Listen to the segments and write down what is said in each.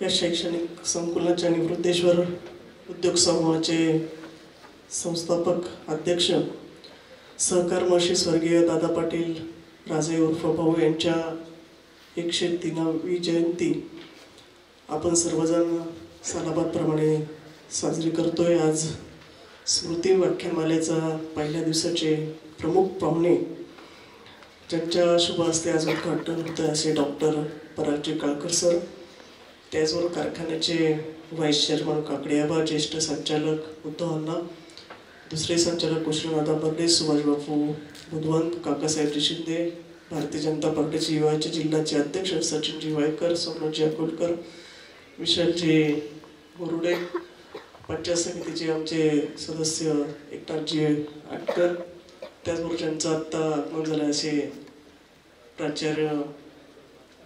या शैक्षणिक संकुलाचे आणि वृद्धेश्वर उद्योग समूहाचे संस्थापक अध्यक्ष सहकर्मशी स्वर्गीय दादा पाटील राजे उर्फ भाऊ यांच्या 103वी जयंती आपण सर्वजण सालाबादप्रमाणे साजरी करतोय। आज स्मृती व्याख्यानमालेचा पहिल्या दिवसाचे प्रमुख पाहुणे ज्यांच्या शुभ हस्ते आज उद्घाटन होतं असे डॉक्टर परागजी काळकर सर, त्याचबरोबर कारखान्याचे व्हाईस चेअरमन काकडेआबा, ज्येष्ठ संचालक उद्धव अण्णा, दुसरे संचालक कृष्णदादा बर्डे, सुभाष बापू बुधवंत, काकासाहेब शिंदे, भारतीय जनता पार्टीचे युवाचे जिल्ह्याचे अध्यक्ष सचिनजी वायकर, सोमनाथजी अकोलकर, विशालजी बोरुडे, पंचायत समितीचे आमचे सदस्य एकनाथजी आटकर, त्याचबरोबर ज्यांचं आत्ता आगमन झालं असे प्राचार्य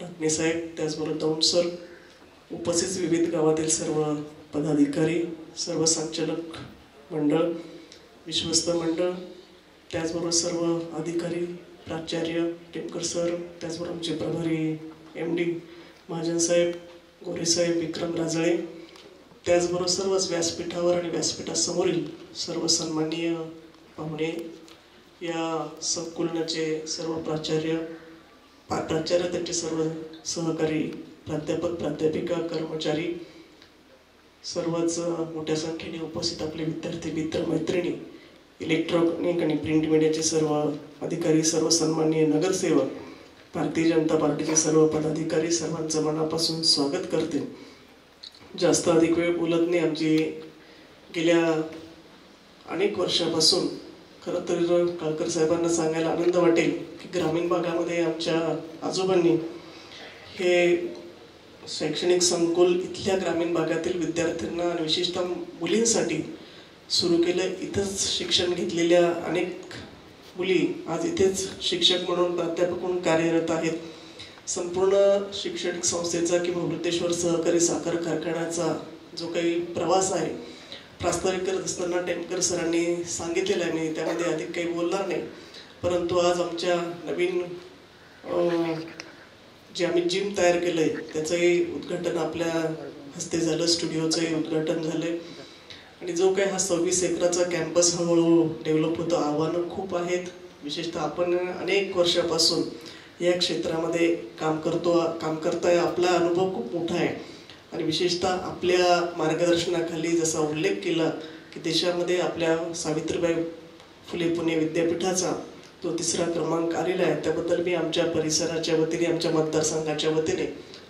ढाकणे साहेब, त्याचबरोबर दौंड सर, उपस्थित विविध गावातील सर्व पदाधिकारी, सर्व संचालक मंडळ, विश्वस्त मंडळ, त्याचबरोबर सर्व अधिकारी, प्राचार्य टेमकर सर, त्याचबरोबर आमचे प्रभारी MD महाजन साहेब, गोरे साहेब, विक्रम राजळे, त्याचबरोबर सर्वच व्यासपीठावर आणि व्यासपीठासमोरील सर्व सन्माननीय पाहुणे, या संकुलाचे सर्व प्राचार्य त्यांचे सर्व सहकारी, प्राध्यापक प्राध्यापिका, कर्मचारी, सर्वच मोठ्या संख्येने उपस्थित आपले विद्यार्थी मित्र मैत्रिणी, इलेक्ट्रॉनिक आणि प्रिंट मीडियाचे सर्व अधिकारी, सर्व सन्माननीय नगरसेवक, भारतीय जनता पार्टीचे सर्व पदाधिकारी, सर्वांचं मनापासून स्वागत करते। जास्त अधिक वेळ बोलत नाही। आमची गेल्या अनेक वर्षापासून खरं तर काळकर साहेबांना सांगायला आनंद वाटेल की ग्रामीण भागामध्ये आमच्या आजोबांनी हे शैक्षणिक संकुल इथल्या ग्रामीण भागातील विद्यार्थ्यांना आणि विशेषतः मुलींसाठी सुरू केलं। इथंच शिक्षण घेतलेल्या अनेक मुली आज इथेच शिक्षक म्हणून, प्राध्यापक म्हणून कार्यरत आहेत। संपूर्ण शैक्षणिक संस्थेचा किंवा वृद्धेश्वर सहकारी साखर कारखान्याचा जो काही प्रवास आहे प्रास्ताविक करत असताना टेमकर सरांनी सांगितलेलं आहे, मी त्यामध्ये अधिक काही बोलणार नाही। परंतु आज आमच्या नवीन जे आम्ही जिम तयार केलंय त्याचंही उद्घाटन आपल्या हस्ते झालं, स्टुडिओचंही उद्घाटन झालंय आणि जो काही हा 26 एकराचा कॅम्पस हळूहळू डेव्हलप होतो। आव्हानं खूप आहेत, विशेषतः आपण अनेक वर्षापासून या क्षेत्रामध्ये काम करताय, आपला अनुभव खूप मोठा आहे आणि विशेषतः आपल्या मार्गदर्शनाखाली जसा उल्लेख केला की देशामध्ये आपल्या सावित्रीबाई फुले पुणे विद्यापीठाचा तो 3रा क्रमांक आलेला आहे, त्याबद्दल मी आमच्या परिसराच्या वतीने, आमच्या मतदारसंघाच्या वतीने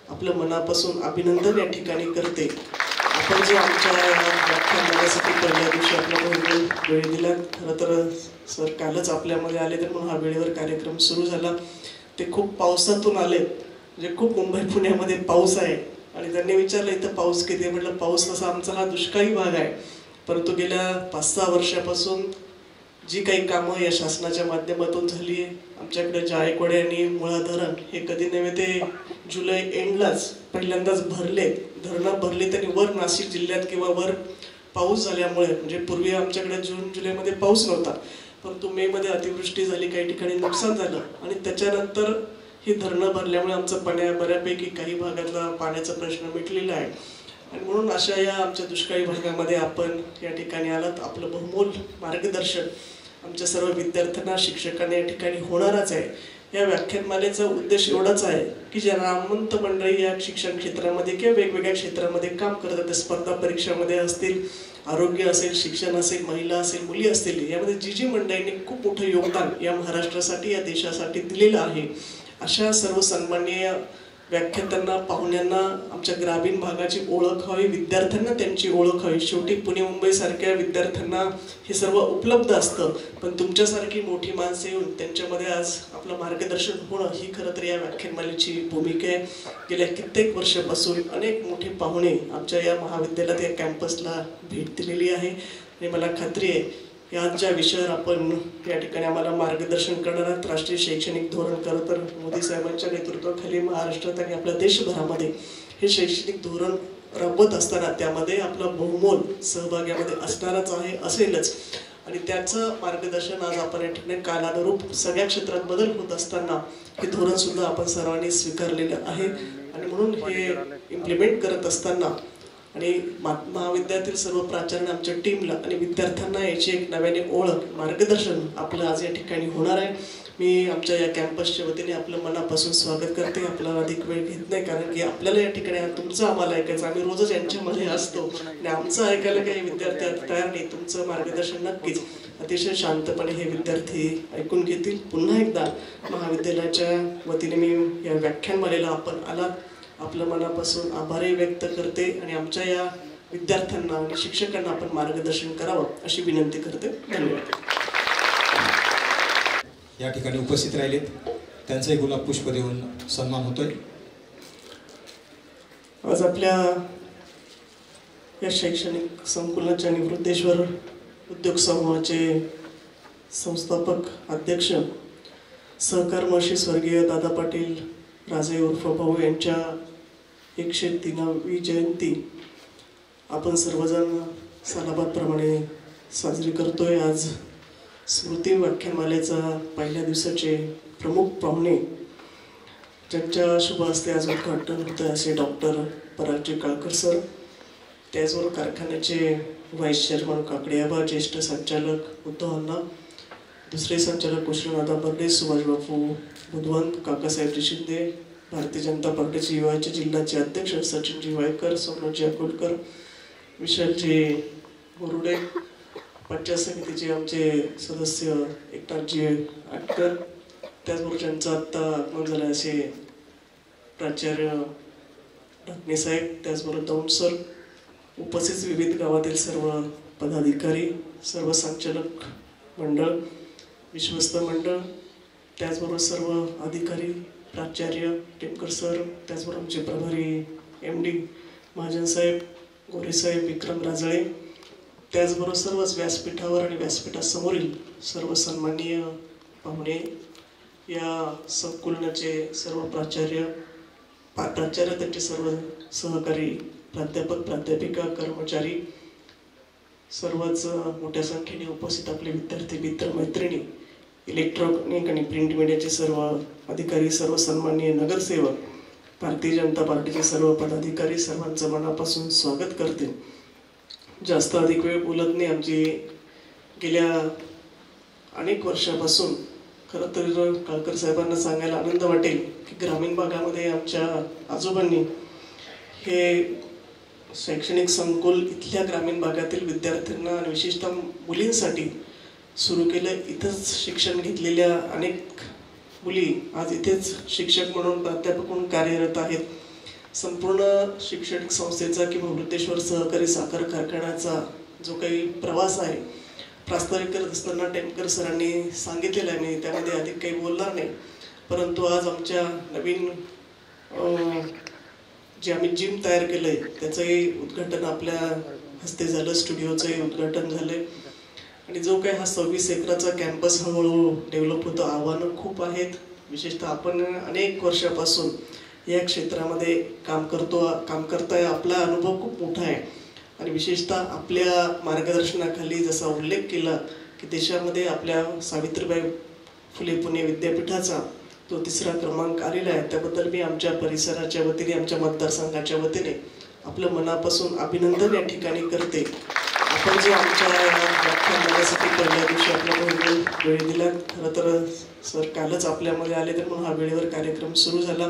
आपलं मनापासून अभिनंदन या ठिकाणी करते। आपण जो आमच्या व्याख्यानासाठी पहिल्या दिवशी आपल्याला वेळ दिला, खरं तर सर कालच आपल्यामध्ये आले तर म्हणून हा वेळेवर कार्यक्रम सुरू झाला। ते खूप पावसातून आले, म्हणजे खूप मुंबई पुण्यामध्ये पाऊस आहे आणि त्यांनी विचारलं इथं पाऊस किती आहे, म्हटलं पाऊस तसा आमचा हा दुष्काळी भाग आहे, परंतु गेल्या 5-6 वर्षापासून जी काही कामं या शासनाच्या माध्यमातून झाली आहे, आमच्याकडे जायकवाडी आणि मुळा धरण हे कधी नव्हे ते जुलै एंडलाच पहिल्यांदाच भरले, धरणं भरले त्यांनी वर नाशिक जिल्ह्यात किंवा वर पाऊस झाल्यामुळे, म्हणजे पूर्वी आमच्याकडे जून जुलैमध्ये पाऊस नव्हता, परंतु मे मध्ये अतिवृष्टी झाली, काही ठिकाणी नुकसान झालं आणि त्याच्यानंतर ही धरणं भरल्यामुळे आमचं बऱ्यापैकी काही भागातला पाण्याचा प्रश्न मिटलेला आहे आणि म्हणून अशा या आमच्या दुष्काळी भागामध्ये आपण या ठिकाणी आलात। आपलं बहुमोल मार्गदर्शन आमच्या सर्व विद्यार्थ्यांना, शिक्षकांना या ठिकाणी होणारच आहे। या व्याख्यानमालेचा उद्देश एवढाच आहे की ज्या नामवंत मंडळी या शिक्षण क्षेत्रामध्ये किंवा वेगवेगळ्या क्षेत्रामध्ये काम करतात, स्पर्धा परीक्षामध्ये असतील, आरोग्य असेल, शिक्षण असेल, महिला असेल, मुली असतील, यामध्ये जी मंडळींनी खूप मोठं योगदान या महाराष्ट्रासाठी, या देशासाठी दिलेलं आहे, अशा सर्व सन्माननीय व्याख्यात्यांना, पाहुण्यांना आमच्या ग्रामीण भागाची ओळख हवी, विद्यार्थ्यांना त्यांची ओळख हवी। शेवटी पुणे मुंबई सारख्या विद्यार्थ्यांना हे सर्व उपलब्ध असतं, पण तुमच्यासारखी मोठी माणसं येऊन त्यांच्यामध्ये आज आपलं मार्गदर्शन होणं ही खरं तर या व्याख्यानमालेची भूमिका आहे। गेल्या कित्येक वर्षापासून अनेक मोठे पाहुणे आमच्या या महाविद्यालयात, या कॅम्पसला भेट दिलेली आहे आणि मला खात्री आहे या ज्या विषयावर आपण या ठिकाणी आम्हाला मार्गदर्शन करणार आहात, राष्ट्रीय शैक्षणिक धोरण खरं तर मोदी साहेबांच्या नेतृत्वाखाली महाराष्ट्रात आणि आपल्या देशभरामध्ये हे शैक्षणिक धोरण राबवत असताना त्यामध्ये आपला बहुमोल सहभाग यामध्ये असणारच आहे, असेलच आणि त्याचं मार्गदर्शन आज आपण या ठिकाणी कालानुरूप सगळ्या क्षेत्रात बदल होत असताना हे धोरण सुद्धा आपण सर्वांनी स्वीकारलेलं आहे। आणि म्हणून हे इम्प्लिमेंट करत असताना आणि महाविद्यालयातील सर्व प्राचार्य आमच्या टीमला आणि विद्यार्थ्यांना याची एक नव्याने ओळख मार्गदर्शन आपलं आज या ठिकाणी होणार आहे. मी आमच्या या कॅम्पसच्या वतीने आपलं मनापासून स्वागत करते. आपला अधिक वेळ घेत नाही, कारण की आपल्याला या ठिकाणी तुमचं आम्हाला ऐकायचं. आम्ही रोजच यांच्यामध्ये असतो आणि आमचं ऐकायला काही विद्यार्थी तयार नाही. तुमचं मार्गदर्शन नक्कीच अतिशय शांतपणे हे विद्यार्थी ऐकून घेतील. पुन्हा एकदा महाविद्यालयाच्या वतीने मी या व्याख्यानमालेला आपण आलात आपलं मनापासून आभारही व्यक्त करते आणि आमच्या या विद्यार्थ्यांना आणि शिक्षकांना आपण मार्गदर्शन करावं अशी विनंती करते. धन्यवाद. या ठिकाणी उपस्थित राहिलेत त्यांचाही गुलाब पुष्प देऊन सन्मान होतोय. आज आपल्या या शैक्षणिक संकुलाच्या आणि वृद्धेश्वर उद्योग समूहाचे संस्थापक अध्यक्ष सहकार महर्षी स्वर्गीय दादा पाटील राजे उर्फ भाऊ यांच्या 103वी जयंती आपण सर्वजण सालाबादप्रमाणे साजरी करतोय. आज स्मृती व्याख्यानमालेचा पहिल्या दिवसाचे प्रमुख पाहुणे ज्यांच्या शुभ हस्ते आज उद्घाटन होतं असे डॉक्टर परागजी काळकर सर, त्याचबरोबर कारखान्याचे व्हाईस चेअरमन काकडेआबा, ज्येष्ठ संचालक उद्धव अण्णा, दुसरे संचालक कृष्णदादा बर्डे, सुभाष बापू बुधवंत, काकासाहेबजी शिंदे, भारतीय जनता पार्टीचे युवाचे जिल्ह्याचे अध्यक्ष सचिनजी वायकर, सोमनाथजी अकोलकर, विशालजी बोरुडे, पंचायत समितीचे आमचे सदस्य एकनाथजी आटकर, त्याचबरोबर ज्यांचं आत्ता आगमन झालं असे प्राचार्य ढाकणे साहेब, त्याचबरोबर दौंड सर, उपस्थित विविध गावातील सर्व पदाधिकारी, सर्व संचालक मंडळ, विश्वस्त मंडळ, त्याचबरोबर सर्व अधिकारी, प्राचार्य टेमकर सर, त्याचबरोबर आमचे प्रभारी MD महाजन साहेब, गोरे साहेब, विक्रम राजळे, त्याचबरोबर सर्वच व्यासपीठावर आणि व्यासपीठासमोरील सर्व सन्माननीय पाहुणे, या संकुलनाचे सर्व प्राचार्य त्यांचे सर्व सहकारी, प्राध्यापक प्राध्यापिका, कर्मचारी, सर्वच मोठ्या संख्येने उपस्थित आपले विद्यार्थी मित्र मैत्रिणी, इलेक्ट्रॉनिक आणि प्रिंट मीडियाचे सर्व अधिकारी, सर्व सन्माननीय नगरसेवक, भारतीय जनता पार्टीचे सर्व पदाधिकारी, सर्वांचं मनापासून स्वागत करते. जास्त अधिक वेळ बोलत नाही. आमची गेल्या अनेक वर्षापासून खरं तर काळकर साहेबांना सांगायला आनंद वाटेल की ग्रामीण भागामध्ये आमच्या आजोबांनी हे शैक्षणिक संकुल इथल्या ग्रामीण भागातील विद्यार्थ्यांना आणि विशेषतः मुलींसाठी सुरू केलं. इथंच शिक्षण घेतलेल्या अनेक मुली आज इथेच शिक्षक म्हणून, प्राध्यापक म्हणून कार्यरत आहेत. संपूर्ण शैक्षणिक संस्थेचा किंवा वृद्धेश्वर सहकारी साखर कारखान्याचा जो काही प्रवास आहे प्रास्ताविक करत असताना टेमकर सरांनी सांगितलेलं आहे. मी त्यामध्ये अधिक काही बोलणार नाही, परंतु आज आमच्या नवीन जे आम्ही जिम तयार केलं आहे त्याचंही उद्घाटन आपल्या हस्ते झालं, स्टुडिओचंही उद्घाटन झालं आहे. आणि जो काही हा 26 एकराचा कॅम्पस हळूहळू डेव्हलप होतं, आव्हानं खूप आहेत. विशेषतः आपण अनेक वर्षापासून या क्षेत्रामध्ये काम करताय. आपला अनुभव खूप मोठा आहे आणि विशेषतः आपल्या मार्गदर्शनाखाली जसा उल्लेख केला की देशामध्ये आपल्या सावित्रीबाई फुले पुणे विद्यापीठाचा जो 3रा क्रमांक आलेला आहे, त्याबद्दल मी आमच्या परिसराच्या वतीने, आमच्या मतदारसंघाच्या वतीने आपलं मनापासून अभिनंदन या ठिकाणी करते. आपण जो आमच्या व्याख्यानासाठी पहिल्या दिवशी आपल्याला वेळ दिला, खरं तर सर कालच आपल्यामध्ये आले तर म्हणून हा वेळेवर कार्यक्रम सुरू झाला.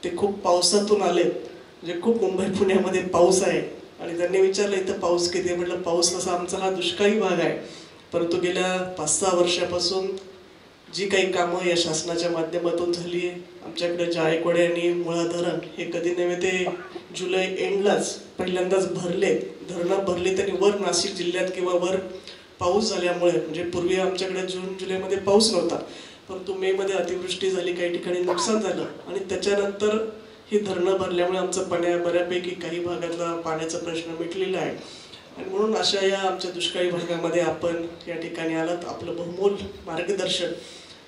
ते खूप पावसातून आले, म्हणजे खूप मुंबई पुण्यामध्ये पाऊस आहे आणि त्यांनी विचारलं इथं पाऊस किती. म्हटलं पाऊस कसा, आमचा हा दुष्काळी भाग आहे, परंतु गेल्या 5-6 वर्षापासून जी काही कामं या शासनाच्या माध्यमातून झाली आहे, आमच्याकडे जायकवाडी आणि मुळा धरण हे कधी नव्हे ते जुलै एंडलाच पहिल्यांदाच भरले. धरणं भरली त्यांनी वर नाशिक जिल्ह्यात किंवा वर पाऊस झाल्यामुळे, म्हणजे पूर्वी आमच्याकडे जून जुलैमध्ये पाऊस नव्हता, परंतु मे मध्ये अतिवृष्टी झाली, काही ठिकाणी नुकसान झालं आणि त्याच्यानंतर ही धरणं भरल्यामुळे आमचं बऱ्यापैकी काही भागातला पाण्याचा प्रश्न मिटलेला आहे. आणि म्हणून अशा या आमच्या दुष्काळी भागामध्ये आपण या ठिकाणी आलात. आपलं बहुमोल मार्गदर्शन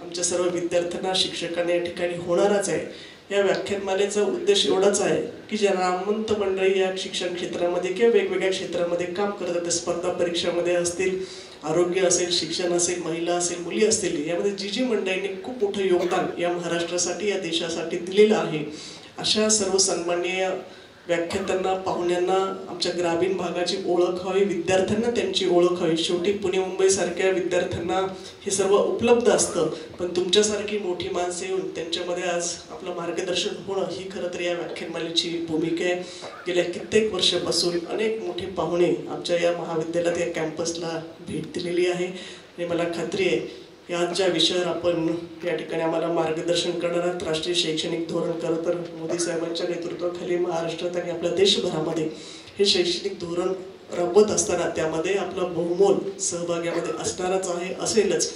आमच्या सर्व विद्यार्थ्यांना, शिक्षकांना या ठिकाणी होणारच आहे. या व्याख्यानमालेचा उद्देश एवढाच आहे की ज्या नामवंत मंडळी या शिक्षण क्षेत्रामध्ये किंवा वेगवेगळ्या क्षेत्रामध्ये काम करतात, स्पर्धा परीक्षामध्ये असतील, आरोग्य असेल, शिक्षण असेल, महिला असेल, मुली असतील, यामध्ये जी मंडळींनी खूप मोठं योगदान या महाराष्ट्रासाठी, या देशासाठी दिलेलं आहे अशा सर्व सन्माननीय व्याख्यात्यांना, पाहुण्यांना आमच्या ग्रामीण भागाची ओळख व्हावी, विद्यार्थ्यांना त्यांची ओळख व्हावी. शेवटी पुणे मुंबईसारख्या विद्यार्थ्यांना हे सर्व उपलब्ध असतं, पण तुमच्यासारखी मोठी माणसं येऊन त्यांच्यामध्ये आज आपलं मार्गदर्शन होणं ही खरं तर या व्याख्यानमालेची भूमिका आहे. गेल्या कित्येक वर्षापासून अनेक मोठे पाहुणे आमच्या या महाविद्यालयात, या कॅम्पसला भेट दिलेली आहे आणि मला खात्री आहे या ज्या विषयावर आपण या ठिकाणी आम्हाला मार्गदर्शन करणार आहात, राष्ट्रीय शैक्षणिक धोरण खरं तर मोदी साहेबांच्या नेतृत्वाखाली महाराष्ट्रात आणि आपल्या देशभरामध्ये हे शैक्षणिक धोरण राबवत असताना त्यामध्ये आपला बहुमोल सहभाग यामध्ये असणारच आहे, असेलच.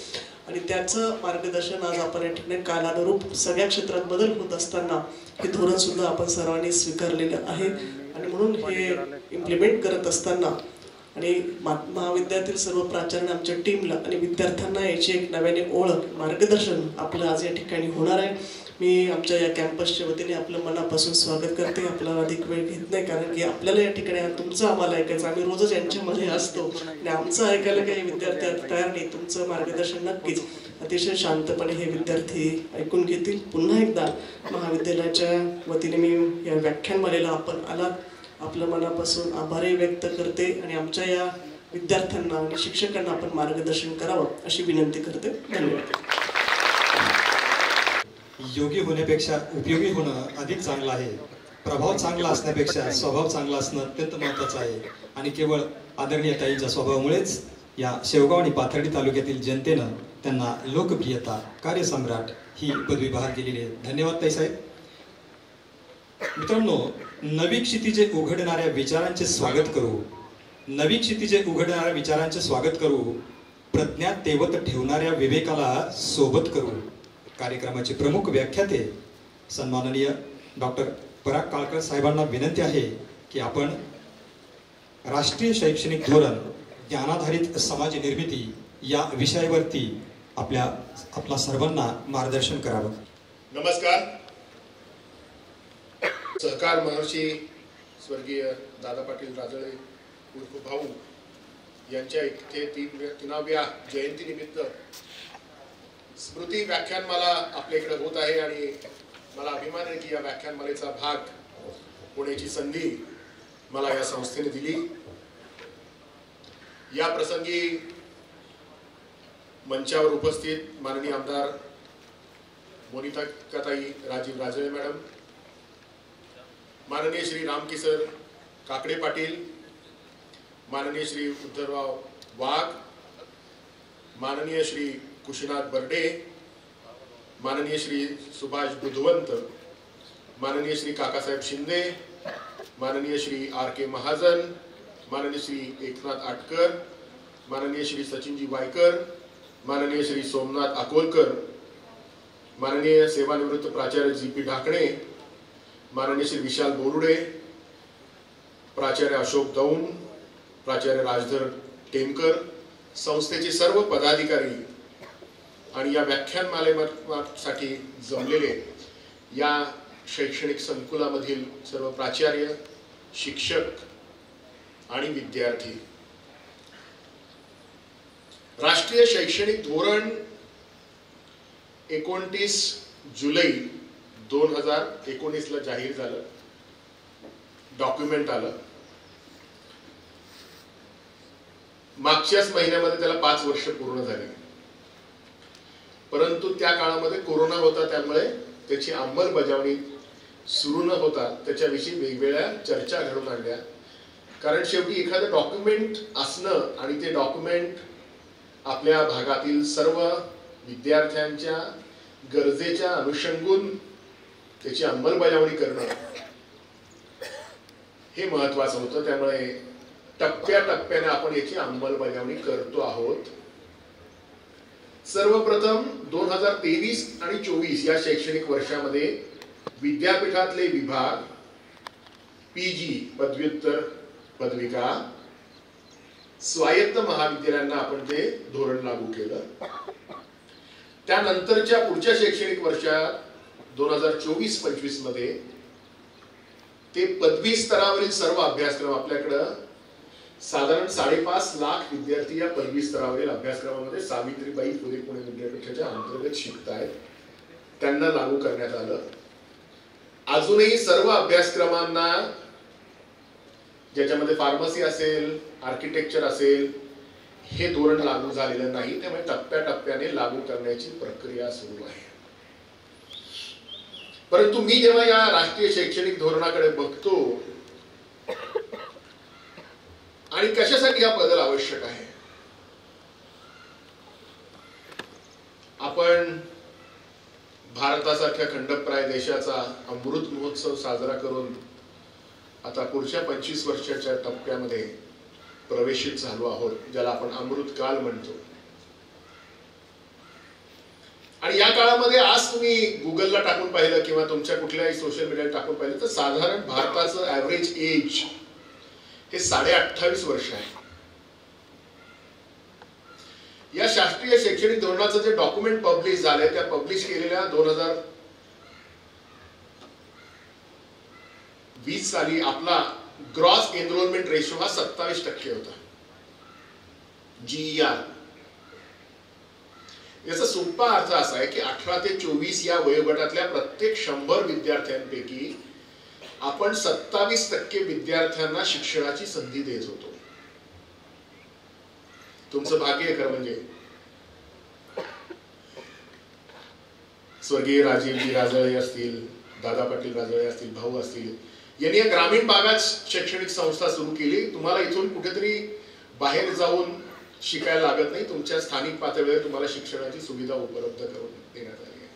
आणि त्याचं मार्गदर्शन आज आपण या ठिकाणी कालानुरूप सगळ्या क्षेत्रात बदल होत असताना हे धोरण सुद्धा आपण सर्वांनी स्वीकारलेलं आहे. आणि म्हणून हे इम्प्लिमेंट करत असताना आणि महाविद्यालयातील सर्व प्राचार्य, आमच्या टीमला आणि विद्यार्थ्यांना याची एक नव्याने ओळख, मार्गदर्शन आपलं आज या ठिकाणी होणार आहे. मी आमच्या या कॅम्पसच्या वतीने आपलं मनापासून स्वागत करते. आपला अधिक वेळ घेत नाही, कारण की आपल्याला या ठिकाणी तुमचं आम्हाला ऐकायचं, आम्ही रोजच यांच्यामध्ये असतो आणि आमचं ऐकायला काही विद्यार्थी तयार नाही. तुमचं मार्गदर्शन नक्कीच अतिशय शांतपणे हे विद्यार्थी ऐकून घेतील. पुन्हा एकदा महाविद्यालयाच्या वतीने मी या व्याख्यानमालेला आपण आलात आपलं मनापासून आभारही व्यक्त करते आणि आमच्या या विद्यार्थ्यांना आणि शिक्षकांना आपण मार्गदर्शन करावं अशी विनंती करते. धन्यवाद. योगी होण्यापेक्षा उपयोगी होणं अधिक चांगलं आहे. प्रभाव चांगला असण्यापेक्षा स्वभाव चांगला असणं अत्यंत महत्त्वाचं आहे. आणि केवळ आदरणीय ताईंच्या स्वभावामुळेच या शेवगाव आणि पाथर्डी तालुक्यातील जनतेनं त्यांना लोकप्रियता, कार्यसम्राट ही पदवी बहाल केलेली आहे. धन्यवाद ताईसाहेब. मित्रांनो, नवी क्षितिजे उघडणाऱ्या विचारांचे स्वागत करू, नवी क्षितिजे उघडणाऱ्या विचारांचे स्वागत करू, प्रज्ञा तेवत ठेवणाऱ्या विवेकाला सोबत करू. कार्यक्रमाचे प्रमुख व्याख्याते सन्माननीय डॉक्टर पराग काळकर साहेबांना विनंती आहे की आपण राष्ट्रीय शैक्षणिक धोरण, ज्ञानाधारित समाज निर्मिती या विषयावरती आपला सर्वांना मार्गदर्शन करावं. नमस्कार. सहकार महर्षी स्वर्गीय दादा पाटील राजळे उर्फ भाऊ यांच्या इथे 3व्या जयंतीनिमित्त स्मृती व्याख्यानमाला आपल्या इकडे होत आहे आणि मला अभिमान आहे की या व्याख्यानमालेचा भाग होण्याची संधी मला या संस्थेने दिली. या प्रसंगी मंचावर उपस्थित माननीय आमदार मोनिकाताई राजीव राजळे मॅडम, माननीय श्री रामकिशोर काकडे पाटील, माननीय श्री उद्धवराव वाघ, माननीय श्री कुशीनाथ बर्डे, माननीय श्री सुभाष बुधवंत, माननीय श्री काकासाहेब शिंदे, माननीय श्री R.K. महाजन, माननीय श्री एकनाथ आटकर, माननीय श्री सचिनजी वायकर, माननीय श्री सोमनाथ अकोलकर, माननीय सेवानिवृत्त प्राचार्य G.P. ढाकणे, माननीय श्री विशाल बोरुडे, प्राचार्य अशोक दौंड, प्राचार्य राजधर टेमकर, संस्थेचे सर्व पदाधिकारी आणि या व्याख्यानमालेसाठी जमलेले या शैक्षणिक संकुलामधील सर्व प्राचार्य, शिक्षक आणि विद्यार्थी. राष्ट्रीय शैक्षणिक धोरण 29 जुलै 2019 जाहीर झालं, डॉक्युमेंट आलं. मागच्याच महिन्यामध्ये त्याला 5 वर्ष पूर्ण झाली, परंतु त्या काळामध्ये कोरोना होता, त्यामुळे त्याची अंमलबजावणी सुरू न होता त्याच्याविषयी वेगवेगळ्या चर्चा घडून आणल्या. कारण शेवटी एखादं डॉक्युमेंट असणं आणि ते डॉक्युमेंट आपल्या भागातील सर्व विद्यार्थ्यांच्या गरजेच्या अनुषंगून त्याची अंमलबजावणी करणं हे महत्वाचं होतं. त्यामुळे टप्प्याटप्प्याने आपण याची अंमलबजावणी करतो आहोत. सर्वप्रथम 2023 आणि 24 या शैक्षणिक वर्षामध्ये विद्यापीठातले विभाग, PG पदव्युत्तर पदविका, स्वायत्त महाविद्यालयांना आपण ते धोरण लागू केलं. त्यानंतरच्या पुढच्या शैक्षणिक वर्षात 2024-25 मध्ये ते पदवी स्तरावरील सर्व अभ्यासक्रम, आपल्याकडं साधारण 5.5 लाख विद्यार्थी या पदवी स्तरावरील अभ्यासक्रमामध्ये सावित्रीबाई फुले पुणे विद्यापीठाच्या अंतर्गत शिकतायत, त्यांना लागू करण्यात आलं. अजूनही सर्व अभ्यासक्रमांना, ज्याच्यामध्ये फार्मसी असेल, आर्किटेक्चर असेल, हे धोरण लागू झालेलं नाही. त्यामुळे टप्प्याटप्प्याने लागू करण्याची प्रक्रिया सुरू आहे. परंतु मी जेव्हा या राष्ट्रीय शैक्षणिक धोरणाकडे बघतो आणि कशासाठी हा बदल आवश्यक आहे, आपण भारतासारख्या खंडप्राय देशाचा अमृत महोत्सव साजरा करून आता पुढच्या 25 वर्षाच्या टप्प्यामध्ये प्रवेशित झालो आहोत, ज्याला आपण अमृतकाल म्हणतो. आणि या काळामध्ये आज तुम्ही गुगलला टाकून पाहिलं किंवा तुमच्या कुठल्याही सोशल मीडियाला टाकून पाहिलं तर साधारण भारताचं ऍव्हरेज एज हे 28.5 वर्ष आहे. या शास्त्रीय शैक्षणिक धोरणाचं जे डॉक्युमेंट पब्लिश झालंय, त्या पब्लिश केलेल्या 2020 साली आपला ग्रॉस एनरोलमेंट रेशो हा 27% होता. GER. याचा सोपा अर्थ असा आहे की 18 ते 24 या वयोगटातल्या प्रत्येक 100 विद्यार्थ्यांपैकी आपण 27% विद्यार्थ्यांना शिक्षणाची संधी देत होतो. तुमचं भाग्य आहे खरं म्हणजे. स्वर्गीय राजीवजी राजळे असतील, दादा पाटील राजळे असतील, भाऊ असतील, यांनी या ग्रामीण भागात शैक्षणिक संस्था सुरू केली. तुम्हाला इथून कुठेतरी बाहेर जाऊन शिकायला लागत नाही. तुमच्या स्थानिक पातळीवर तुम्हाला शिक्षणाची सुविधा उपलब्ध करून देण्यात आली आहे.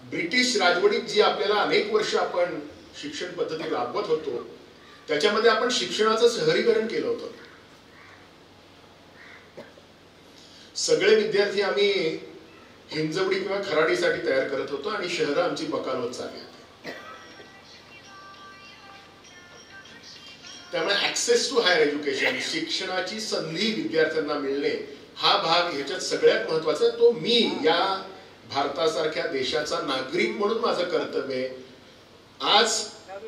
ब्रिटिश राजवटीत जी आपल्याला अनेक वर्ष आपण शिक्षण पद्धती राबवत होतो, त्याच्यामध्ये आपण शिक्षणाचं शहरीकरण केलं होतं. सगळे विद्यार्थी आम्ही हिंजवडी किंवा खराडीसाठी तयार करत होतो आणि शहरं आमची बकाल होत चालली होती. त्यामुळे ऍक्सेस टू हायर एज्युकेशन, शिक्षणाची संधी विद्यार्थ्यांना मिळणे, हा भाग ह्याच्यात सगळ्यात महत्वाचा. तो मी या भारतासारख्या देशाचा नागरिक म्हणून माझं कर्तव्य आहे. आज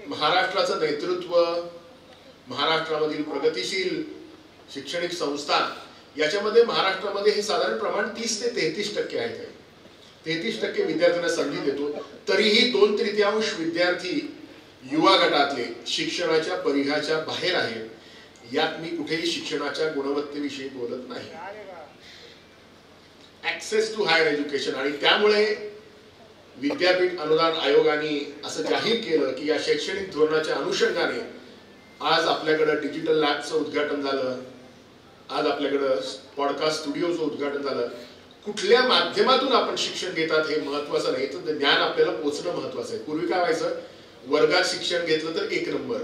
महाराष्ट्राचं नेतृत्व, महाराष्ट्रामधील प्रगतिशील शैक्षणिक संस्था, याच्यामध्ये महाराष्ट्रामध्ये हे साधारण प्रमाण 30 ते 33% आहे. 33% विद्यार्थ्यांना संधी देतो. तरीही 2/3 विद्यार्थी युवा गटातले शिक्षणाच्या परिघाच्या बाहेर आहेत. यात मी कुठेही शिक्षणाच्या गुणवत्तेविषयी बोलत नाही. Access to higher education. आणि त्यामुळे विद्यापीठ अनुदान आयोगाने असं जाहीर केलं की या शैक्षणिक धोरणाच्या अनुषंगाने आज आपल्याकडे डिजिटल लॅबचं उद्घाटन झालं, आज आपल्याकडं पॉडकास्ट स्टुडिओचं उद्घाटन झालं. कुठल्या माध्यमातून आपण शिक्षण घेतात हे महत्वाचं नाही, तर ज्ञान आपल्याला पोचणं महत्वाचं आहे. पूर्वी काय व्हायचं, वर्गात शिक्षण घेतलं तर 1 नंबर,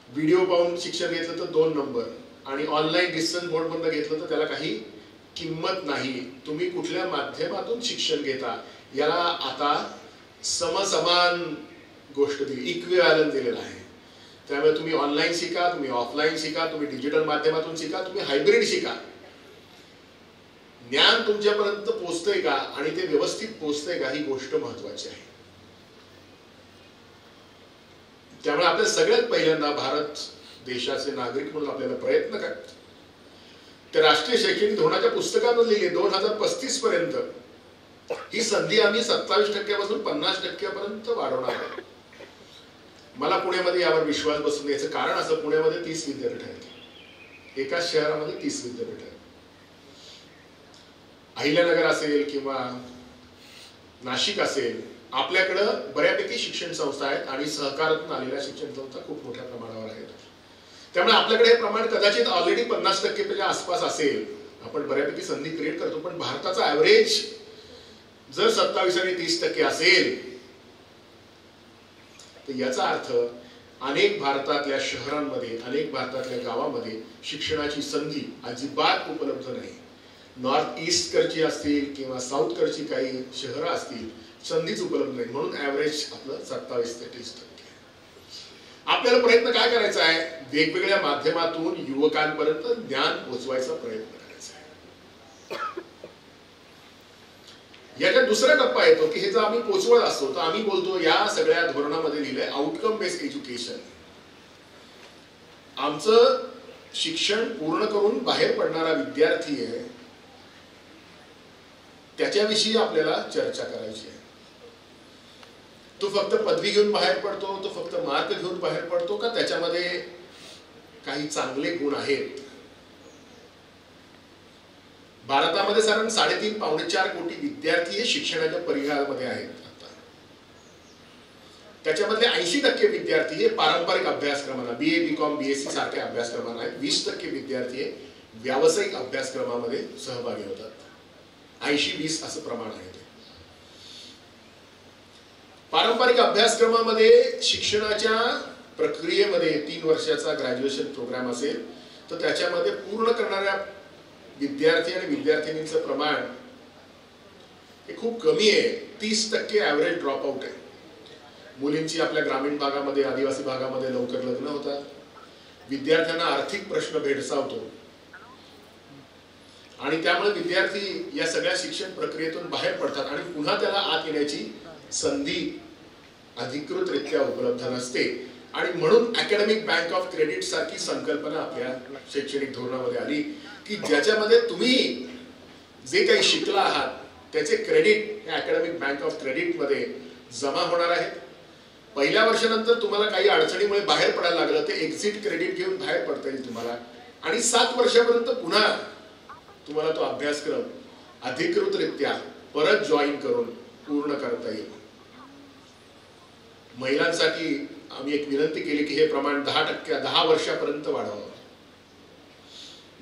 व्हिडिओ पाहून शिक्षण घेतलं तर 2 नंबर, आणि ऑनलाईन डिस्टन्स बोर्ड मधून घेतलं तर त्याला काही किंमत नाही. तुम्ही कुठल्या माध्यमातून शिक्षण घेता याला आता समसमान गोष्ट दिली, इक्विव्हॅलंट दिलेला आहे. त्यामुळे तुम्ही ऑनलाईन शिका, तुम्ही ऑफलाईन शिका, तुम्ही डिजिटल माध्यमातून शिका, तुम्ही हायब्रिड शिका. ज्ञान तुमच्यापर्यंत पोहोचतंय का आणि ते व्यवस्थित पोहोचतंय का ही गोष्ट महत्वाची आहे. त्यामुळे आपल्या सगळ्यात पहिल्यांदा भारत देशाचे नागरिक म्हणून आपल्याला प्रयत्न करतात. त्या राष्ट्रीय शैक्षणिक धोरणाच्या पुस्तकात लिहिले 2035 पर्यंत ही संधी आम्ही 27% पासून 50% पर्यंत वाढवणार आहे. मला पुण्यामध्ये यावर विश्वास बसून द्यायचं कारण असं, पुण्यामध्ये 30 विद्यापीठ आहेत, एकाच शहरामध्ये 30 विद्यापीठ आहेत. अहिल्यानगर असेल किंवा नाशिक असेल, आपल्याकडं बऱ्यापैकी शिक्षण संस्था आहेत आणि सहकारातून आलेल्या शिक्षण संस्था खूप मोठ्या प्रमाणावर आहेत. त्यामुळे आपल्याकडे हे प्रमाण कदाचित ऑलरेडी 50% आसपास असेल. आपण बऱ्यापैकी संधी क्रिएट करतो. पण भारताचा ऍव्हरेज जर 27 आणि 30% असेल तर याचा अर्थ अनेक भारतातल्या शहरांमध्ये, अनेक भारतातल्या गावामध्ये शिक्षणाची संधी अजिबात उपलब्ध नाही. नॉर्थ ईस्ट कडची असतील किंवा साऊथ कडची काही शहरं असतील, संधीच उपलब्ध नाही. म्हणून ऍव्हरेज आपलं 27 ते 30%. आपल्याला प्रयत्न काय करायचा आहे, वेगवेगळ्या माध्यमातून युवकांपर्यंत ज्ञान पोहोचवायचा प्रयत्न करायचा आहे. याच्यात दुसरा टप्पा येतो की हे जर आम्ही पोचवत असतो तर आम्ही बोलतो या सगळ्या धोरणामध्ये लिहिलंय आउटकम बेस्ड एज्युकेशन. आमचं शिक्षण पूर्ण करून बाहेर पडणारा विद्यार्थी आहे त्याच्याविषयी आपल्याला चर्चा करायची आहे. तो फक्त पदवी घेऊन बाहेर पडतो, तो फक्त मार्क घेऊन बाहेर पडतो, का त्याच्यामध्ये काही चांगले गुण आहेत? भारतामध्ये साधारण 3.5-4 कोटी विद्यार्थी हे शिक्षणाच्या परिघामध्ये आहेत. त्याच्यामधले 80% विद्यार्थी हे पारंपरिक अभ्यासक्रमांना, BA, BCom, BSc सारख्या अभ्यासक्रमांना आहेत. 20% विद्यार्थी हे व्यावसायिक अभ्यासक्रमामध्ये सहभागी होतात. 80-20 असं प्रमाण आहे. पारंपरिक अभ्यासक्रमामध्ये शिक्षणाच्या प्रक्रियेमध्ये 3 वर्षाचा ग्रॅज्युएशन प्रोग्राम असेल तर त्याच्यामध्ये पूर्ण करणाऱ्या विद्यार्थी आणि विद्यार्थिनींचं प्रमाण हे खूप कमी आहे. 30% ॲव्हरेज ड्रॉपआउट आहे. मुलींची आपल्या ग्रामीण भागामध्ये, आदिवासी भागामध्ये लवकर लग्न होतात. विद्यार्थ्यांना आर्थिक प्रश्न भेडसावतो आणि त्यामुळे विद्यार्थी या सगळ्या शिक्षण प्रक्रियेतून बाहेर पडतात आणि पुन्हा त्याला आत येण्याची संधी अधिकृतरित्या उपलब्ध नसते. आणि म्हणून अकॅडमिक बँक ऑफ क्रेडिट सारखी संकल्पना आपल्या शैक्षणिक धोरणामध्ये आली की ज्याच्यामध्ये तुम्ही जे काही शिकला आहात त्याचे क्रेडिट या अकॅडमिक बँक ऑफ क्रेडिट मध्ये जमा होणार आहेत. पहिल्या वर्षानंतर तुम्हाला काही अडचणीमुळे बाहेर पडायला लागलं ते एक्झिट क्रेडिट घेऊन बाहेर पडता येईल तुम्हाला आणि 7 वर्षापर्यंत पुन्हा तुम्हाला तो अभ्यासक्रम अधिकृतरित्या परत जॉईन करून पूर्ण करता येईल. महिलांसाठी आम्ही एक विनंती केली की हे प्रमाण 10 वर्षापर्यंत वाढवावं.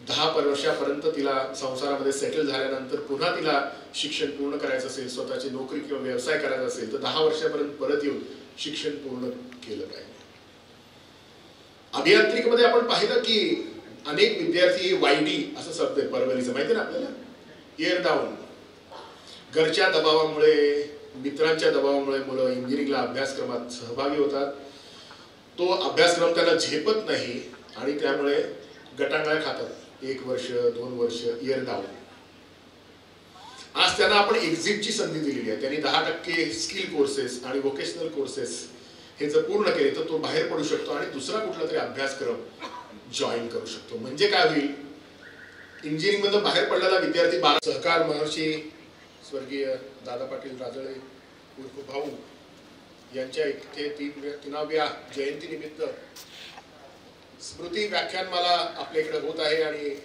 10 वर्षापर्यंत तिला संसारामध्ये सेटल झाल्यानंतर पुन्हा तिला शिक्षण पूर्ण करायचं असेल, स्वतःची नोकरी किंवा व्यवसाय करायचा असेल तर 10 वर्षापर्यंत परत येऊन शिक्षण पूर्ण केलं पाहिजे. अभियांत्रिकीमध्ये आपण पाहिलं की अनेक विद्यार्थी YD असं शब्द आहे परवलीचं, माहिती ना आपल्याला, इयर डाऊन. घरच्या दबावामुळे, मित्रांच्या दबावामुळे मुलं इंजिनिअरिंगला अभ्यासक्रमात सहभागी होतात. तो अभ्यासक्रम त्यांना झेपत नाही आणि त्यामुळे गटांगळ्या खातात. 1 वर्ष 2 वर्ष इयर डाऊन. आज त्यांना आपण एक्झिटची संधी दिलेली आहे. त्यांनी 10% स्किल कोर्सेस आणि व्होकेशनल कोर्सेस हे जर पूर्ण केले तर तो बाहेर पडू शकतो आणि दुसरा कुठला तरी अभ्यासक्रम जॉईन करू शकतो. म्हणजे काय होईल, इंजिनिअरिंग मधून बाहेर पडलेला विद्यार्थी सहकार महर्षी स्वर्गीय दादा पाटील राजळे उर्फ भाऊ यांच्या इथे 3व्या जयंती निमित्त स्मृती व्याख्यानमाला आपल्या इकडे होत आहे आणि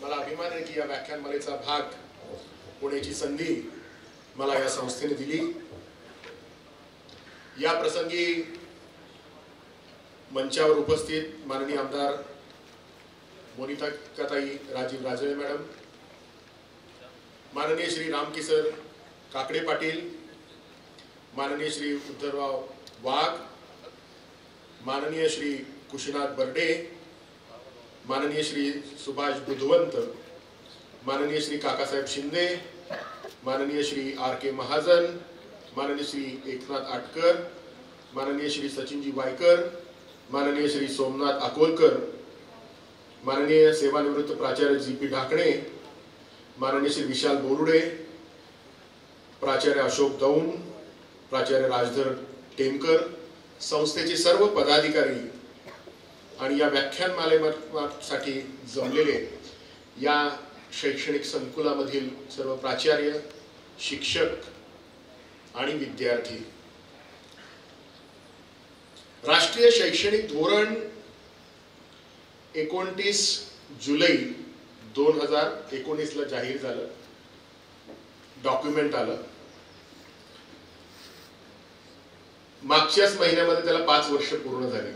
मला अभिमान आहे की या व्याख्यानमालेचा भाग होण्याची संधी मला या संस्थेने दिली. या प्रसंगी मंचावर उपस्थित माननीय आमदार मोनिता काताई राजीव राजळे मॅडम, माननीय श्री रामकिशोर काकडे पाटील, माननीय श्री उद्धवराव वाघ, माननीय श्री कुशीनाथ बर्डे, माननीय श्री सुभाष बुधवंत, माननीय श्री काकासाहेब शिंदे, माननीय श्री RK महाजन, माननीय श्री एकनाथ आटकर, माननीय श्री सचिनजी वायकर, माननीय श्री सोमनाथ अकोलकर, माननीय सेवानिवृत्त प्राचार्य GP ढाकणे, माननीय श्री विशाल बोरुडे, प्राचार्य अशोक दौंड, प्राचार्य राजधर टेमकर, संस्थेचे सर्व पदाधिकारी आणि या व्याख्यानमालेसाठी जमलेले या शैक्षणिक संकुलामधील सर्व प्राचार्य, शिक्षक आणि विद्यार्थी. राष्ट्रीय शैक्षणिक धोरण 29 जुलै 2019 ला जाहीर झालं, डॉक्युमेंट आलं. मागच्याच महिन्यामध्ये त्याला 5 वर्ष पूर्ण झाली.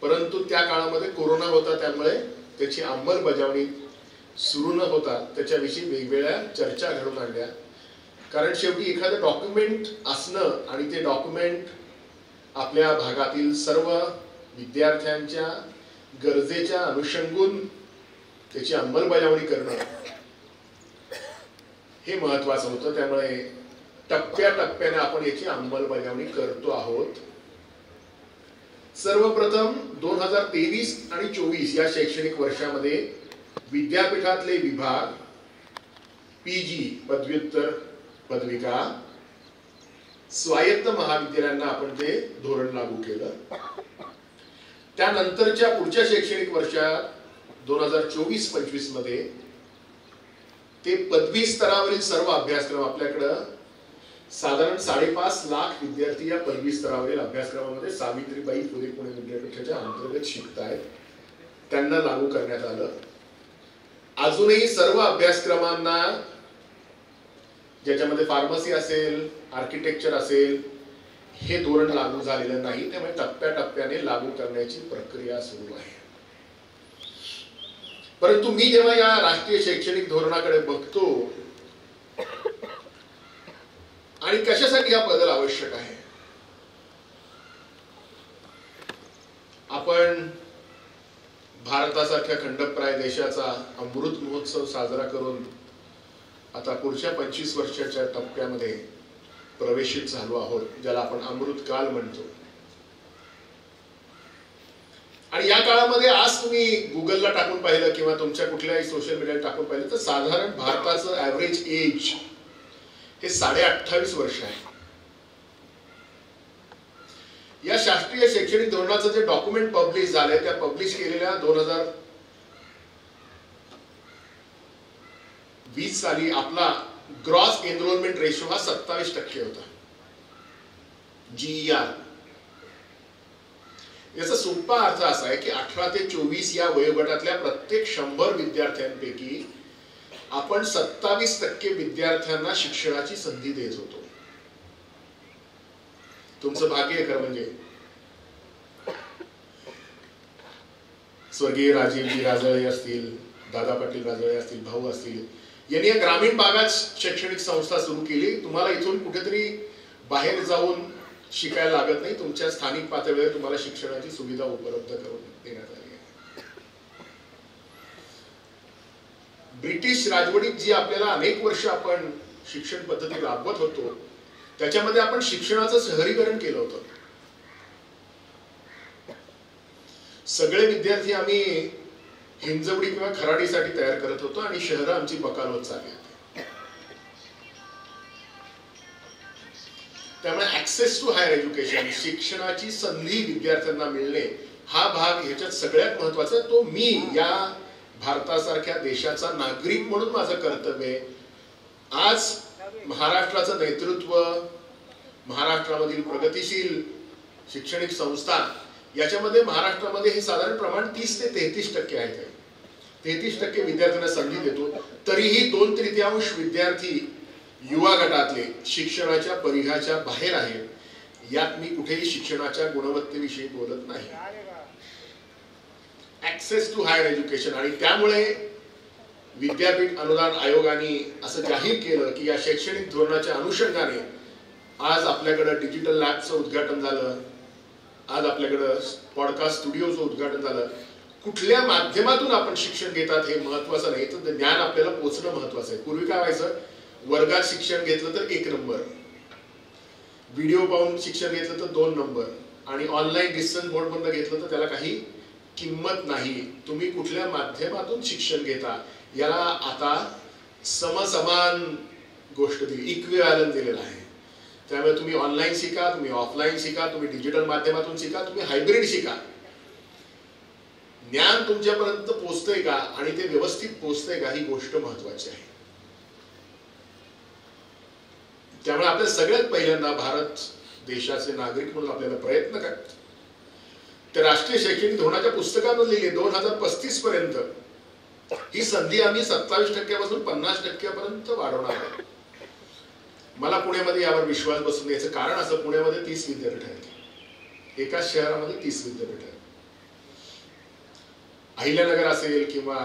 परंतु त्या काळामध्ये कोरोना होता त्यामुळे त्याची अंमलबजावणी सुरू न होता त्याच्याविषयी वेगवेगळ्या चर्चा घडून आणल्या. कारण शेवटी एखादं डॉक्युमेंट असणं आणि ते डॉक्युमेंट आपल्या भागातील सर्व विद्यार्थ्यांच्या गरजेच्या अनुषंगून त्याची अंमलबजावणी करणं हे महत्वाचं होतं. त्यामुळे टप्प्याटप्प्याने आपण याची अंमलबजावणी करतो आहोत. सर्वप्रथम 2023 आणि 24 या शैक्षणिक वर्षामध्ये विद्यापीठातले विभाग, PG पदव्युत्तर पदविका, स्वायत्त महाविद्यालयांना आपण ते धोरण लागू केलं. त्यानंतरच्या पुढच्या शैक्षणिक वर्षात 2024-25 मध्ये ते पदवी स्तरावरील सर्व अभ्यासक्रम आपल्याकडं साधारण 5.5 लाख विद्यार्थी या पदवी स्तरावरील अभ्यासक्रमामध्ये सावित्रीबाई फुले पुणे विद्यापीठाच्या अंतर्गत शिकतायत. त्यांना लागू करण्यात आलं. अजूनही सर्व अभ्यासक्रमांना ज्याच्यामध्ये फार्मसी असेल, आर्किटेक्चर असेल, हे धोरण लागू झालेलं नाही. त्यामुळे टप्प्याटप्प्याने लागू करण्याची प्रक्रिया सुरू आहे. परंतु मी जेव्हा या राष्ट्रीय शैक्षणिक धोरणाकडे बघतो आणि कशासाठी हा बदल आवश्यक आहे, आपण भारतासारख्या खंडप्राय देशाचा अमृत महोत्सव साजरा करून आता पुढच्या 25 वर्षाच्या टप्प्यामध्ये प्रवेशित झालो आहोत, ज्याला आपण अमृत काल म्हणतो. आणि या काळामध्ये आज तुम्ही गुगलला टाकून पाहिलं किंवा तुमच्या कुठल्याही सोशल मीडियाला टाकून पाहिलं तर साधारण भारताचं ऍव्हरेज एज हे 28.5 वर्ष आहे. या शास्त्रीय शैक्षणिक धोरणाचं जे डॉक्युमेंट पब्लिश झालंय त्या पब्लिश केलेल्या 2020 साली आपला ग्रॉस एनरोलमेंट रेशो हा 27% होता. GER. याचा सोपा अर्थ असा आहे की 18 ते 24 या वयोगटातल्या प्रत्येक 100 विद्यार्थ्यांपैकी आपण 27% विद्यार्थ्यांना शिक्षणाची संधी देत होतो. तुमचं भाग्य आहे खरं म्हणजे. स्वर्गीय राजीवजी राजळे असतील, दादा पाटील राजळे असतील, भाऊ असतील, यांनी या ग्रामीण भागात शैक्षणिक संस्था सुरू केली. तुम्हाला इथून कुठेतरी बाहेर जाऊन शिकायला लागत नाही. तुमच्या स्थानिक पातळीवर तुम्हाला शिक्षणाची सुविधा उपलब्ध करून देण्यात आली आहे. ब्रिटिश राजवटीत जी आपल्याला अनेक वर्ष आपण शिक्षण पद्धती राबवत होतो त्याच्यामध्ये आपण शिक्षणाचं शहरीकरण केलं होतं. सगळे विद्यार्थी आम्ही हिंजवडी किंवा खराडीसाठी तयार करत होतो आणि शहरं आमची बकाल होत चालली होती. त्यामुळे ऍक्सेस टू हायर एज्युकेशन, शिक्षणाची संधी विद्यार्थ्यांना मिळणे हा भाग ह्याच्यात सगळ्यात महत्वाचा. तो मी या भारतासारख्या देशाचा नागरिक म्हणून माझं कर्तव्य आहे. आज महाराष्ट्राचं नेतृत्व, महाराष्ट्रामधील प्रगतिशील शैक्षणिक संस्था याच्यामध्ये महाराष्ट्रामध्ये हे साधारण प्रमाण 30 ते 33% आहे. 33% विद्यार्थ्यांना संधी देतो. तरीही 2/3 विद्यार्थी युवा गटातले शिक्षणाच्या परिघाच्या बाहेर आहेत. यात मी कुठेही शिक्षणाच्या गुणवत्तेविषयी बोलत नाही. Access to higher education. आणि त्यामुळे विद्यापीठ अनुदान आयोगाने असं जाहीर केलं की या शैक्षणिक धोरणाच्या अनुषंगाने आज आपल्याकडे डिजिटल लॅबचं उद्घाटन झालं, आज आपल्याकडं पॉडकास्ट स्टुडिओचं उद्घाटन झालं. कुठल्या माध्यमातून आपण शिक्षण घेतात हे महत्वाचं नाही, तर ज्ञान आपल्याला पोहोचणं महत्वाचं आहे. पूर्वी काय व्हायचं, वर्गात शिक्षण घेतलं तर 1 नंबर, व्हिडिओ पाहून शिक्षण घेतलं तर 2 नंबर, आणि ऑनलाईन डिस्टन्स बोर्ड मधून घेतलं तर त्याला काही किंमत नाही. तुम्ही कुठल्या माध्यमातून शिक्षण घेता याला आता समसमान गोष्ट दिली, इक्विव्हॅलंट दिलेलं आहे. त्यामुळे तुम्ही ऑनलाईन शिका, तुम्ही ऑफलाईन शिका, तुम्ही डिजिटल माध्यमातून शिका, तुम्ही हायब्रिड शिका. ज्ञान तुमच्यापर्यंत पोहोचतंय का आणि ते व्यवस्थित पोहोचतंय का ही गोष्ट महत्वाची आहे. त्यामुळे आपल्या सगळ्यात पहिल्यांदा भारत देशाचे नागरिक म्हणून आपल्याला प्रयत्न करतात. त्या राष्ट्रीय शैक्षणिक धोरणाच्या पुस्तकामध्ये लिहिले 2035 पर्यंत ही संधी आम्ही 27% पासून 50% पर्यंत वाढवणार आहे. मला पुण्यामध्ये यावर विश्वास बसून द्यायचं कारण असं, पुण्यामध्ये 30 विद्यापीठ आहेत. एकाच शहरामध्ये 30 विद्यापीठ आहेत. अहिल्यानगर असेल किंवा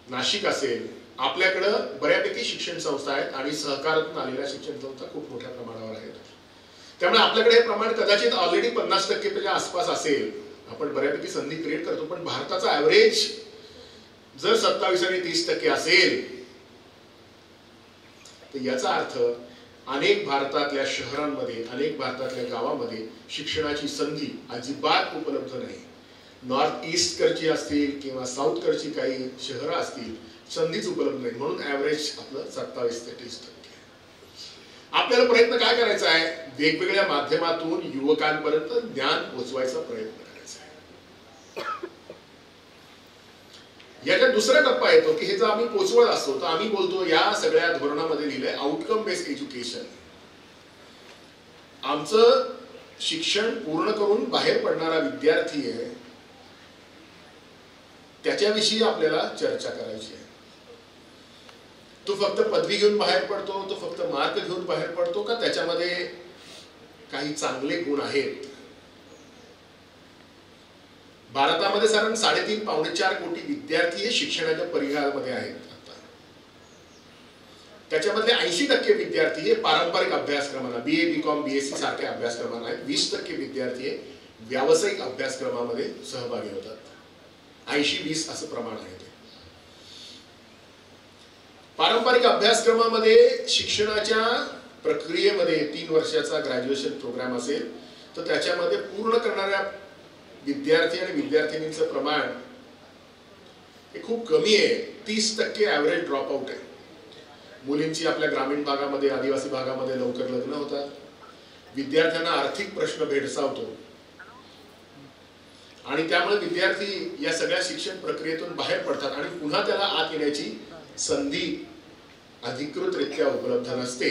नाशिक असेल, आपल्याकडं बऱ्यापैकी शिक्षण संस्था आहेत आणि सहकारातून आलेल्या शिक्षण संस्था खूप मोठ्या प्रमाणावर आहेत. त्यामुळे आपल्याकडे हे प्रमाण कदाचित ऑलरेडी 50% आसपास असेल. आपण बऱ्यापैकी संधी क्रिएट करतो. पण भारताचा ऍव्हरेज जर 27 आणि 30% असेल तर याचा अर्थ अनेक भारतातल्या शहरांमध्ये, अनेक भारतातल्या गावामध्ये शिक्षणाची संधी अजिबात उपलब्ध नाही. नॉर्थ ईस्ट कडची असतील किंवा साऊथ कडची काही शहरं असतील, संधीच उपलब्ध नाही. म्हणून ऍव्हरेज आपलं 27 ते 30%. आपल्याला प्रयत्न काय करायचा आहे, वेगवेगळ्या माध्यमातून युवकांपर्यंत ज्ञान पोहोचवायचा प्रयत्न करायचा आहे. याच्यात दुसरा टप्पा येतो की हे जर आम्ही पोचवत असतो तर आम्ही बोलतो या सगळ्या धोरणामध्ये लिहिलंय आउटकम बेस्ड एज्युकेशन. आमचं शिक्षण पूर्ण करून बाहेर पडणारा विद्यार्थी आहे त्याच्याविषयी आपल्याला चर्चा करायची आहे. तो फक्त पदवी घेऊन बाहेर पडतो, तो फक्त मार्क घेऊन बाहेर पडतो का त्याच्यामध्ये काही चांगले गुण आहेत. भारतामध्ये साधारण 3.5-4 कोटी विद्यार्थी हे शिक्षणाच्या परिघामध्ये आहेत. त्याच्यामधले 80% विद्यार्थी हे पारंपरिक अभ्यासक्रमांना BA BCom BSc सारख्या अभ्यासक्रमांना आहेत. 20% विद्यार्थी हे व्यावसायिक अभ्यासक्रमामध्ये सहभागी होतात. 80-20 असं प्रमाण आहे. पारंपरिक अभ्यासक्रमामध्ये शिक्षणाच्या प्रक्रियेमध्ये 3 वर्षाचा ग्रॅज्युएशन प्रोग्राम असेल तर त्याच्यामध्ये पूर्ण करणाऱ्या विद्यार्थी आणि विद्यार्थिनींचं प्रमाण हे खूप कमी आहे. 30% ॲव्हरेज ड्रॉपआउट आहे. मुलींची आपल्या ग्रामीण भागामध्ये आदिवासी भागामध्ये लवकर लग्न होतात. विद्यार्थ्यांना आर्थिक प्रश्न भेडसावतो आणि त्यामुळे विद्यार्थी या सगळ्या शिक्षण प्रक्रियेतून बाहेर पडतात आणि पुन्हा त्याला आत येण्याची संधी अधिकृतरित्या उपलब्ध नसते.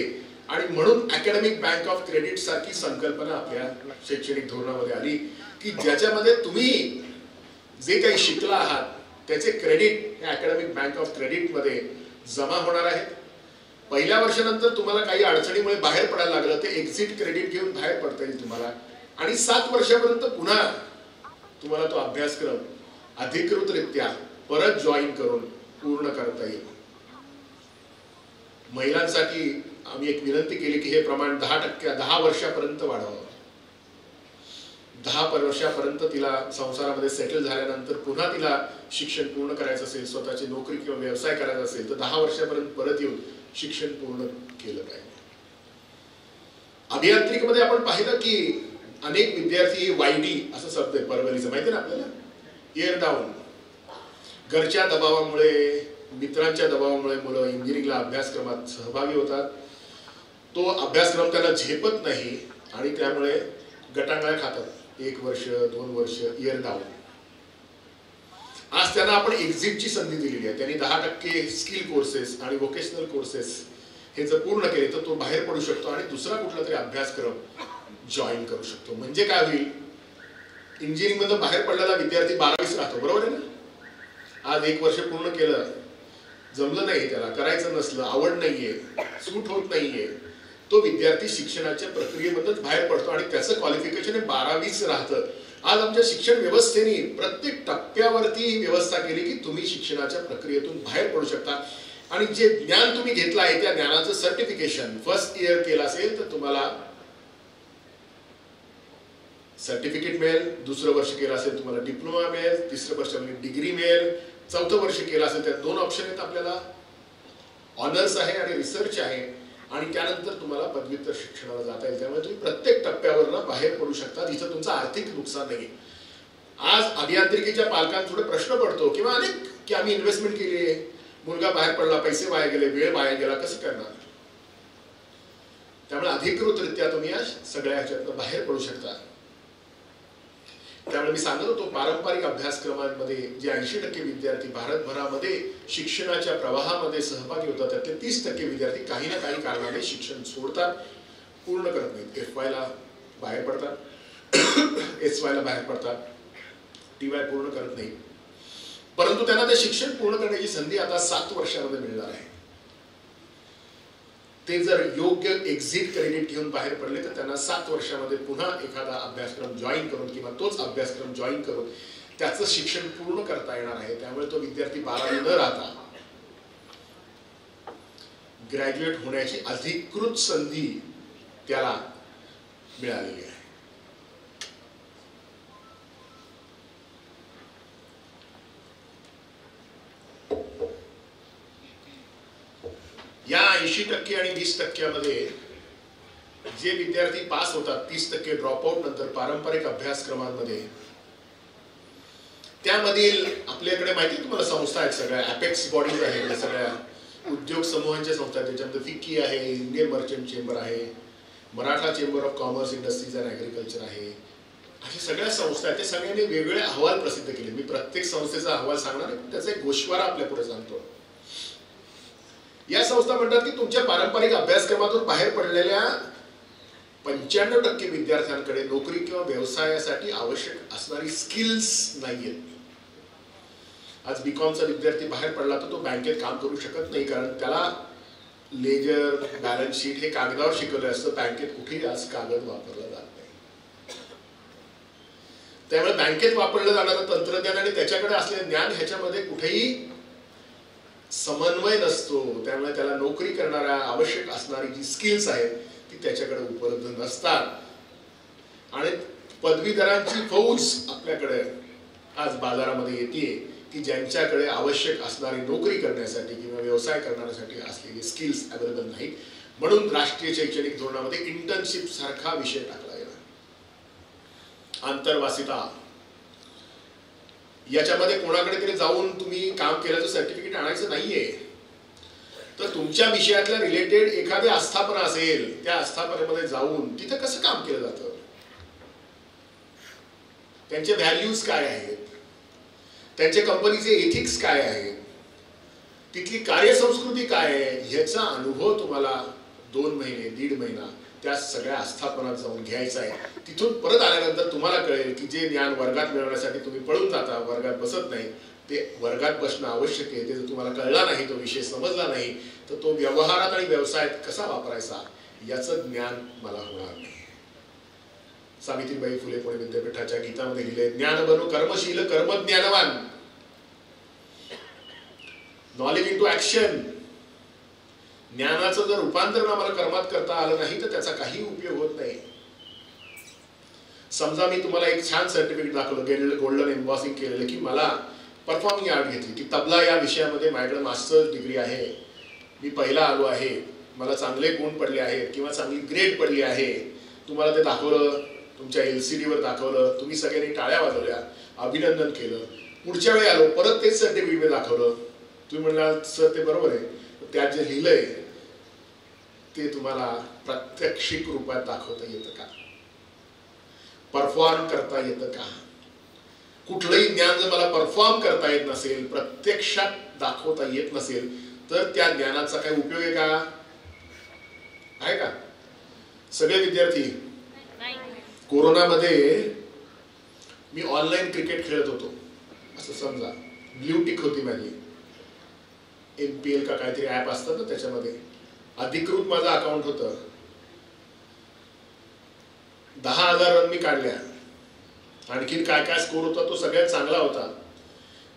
आणि म्हणून अकॅडमिक बँक ऑफ क्रेडिट सारखी संकल्पना आपल्या शैक्षणिक धोरणामध्ये आली की ज्याच्यामध्ये तुम्ही जे काही शिकला आहात त्याचे क्रेडिट या अकॅडमिक बँक ऑफ क्रेडिट मध्ये जमा होणार आहेत. पहिल्या वर्षानंतर तुम्हाला काही अडचणीमुळे बाहेर पडायला लागलं ते एक्झिट क्रेडिट घेऊन बाहेर पडता येईल तुम्हाला आणि 7 वर्षापर्यंत पुन्हा तुम्हाला तो अभ्यासक्रम अधिकृतरित्या परत जॉईन करून पूर्ण करता येईल. महिलांसाठी आम्ही एक विनंती केली की हे प्रमाण 10 वर्षापर्यंत वाढवावं. 10 वर्षापर्यंत तिला संसारामध्ये सेटल झाल्यानंतर पुन्हा तिला शिक्षण पूर्ण करायचं असेल, स्वतःची नोकरी किंवा व्यवसाय करायचा असेल तर 10 वर्षापर्यंत परत येऊन शिक्षण पूर्ण केलं पाहिजे. अभियांत्रिकीमध्ये आपण पाहिलं की अनेक विद्यार्थी YD असं शब्द आहे परवलीचं माहिती ना आपल्याला, इयर डाऊन. घरच्या दबावामुळे मित्रांच्या दबावामुळे मुलं इंजिनिअरिंगला अभ्यासक्रमात सहभागी होतात. तो अभ्यासक्रम त्यांना झेपत नाही आणि त्यामुळे गटांगळ्या खातात. 1 वर्ष 2 वर्ष इयर डाऊन. आज त्यांना आपण एक्झिटची संधी दिलेली आहे. त्यांनी 10% स्किल कोर्सेस आणि व्होकेशनल कोर्सेस हे जर पूर्ण केले तर तो बाहेर पडू शकतो आणि दुसरा कुठला तरी अभ्यासक्रम जॉईन करू शकतो. म्हणजे काय होईल, इंजिनिअरिंग मधून बाहेर पडलेला विद्यार्थी 12वीस राहतो, बरोबर आहे ना. आज 1 वर्ष पूर्ण केलं, जमलं नाही, त्याला करायचं नसलं, आवड नाहीये, सूट होत नाहीये, तो विद्यार्थी शिक्षणाच्या प्रक्रियेमधूनच बाहेर पडतो आणि त्याचं क्वालिफिकेशन 12वीस राहतं. आज आमच्या शिक्षण व्यवस्थेने प्रत्येक टप्प्यावरती व्यवस्था केली की तुम्ही शिक्षणाच्या प्रक्रियेतून बाहेर पडू शकता आणि जे ज्ञान तुम्ही घेतलं आहे त्या ज्ञानाचं सर्टिफिकेशन फर्स्ट इयर केलं असेल तर तुम्हाला सर्टिफिकेट मिळेल. दुसरं वर्ष केलं असेल तुम्हाला डिप्लोमा मिळेल. तिसरं वर्ष डिग्री मिळेल. 4थं वर्ष केलं असेल त्यात 2 ऑप्शन आहेत आपल्याला, ऑनर्स आहे आणि रिसर्च आहे आणि त्यानंतर तुम्हाला पदव्युत्तर शिक्षणाला जाता येईल. त्यामुळे तुम्ही प्रत्येक टप्प्यावर बाहेर पडू शकता जिथं तुमचं आर्थिक नुकसान नाही. आज अभियांत्रिकीच्या पालकांपुढे प्रश्न पडतो किंवा अनेक की आम्ही इन्व्हेस्टमेंट केली आहे, मुलगा बाहेर पडला, पैसे वाया गेले, वेळ वाया गेला, कसं करणार. त्यामुळे अधिकृतरित्या तुम्ही या सगळ्या ह्याच्यातनं बाहेर पडू शकता. त्यामुळे मी सांगत होतो पारंपरिक अभ्यासक्रमांमध्ये जे 80% विद्यार्थी भारतभरामध्ये शिक्षणाच्या प्रवाहामध्ये सहभागी होतात त्यातले 30% विद्यार्थी काही ना काही कारणाने शिक्षण सोडतात, पूर्ण करत नाहीत. FY ला बाहेर पडतात, SY ला बाहेर पडतात, TY पूर्ण करत नाही. परंतु त्यांना ते शिक्षण पूर्ण करण्याची संधी आता 7 वर्षामध्ये मिळणार आहे. ते जर योग्य एक्झिट क्रेडिट घेऊन बाहेर पडले तर त्यांना 7 वर्षामध्ये पुन्हा एखादा अभ्यासक्रम जॉईन करून किंवा तोच अभ्यासक्रम जॉईन करून त्याचं शिक्षण पूर्ण करता येणार आहे. त्यामुळे तो विद्यार्थी 12वी न राहता ग्रॅज्युएट होण्याची अधिकृत संधी त्याला मिळालेली आहे. या 80% आणि 20% मध्ये जे विद्यार्थी पास होतात, 30% ड्रॉपआउट नंतर पारंपरिक अभ्यासक्रमांमध्ये, त्यामधील आपल्याकडे माहिती तुम्हाला संस्था आहेत सगळ्या, अपेक्स बॉडीज आहेत, सगळ्या उद्योग समूहांच्या संस्था आहेत. त्याच्यामध्ये फिक्की आहे, इंडियन मर्चंट चेंबर आहे, Maratha chamber of commerce industries and agriculture आहे, अशा सगळ्या संस्था आहेत, त्या सगळ्यांनी वेगवेगळे अहवाल प्रसिद्ध केले. मी प्रत्येक संस्थेचा अहवाल सांगणार आहे, त्याचा एक गोषवारा आपल्या पुढे सांगतो. या संस्था म्हणतात की तुमच्या पारंपरिक अभ्यासक्रमातून बाहेर पडलेल्या 95% विद्यार्थ्यांकडे नोकरी किंवा व्यवसायासाठी आवश्यक असणारी स्किल्स नाहीयेत. आज बीकॉमचा विद्यार्थी बाहेर पडला तर तो बँकेत काम करू शकत नाही, कारण त्याला लेजर, बॅलन्स शीट हे कागदावर शिकवलं असतं. बँकेत कुठेही आज कागद वापरला जात नाही. त्यामुळे बँकेत वापरलं जाणारं तंत्रज्ञान आणि त्याच्याकडे असलेले ज्ञान ह्याच्यामध्ये कुठेही समन्वय नसतो. त्यामुळे त्याला नोकरी करणाऱ्या आवश्यक असणारी जी स्किल्स आहेत ती त्याच्याकडे उपलब्ध नसतात. आणि पदवीधरांची फौज आपल्याकडे आज बाजारामध्ये येते की ज्यांच्याकडे आवश्यक असणारी नोकरी करण्यासाठी किंवा व्यवसाय करण्यासाठी असलेली स्किल्स अवेलेबल नाहीत. म्हणून राष्ट्रीय शैक्षणिक धोरणामध्ये इंटर्नशिप सारखा विषय टाकला गेला. आंतरवासिता, याच्यामध्ये कोणाकडे तरी जाऊन तुम्ही काम केल्याचं सर्टिफिकेट आणायचं नाहीये, तर तुमच्या विषयातल्या रिलेटेड एखादी आस्थापना असेल, त्या आस्थापनेमध्ये जाऊन तिथं कसं काम केलं जातं, त्यांचे व्हॅल्यूज काय आहेत, त्यांच्या कंपनीचे एथिक्स काय आहेत, तिथली कार्यसंस्कृती काय आहे, ह्याचा अनुभव तुम्हाला 2 महिने 1.5 महिना त्या सगळ्या आस्थापनात जाऊन घ्यायचा आहे. तिथून परत आल्यानंतर तुम्हाला कळेल की जे ज्ञान वर्गात मिळवण्यासाठी तुम्ही पळून जाता, वर्गात बसत नाही, ते वर्गात बसणं आवश्यक आहे. ते जर तुम्हाला कळला नाही, तो विषय समजला नाही, तर तो व्यवहारात आणि व्यवसायात कसा वापरायचा याचं ज्ञान मला होणार नाही. सावित्रीबाई फुले पुणे विद्यापीठाच्या गीतामध्ये लिहिले, ज्ञान बनो कर्मशील कर्मज्ञानवान. Knowledge into action. ज्ञानाचं जर रूपांतरण आम्हाला कर्मात करता आलं नाही तर त्याचा काही उपयोग होत नाही. समजा मी तुम्हाला एक छान सर्टिफिकेट दाखवलं, गोल्डन एम्बॉसिंग केलेलं, की मला परफॉर्मिंग आर्ट घेतली, की तबला या विषयामध्ये माझ्याकडे मास्टर्स डिग्री आहे, मी पहिला आलो आहे, मला चांगले गुण पडले आहेत किंवा चांगली ग्रेड पडली आहे. तुम्हाला ते दाखवलं, तुमच्या LCD वर दाखवलं, तुम्ही सगळ्यांनी टाळ्या वाजवल्या, अभिनंदन केलं. पुढच्या वेळी आलो, परत तेच सर्टिफिकेट दाखवलं, तुम्ही म्हणाल सर ते बरोबर आहे, त्यात जे लिहिलंय ते तुम्हाला प्रात्यक्षिक रूपात दाखवता येतं का, परफॉर्म करता येतं का? कुठलंही ज्ञान जर मला परफॉर्म करता येत नसेल, प्रत्यक्षात दाखवता येत नसेल, तर त्या ज्ञानाचा काही उपयोग आहे का? आहे का? सगळे विद्यार्थी, कोरोनामध्ये मी ऑनलाईन क्रिकेट खेळत होतो असं समजा, ब्ल्यू टिक होती माझी, MPL का काहीतरी ऍप असतं ना, त्याच्यामध्ये अधिकृत माझं अकाउंट होतं. 10,000 रन मी काढल्या. आणखीन काय काय स्कोर होता तो सगळ्यात चांगला होता.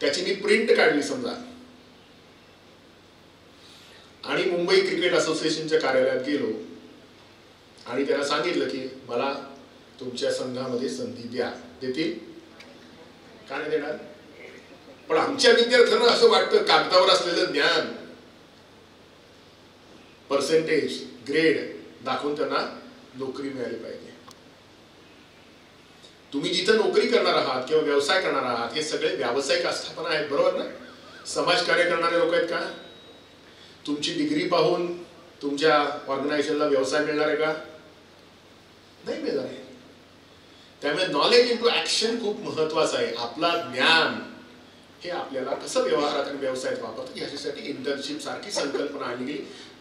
त्याची मी प्रिंट काढली समजा, आणि मुंबई क्रिकेट असोसिएशनच्या कार्यालयात गेलो आणि त्यांना सांगितलं की मला तुमच्या संघामध्ये संधी द्या. देतील का नाही देणार? पण आमच्या विद्यार्थ्यांना असं वाटतं कागदावर असलेलं ज्ञान, पर्सेंटेज, ग्रेड दाखवून त्यांना नोकरी मिळाली पाहिजे. तुम्ही जिथं नोकरी करणार आहात किंवा व्यवसाय करणार आहात हे सगळे व्यावसायिक आस्थापना आहेत, बरोबर ना? समाजकार्य करणारे लोक आहेत का? तुमची डिग्री पाहून तुमच्या ऑर्गनायझेशनला व्यवसाय मिळणार आहे का? नाही मिळणार आहे. त्यामुळे नॉलेज इंटू ऍक्शन खूप महत्वाचं आहे. आपला ज्ञान हे आपल्याला कसं व्यवहारात आणि व्यवसायात वापरतो याच्यासाठी इंटर्नशिप सारखी संकल्पना आणली,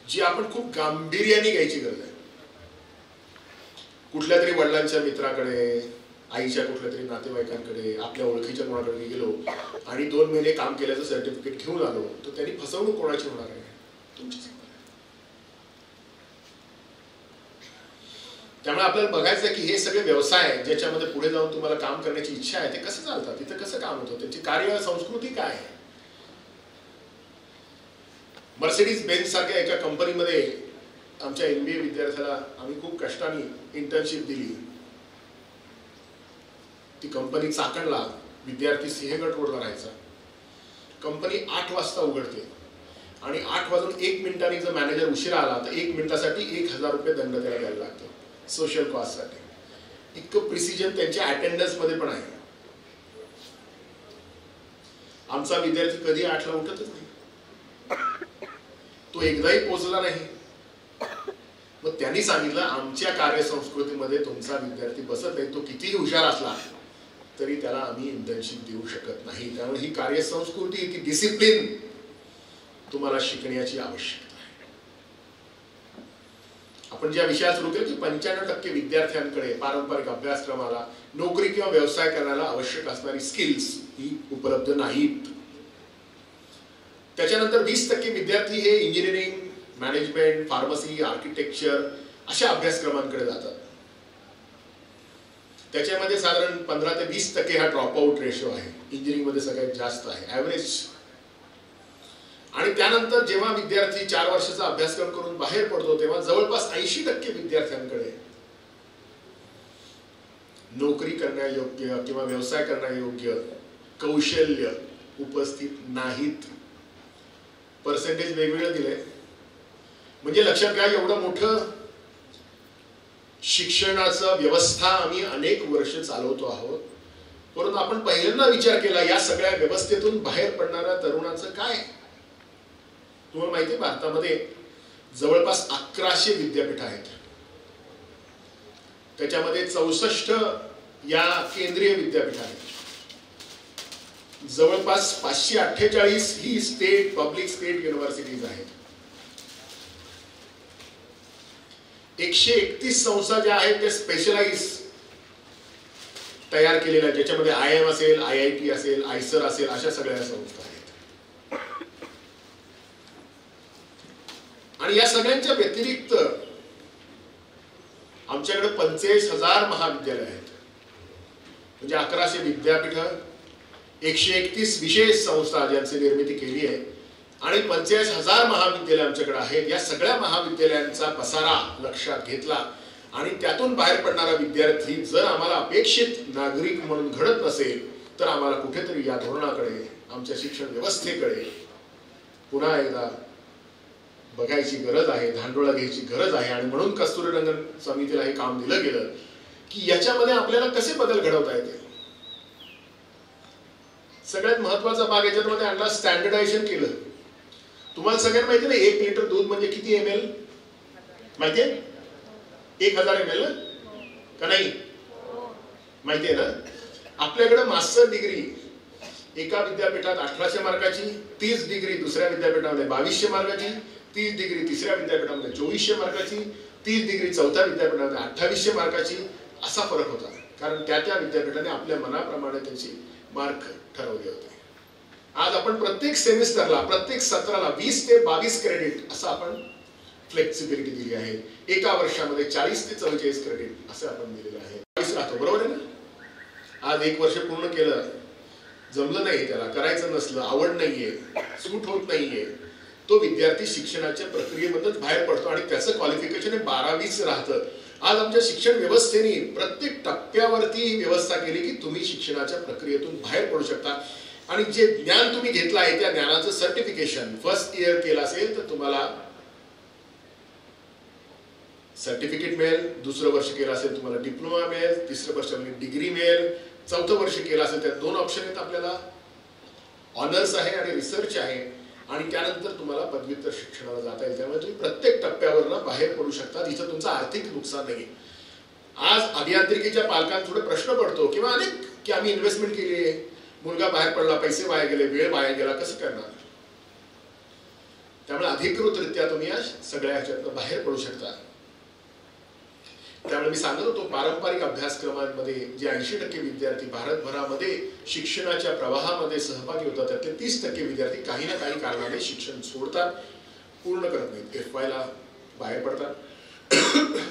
जी आपण खूप गांभीर्याने घ्यायची गरज आहे. कुठल्या तरी वडिलांच्या मित्राकडे, आईच्या कुठल्या तरी नातेवाईकांकडे, आपल्या ओळखीच्या कोणाकडे गेलो आणि 2 महिने काम केल्याचं सर्टिफिकेट घेऊन आलो, तर त्यांनी फसवणूक कोणाची होणार आहे? तुमचीच. त्यामुळे आपल्याला बघायचं की हे सगळे व्यवसाय ज्याच्यामध्ये पुढे जाऊन तुम्हाला काम करण्याची इच्छा आहे ते कसं चालतात, तिथं कसं काम होतं, त्यांची कार्य संस्कृती काय आहे. मर्सिडीज बेन्झ सारख्या एका कंपनीमध्ये आमच्या MBA विद्यार्थ्याला आम्ही खूप कष्टाने इंटर्नशिप दिली. ती कंपनी चाकणला, विद्यार्थी सिंहगड रोडला राहायचा. कंपनी 8 वाजता उघडते आणि 8 वाजून 1 मिनिटांनी जर मॅनेजर उशिरा आला तर 1 मिनिटासाठी 1,000 रुपये दंड त्याला द्यायला लागतो सोशल कॉस्टसाठी. इतकं प्रिसिजन त्यांच्या अटेंडन्स मध्ये पण आहे. आमचा विद्यार्थी कधी 8ला उठतच नाही. तो एकदाही पोहोचला नाही मग त्यांनी सांगितलं आमच्या कार्यसंस्कृतीमध्ये तुमचा विद्यार्थी बसत नाही, तो कितीही हुशार असला तरी त्याला आम्ही इंटर्नशिप देऊ शकत नाही. त्यामुळे ही कार्यसंस्कृती, ती डिसिप्लिन तुम्हाला शिकण्याची आवश्यकता आहे. आपण ज्या विषयात सुरू केलं की 95% विद्यार्थ्यांकडे पारंपरिक अभ्यासक्रमाला नोकरी किंवा व्यवसाय करण्याला आवश्यक असणारी स्किल्स ही उपलब्ध नाहीत. त्याच्यानंतर 20% विद्यार्थी हे इंजिनिअरिंग, मॅनेजमेंट, फार्मसी, आर्किटेक्चर अशा अभ्यासक्रमांकडे जातात. त्याच्यामध्ये साधारण 15 ते 20% हा ड्रॉपआउट रेशो आहे. इंजिनिअरिंग मध्ये सगळ्यात जास्त आहे, ऍव्हरेज. आणि त्यानंतर जेव्हा विद्यार्थी 4 वर्षाचा अभ्यासक्रम करून बाहेर पडतो तेव्हा जवळपास 80% विद्यार्थ्यांकडे नोकरी करण्यायोग्य किंवा व्यवसाय करण्यायोग्य कौशल्य उपस्थित नाहीत. पर्सेंटेज वेगवेगळं दिलंय. म्हणजे लक्षात घ्या, एवढं मोठं शिक्षणाचं व्यवस्था आम्ही अनेक वर्ष चालवतो आहोत, परंतु आपण पहिल्यांदा विचार केला या सगळ्या व्यवस्थेतून बाहेर पडणाऱ्या तरुणांचं काय. तुम्हाला माहिती आहे भारतामध्ये जवळपास 1100 विद्यापीठ आहेत. त्याच्यामध्ये 64 या केंद्रीय विद्यापीठ आहेत. जवळपास 548 ही स्टेट, पब्लिक स्टेट युनिव्हर्सिटीज आहेत. 131 संस्था ज्या आहेत त्या स्पेशलाइज तयार केलेल्या, ज्याच्यामध्ये IIM असेल, IIT असेल, आयसर असेल, अशा सगळ्या संस्था आहेत. आणि या सगळ्यांच्या व्यतिरिक्त आमच्याकडे 45,000 महाविद्यालय आहेत. म्हणजे 1100 विद्यापीठ, 131 विशेष संस्था ज्यांची निर्मिती केली आहे आणि 45,000 महाविद्यालय आमच्याकडे आहेत. या सगळ्या महाविद्यालयांचा पसारा लक्षात घेतला आणि त्यातून बाहेर पडणारा विद्यार्थी जर आम्हाला अपेक्षित नागरिक म्हणून घडत नसेल तर आम्हाला कुठेतरी या धोरणाकडे, आमच्या शिक्षण व्यवस्थेकडे पुन्हा एकदा बघायची गरज आहे, धांडोळा घ्यायची गरज आहे. आणि म्हणून कस्तुरीरंगन समितीला हे काम दिलं गेलं की याच्यामध्ये आपल्याला कसे बदल घडवता येतील. सगळ्यात महत्वाचा भाग याच्यामध्ये आणला, स्टँडर्डायझेशन केलं. तुम्हाला सगळ्यांना माहिती ना 1 लिटर दूध म्हणजे किती ml माहितीये? 1000 ml का नाही माहितीये ना. आपल्याकडे मास्टर डिग्री एका विद्यापीठात 1800 मार्काची, 30 डिग्री दुसऱ्या विद्यापीठामध्ये 2200 मार्काची, 30 डिग्री तिसऱ्या विद्यापीठामध्ये 2400 मार्काची, 30 डिग्री चौथ्या विद्यापीठामध्ये 2800 मार्काची, असा फरक होता. कारण त्या विद्यापीठाने आपल्या मनाप्रमाणे त्यांची मार्क ठरवले होते. आज आपण प्रत्येक सेमिस्टरला, प्रत्येक सत्राला 20 ते 22 क्रेडिट असं आपण फ्लेक्सिबिलिटी दिली आहे. एका वर्षामध्ये 40 ते 44 क्रेडिट असं आपण दिलेलं आहे. 22 राहतो, बरोबर आहे ना. आज 1 वर्ष पूर्ण केलं, जमलं नाही, त्याला करायचं नसलं, आवड नाहीये, सूट होत नाहीये, तो विद्यार्थी शिक्षणाच्या प्रक्रियेमधूनच बाहेर पडतो आणि त्याचं क्वालिफिकेशन 12-20 राहतं. आज आमच्या शिक्षण व्यवस्थेने प्रत्येक टप्प्यावरती ही व्यवस्था केली की तुम्ही शिक्षणाच्या प्रक्रियेतून बाहेर पडू शकता आणि जे ज्ञान तुम्ही घेतलं आहे त्या ज्ञानाचं सर्टिफिकेशन फर्स्ट इयर केलं असेल तर तुम्हाला सर्टिफिकेट मिळेल, दुसरं वर्ष केलं असेल तुम्हाला डिप्लोमा मिळेल, तिसरं वर्षामध्ये डिग्री मिळेल, चौथं वर्ष केलं असेल त्यात 2 ऑप्शन आहेत आपल्याला, ऑनर्स आहे आणि रिसर्च आहे. आणि त्यानंतर तुम्हाला पदव्युत्तर शिक्षणाला जाता येईल. त्यामुळे तुम्ही प्रत्येक टप्प्यावरनं बाहेर पडू शकता जिथं तुमचं आर्थिक नुकसान नाही. आज अभियांत्रिकीच्या पालकांपुढे प्रश्न पडतो किंवा अनेक की आम्ही इन्व्हेस्टमेंट केली आहे, मुलगा बाहेर पडला, पैसे वाया गेले, वेळ वाया गेला, कसं करणार. त्यामुळे अधिकृतरित्या तुम्ही या सगळ्या ह्याच्यातनं बाहेर पडू शकता. त्यामुळे मी सांगत होतो पारंपरिक अभ्यासक्रमांमध्ये जे 80% विद्यार्थी भारतभरामध्ये शिक्षणाच्या प्रवाहामध्ये सहभागी होतात त्यातले 30% विद्यार्थी काही ना काही कारणाने शिक्षण सोडतात, पूर्ण करत नाहीत. FY ला बाहेर पडतात,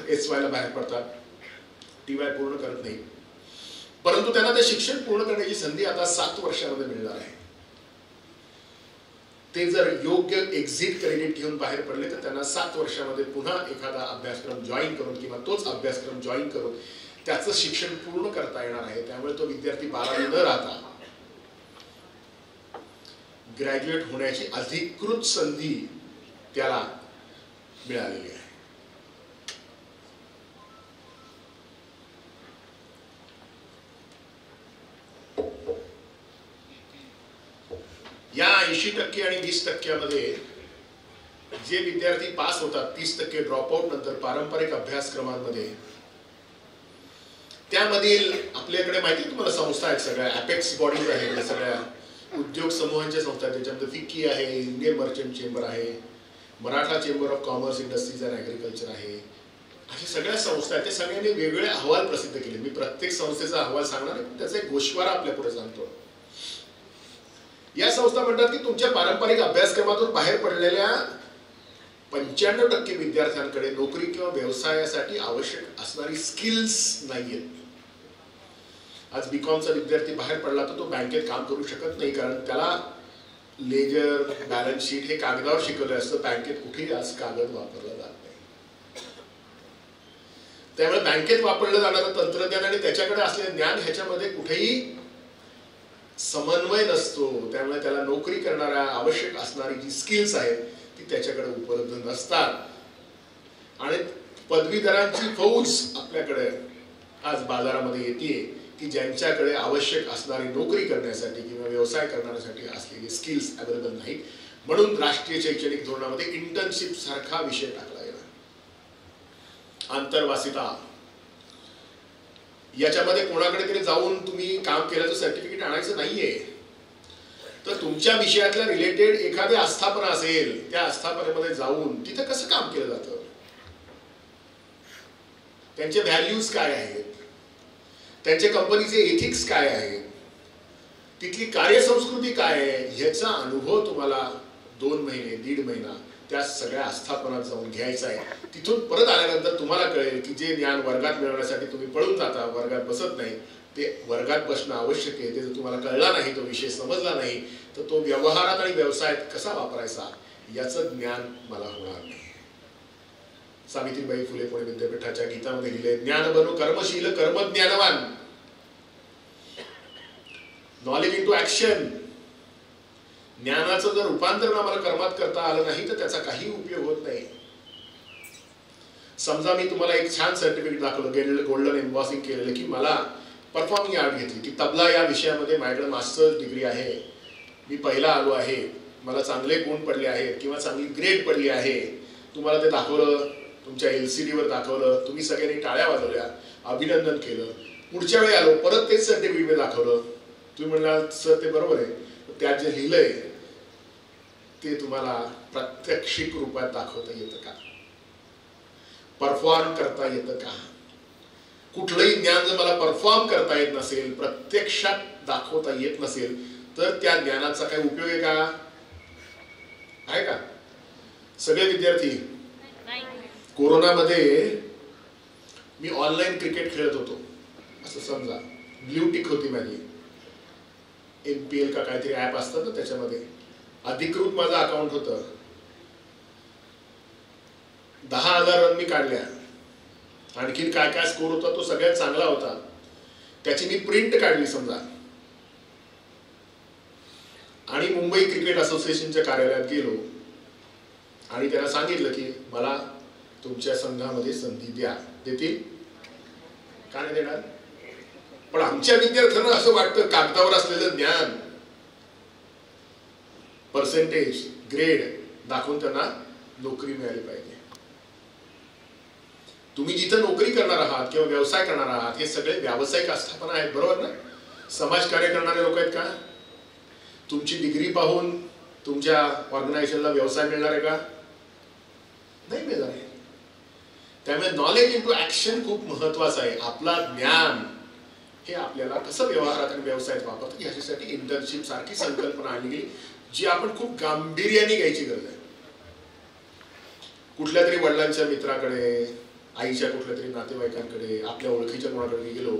SY ला बाहेर पडतात, TY पूर्ण करत नाही. परंतु त्यांना ते शिक्षण पूर्ण करण्याची संधी आता 7 वर्षामध्ये मिळणार आहे. ते जर योग्य एक्झिट क्रेडिट घेऊन बाहेर पडले तर त्यांना 7 वर्षामध्ये पुन्हा एखादा अभ्यासक्रम जॉईन करून किंवा तोच अभ्यासक्रम जॉईन करून त्याचं शिक्षण पूर्ण करता येणार आहे. त्यामुळे तो विद्यार्थी 12वी न राहता ग्रॅज्युएट होण्याची अधिकृत संधी त्याला मिळालेली आहे. या 80% आणि 20% मध्ये जे विद्यार्थी पास होतात 30% ड्रॉपआउट नंतर पारंपरिक अभ्यासक्रमांमध्ये, त्यामधील आपल्याकडे माहिती आहे तुम्हाला संस्था आहेत सगळ्या, अपेक्स बॉडीज आहेत सगळ्या उद्योग समूहांच्या संस्था, त्याच्यामध्ये फिक्की आहे, इंडियन मर्चंट चेंबर आहे, Maratha chamber of commerce industries and agriculture आहे, अशा सगळ्या संस्था आहेत. ते सगळ्यांनी वेगवेगळे अहवाल प्रसिद्ध केले. मी प्रत्येक संस्थेचा अहवाल सांगणार आहे, त्याचा एक गोषवारा आपल्या पुढे सांगतो. या संस्था म्हणतात की तुमच्या पारंपरिक अभ्यासक्रमातून बाहेर पडलेल्या 95% विद्यार्थ्यांकडे नोकरी किंवा व्यवसायासाठी आवश्यक असणारी स्किल्स नाहीयेत. आज बीकॉमचा विद्यार्थी बाहेर पडला तर तो बँकेत काम करू शकत नाही, कारण त्याला लेजर, बॅलन्स शीट हे कागदावर शिकवलं असतं. बँकेत कुठेही आज कागद वापरला जात नाही. त्यामुळे बँकेत वापरलं जाणारं तंत्रज्ञान आणि त्याच्याकडे असलेलं ज्ञान ह्याच्यामध्ये कुठेही समन्वय नसतो. त्यामुळे त्याला नोकरी करणाऱ्या आवश्यक असणारी जी स्किल्स आहेत ती त्याच्याकडे उपलब्ध नसतात. आणि पदवीधरांची फौज आपल्याकडे आज बाजारामध्ये येते की ज्यांच्याकडे आवश्यक असणारी नोकरी करण्यासाठी किंवा व्यवसाय करण्यासाठी असलेले स्किल्स अवेलेबल नाहीत. म्हणून राष्ट्रीय शैक्षणिक धोरणामध्ये इंटर्नशिप सारखा विषय टाकला गेला. आंतरवासिता, याच्यामध्ये कोणाकडे तरी जाऊन तुम्ही काम केल्याचं सर्टिफिकेट आणायचं नाहीये, तर तुमच्या विषयातल्या रिलेटेड एखादी आस्थापना असेल, त्या आस्थापनेमध्ये जाऊन तिथे कसं काम केलं जातं, त्यांचे व्हॅल्यूज काय आहेत, त्यांच्या कंपनीचे एथिक्स काय आहेत, तिथली कार्यसंस्कृती काय आहे, ह्याचा अनुभव तुम्हाला 2 महिने 1.5 महिना त्या सगळ्या आस्थापनात जाऊन घ्यायचा आहे. तिथून परत आल्यानंतर तुम्हाला कळेल की जे ज्ञान वर्गात मिळवण्यासाठी तुम्ही पळून जाता, वर्गात बसत नाही, ते वर्गात बसणं आवश्यक आहे. ते जर तुम्हाला कळला नाही, तो विषय समजला नाही, तर तो व्यवहारात आणि व्यवसायात कसा वापरायचा याचं ज्ञान मला होणार नाही. सावित्रीबाई फुले पुणे विद्यापीठाच्या गीतामध्ये लिहिले, ज्ञान बनू कर्मशील कर्मज्ञानवान. Knowledge into action. ज्ञानाचं जर रूपांतरण आम्हाला कर्मात करता आलं नाही तर त्याचा काही उपयोग होत नाही. समजा मी तुम्हाला एक छान सर्टिफिकेट दाखवलं, गोल्डन एम्बॉसिंग केलेलं, की मला परफॉर्मिंग आर्ट घेतली, की तबला या विषयामध्ये माझ्याकडे मास्टर्स डिग्री आहे, मी पहिला आलो आहे, मला चांगले गुण पडले आहेत किंवा चांगली ग्रेड पडली आहे. तुम्हाला ते दाखवलं, तुमच्या LCD वर दाखवलं, तुम्ही सगळ्यांनी टाळ्या वाजवल्या, अभिनंदन केलं. पुढच्या वेळी आलो, परत तेच सर्टिफिकेट दाखवलं, तुम्ही म्हणाल सर ते बरोबर आहे, त्यात जे लिहिलंय ते तुम्हाला प्रात्यक्षिक रूपात दाखवता येतं का, परफॉर्म करता येतं का? कुठलंही ज्ञान जर मला परफॉर्म करता येत नसेल, प्रत्यक्षात दाखवता येत नसेल, तर त्या ज्ञानाचा काही उपयोग आहे का? आहे का? सगळे विद्यार्थी, कोरोनामध्ये मी ऑनलाईन क्रिकेट खेळत होतो असं समजा, ब्ल्यू टिक होती माझी, MPL का काहीतरी ऍप असतं ना, त्याच्यामध्ये अधिकृत माझं अकाउंट होतं. 10,000 रन मी काढल्या. आणखीन काय काय स्कोर होता तो सगळ्यात चांगला होता. त्याची मी प्रिंट काढली समजा, आणि मुंबई क्रिकेट असोसिएशनच्या कार्यालयात गेलो आणि त्यांना सांगितलं की मला तुमच्या संघामध्ये संधी द्या. देतील का नाही देणार? पण आमच्या विद्यार्थ्यांना असं वाटतं कागदावर असलेलं ज्ञान, पर्सेंटेज, ग्रेड दाखवून त्यांना नोकरी मिळाली पाहिजे. तुम्ही जिथं नोकरी करणार आहात किंवा व्यवसाय करणार आहात, हे सगळे व्यावसायिक आस्थापना आहेत, बरोबर ना? समाजकार्य करणारे लोक आहेत का? तुमची डिग्री पाहून तुमच्या ऑर्गनायझेशनला व्यवसाय मिळणार आहे का? नाही मिळणार आहे. त्यामुळे नॉलेज इंटू ऍक्शन खूप महत्वाचं आहे. आपला ज्ञान हे आपल्याला कसं व्यवहारात आणि व्यवसायात वापरतं याच्यासाठी इंटर्नशिप सारखी संकल्पना आणली गेली, जी आपण खूप गांभीर्याने घ्यायची गरज आहे. कुठल्या तरी वडिलांच्या मित्राकडे, आईच्या कुठल्या तरी नातेवाईकांकडे, आपल्या ओळखीच्या कोणाकडे गेलो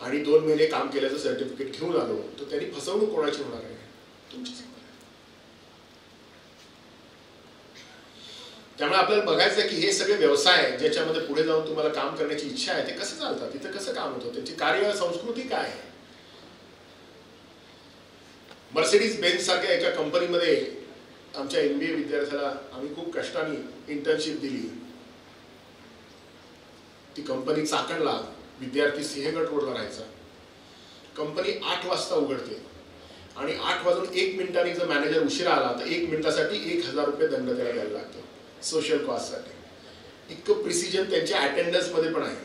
आणि 2 महिने काम केल्याचं सर्टिफिकेट घेऊन आलो, तर त्यांनी फसवणूक कोणाची होणार आहे? तुमचीच. त्यामुळे आपल्याला बघायचं आहे की हे सगळे व्यवसाय ज्याच्यामध्ये पुढे जाऊन तुम्हाला काम करण्याची इच्छा आहे, ते कसं चालतात, तिथे कसं काम होतं, त्यांची कार्य संस्कृती काय आहे. मर्सिडीज बेन्झ सारख्या एका कंपनीमध्ये आमच्या MBA विद्यार्थ्याला आम्ही खूप कष्टाने इंटर्नशिप दिली. ती कंपनी चाकणला, विद्यार्थी सिंहगड रोडला राहायचा. कंपनी 8 वाजता उघडते आणि 8 वाजून 1 मिनिटांनी जर मॅनेजर उशिरा आला तर 1 मिनिटासाठी 1,000 रुपये दंड त्याला द्यायला लागतो. सोशल कॉजसाठी. इतकं प्रिसिजन त्यांच्या अटेंडन्स मध्ये पण आहे.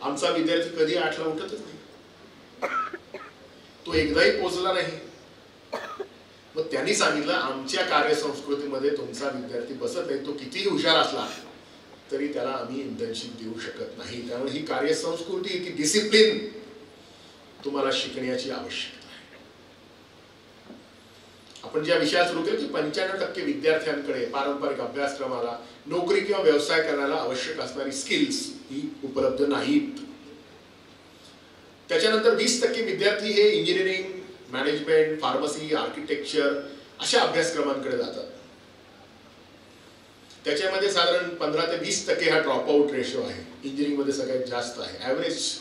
आमचा विद्यार्थी कधी 8ला उठतच नाही, तो एकदाही पोहोचला नाही. मग त्यांनी सांगितलं आमच्या कार्यसंस्कृतीमध्ये तुमचा विद्यार्थी बसत नाही, तो कितीही हुशार असला तरी त्याला आम्ही इंटर्नशिप देऊ शकत नाही. त्यामुळे ही कार्यसंस्कृती, ती डिसिप्लिन तुम्हाला शिकण्याची आवश्यकता आहे. आपण ज्या विषयात सुरू केलं की 95% विद्यार्थ्यांकडे पारंपरिक अभ्यासक्रमाला नोकरी किंवा व्यवसाय करण्याला आवश्यक असणारी स्किल्स ही उपलब्ध नाहीत. त्याच्यानंतर 20% विद्यार्थी हे इंजिनिअरिंग, मॅनेजमेंट, फार्मसी, आर्किटेक्चर अशा अभ्यासक्रमांकडे जातात. त्याच्यामध्ये साधारण 15 ते 20% हा ड्रॉप आउट रेशो आहे. इंजिनिअरिंग मध्ये सगळ्यात जास्त आहे ऍव्हरेज.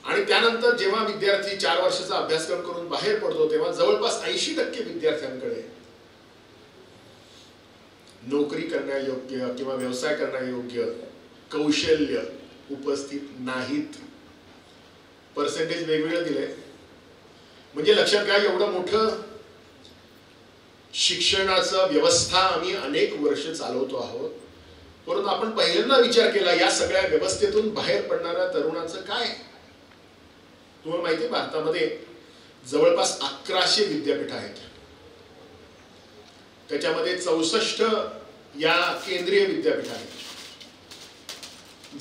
आणि त्यानंतर जेव्हा विद्यार्थी 4 वर्षाचा अभ्यासक्रम करून बाहेर पडतो तेव्हा जवळपास 80% विद्यार्थ्यांकडे नोकरी करण्यायोग्य किंवा व्यवसाय करण्यायोग्य कौशल्य उपस्थित नाहीत. पर्सेंटेज वेगवेगळे दिले म्हणजे लक्षात घ्या, एवढं मोठं शिक्षणाचं व्यवस्था आम्ही अनेक वर्ष चालवतो आहोत, परंतु आपण पहिल्यांदा विचार केला या सगळ्या व्यवस्थेतून बाहेर पडणाऱ्या तरुणांचं काय. तुम्हाला माहिती आहे भारतामध्ये जवळपास 1100 विद्यापीठ आहेत. त्याच्यामध्ये 64 या केंद्रीय विद्यापीठ आहेत.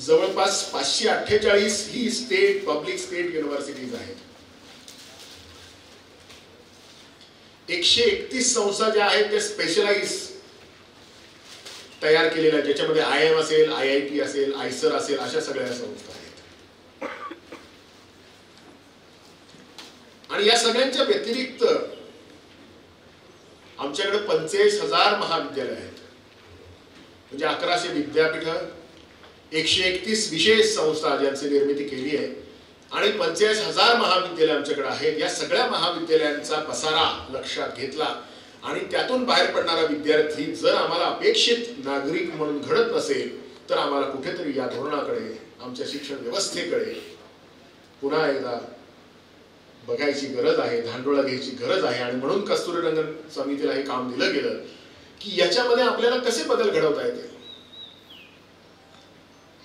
जवळपास 548 ही स्टेट, पब्लिक स्टेट युनिव्हर्सिटीज आहेत. 131 संस्था ज्या आहेत त्या स्पेशलाइज तयार केलेल्या, ज्याच्यामध्ये IIM असेल, IIT असेल, आयसर असेल, अशा सगळ्या संस्था आहेत. आणि या सगळ्यांच्या व्यतिरिक्त आमच्याकडे 45,000 महाविद्यालय आहेत. म्हणजे 1100 विद्यापीठ, 131 विशेष संस्था ज्यांची निर्मिती केली आहे आणि 45,000 महाविद्यालय आमच्याकडे आहेत. या सगळ्या महाविद्यालयांचा पसारा लक्षात घेतला आणि त्यातून बाहेर पडणारा विद्यार्थी जर आम्हाला अपेक्षित नागरिक म्हणून घडत नसेल तर आम्हाला कुठेतरी या धोरणाकडे, आमच्या शिक्षण व्यवस्थेकडे पुन्हा एकदा बघायची गरज आहे, धांडोळा घ्यायची गरज आहे. आणि म्हणून कस्तुरीरंगन समितीला हे काम दिलं गेलं की याच्यामध्ये आपल्याला कसे बदल घडवता येतील.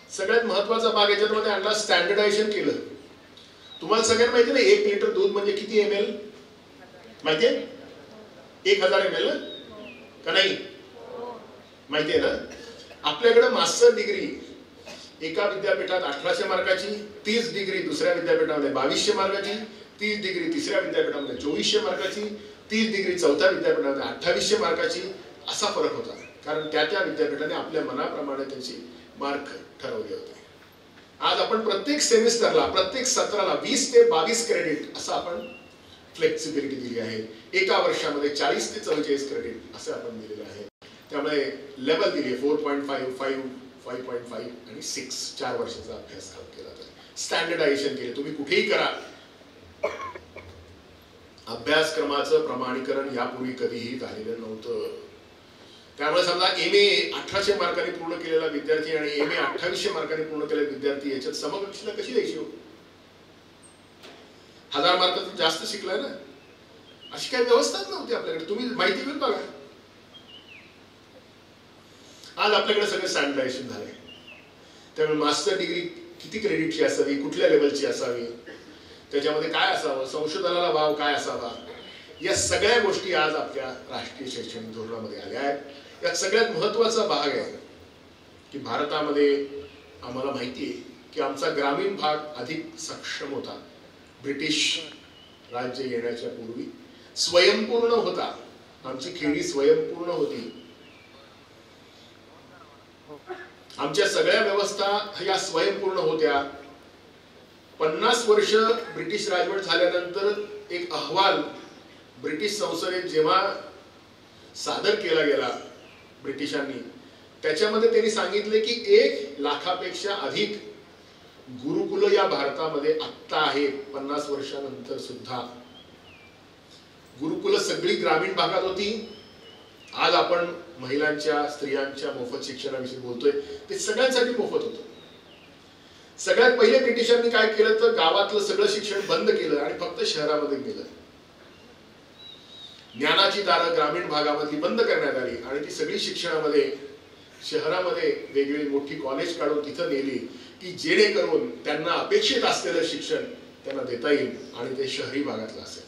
सगळ्यात महत्वाचा भाग याच्यामध्ये आणला, स्टँडर्डायझेशन केलं. तुम्हाला सगळ्यांना माहिती ना 1 लिटर दूध म्हणजे किती ml माहितीये? 1000 ml का नाही माहितीये ना. आपल्याकडे मास्टर डिग्री एका विद्यापीठात 1800 मार्काची, 30 डिग्री दुसऱ्या विद्यापीठामध्ये 2200 मार्काची, 30 डिग्री तिसऱ्या विद्यापीठामध्ये 2400 मार्काची, 30 डिग्री चौथ्या विद्यापीठामध्ये 2800 मार्काची, असा फरक होता. कारण त्या विद्यापीठाने आपल्या मनाप्रमाणे त्याची मार्क ठरवले होते. आज आपण प्रत्येक सेमिस्टरला, प्रत्येक सत्राला 20 ते 22 क्रेडिट असं आपण फ्लेक्सिबिलिटी दिली आहे. एका वर्षामध्ये 40 ते 44 क्रेडिट असं आपण दिलेलं आहे. त्यामुळे लेवल दिली आहे 4.5, 5, 5.5 आणि 6 4 वर्षाचा अभ्यासक्रम केला तर स्टँडर्डायझेशन केले. तुम्ही कुठेही करा, अभ्यासक्रमाचं प्रमाणीकरण यापूर्वी कधीही झालेलं नव्हतं. त्यामुळे समजा MA 1800 मार्कांनी पूर्ण केलेला विद्यार्थी आणि MA 2800 मार्कांनी पूर्ण केलेला विद्यार्थी याच्यात समकक्षता कशी द्यायची हो? 1000 मार्क जास्त शिकलाय ना, अशी काही व्यवस्थाच नव्हती आपल्याकडे. तुम्ही माहिती घेऊन बघा. आज आपल्याकडे सगळं स्टँडर्डायझेशन झालंय. त्यामुळे मास्टर डिग्री किती क्रेडिटची असावी, कुठल्या लेवलची असावी, त्याच्यामध्ये काय असावं, संशोधनाला वाव काय असावा, या सगळ्या गोष्टी आज आपल्या राष्ट्रीय शैक्षणिक धोरणामध्ये आल्या आहेत. यात सगळ्यात महत्वाचा भाग आहे की भारतामध्ये आम्हाला माहिती आहे की आमचा ग्रामीण भाग अधिक सक्षम होता. ब्रिटिश राज्य येण्याच्या पूर्वी स्वयंपूर्ण होता. आमची खेडी स्वयंपूर्ण होती. आमच्या सगळ्या व्यवस्था या स्वयंपूर्ण होत्या. 50 वर्ष ब्रिटिश राजवट झाल्यानंतर एक अहवाल ब्रिटिश संसदेत जेव्हा सादर केला गेला ब्रिटिशांनी, त्याच्यामध्ये त्यांनी सांगितले की 1 लाखापेक्षा अधिक गुरुकुल या भारतामध्ये आत्ता आहेत. 50 वर्षानंतर सुद्धा गुरुकुल सगळी ग्रामीण भागात होती. आज आपण महिलांच्या, स्त्रियांच्या मोफत शिक्षणाविषयी बोलतोय, ते सगळ्यांसाठी मोफत होतं. सगळ्यात पहिले ब्रिटिशांनी काय केलं तर गावातलं सगळं शिक्षण बंद केलं आणि फक्त शहरामध्ये गेलं. ज्ञानाची दारं ग्रामीण भागामधली बंद करण्यात आली आणि ती सगळी शिक्षणामध्ये शहरामध्ये वेगवेगळी मोठी कॉलेज काढून तिथं नेली की जेणेकरून त्यांना अपेक्षित असलेलं शिक्षण त्यांना देता येईल आणि ते शहरी भागातलं असेल.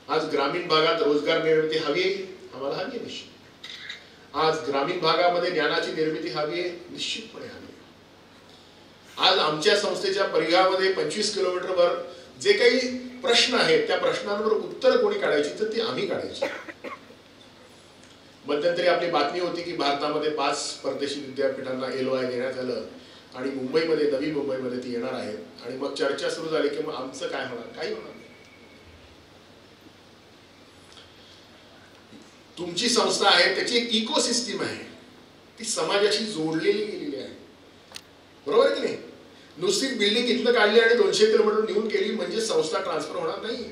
आज ग्रामीण भागात रोजगार निर्मिती हवी आहे, आम्हाला हवी आहे निश्चित. आज ग्रामीण भागामध्ये ज्ञानाची निर्मिती हवी आहे, निश्चितपणे हवी आहे. आज आमच्या संस्थेच्या परिघामध्ये 25 किलोमीटरवर जे काही प्रश्न आहेत त्या प्रश्नांवर उत्तर कोणी काढायची तर ती आम्ही काढायची. मध्यंतरी आपली बातमी होती की भारतामध्ये 5 परदेशी विद्यापीठांना LOI देण्यात आलं आणि मुंबईमध्ये, नवी मुंबईमध्ये ती येणार आहेत आणि मग चर्चा सुरू झाली की मग आमचं काय होणार, काही होणार नाही. तुमची संस्था आहे त्याची एक इकोसिस्टीम आहे, ती समाजाशी जोडलेली गेलेली आहे, बरोबर आहे की नाही. नुसती बिल्डिंग इथनं काढली आणि 200 किलोमीटर निघून गेली म्हणजे संस्था ट्रान्सफर होणार नाही.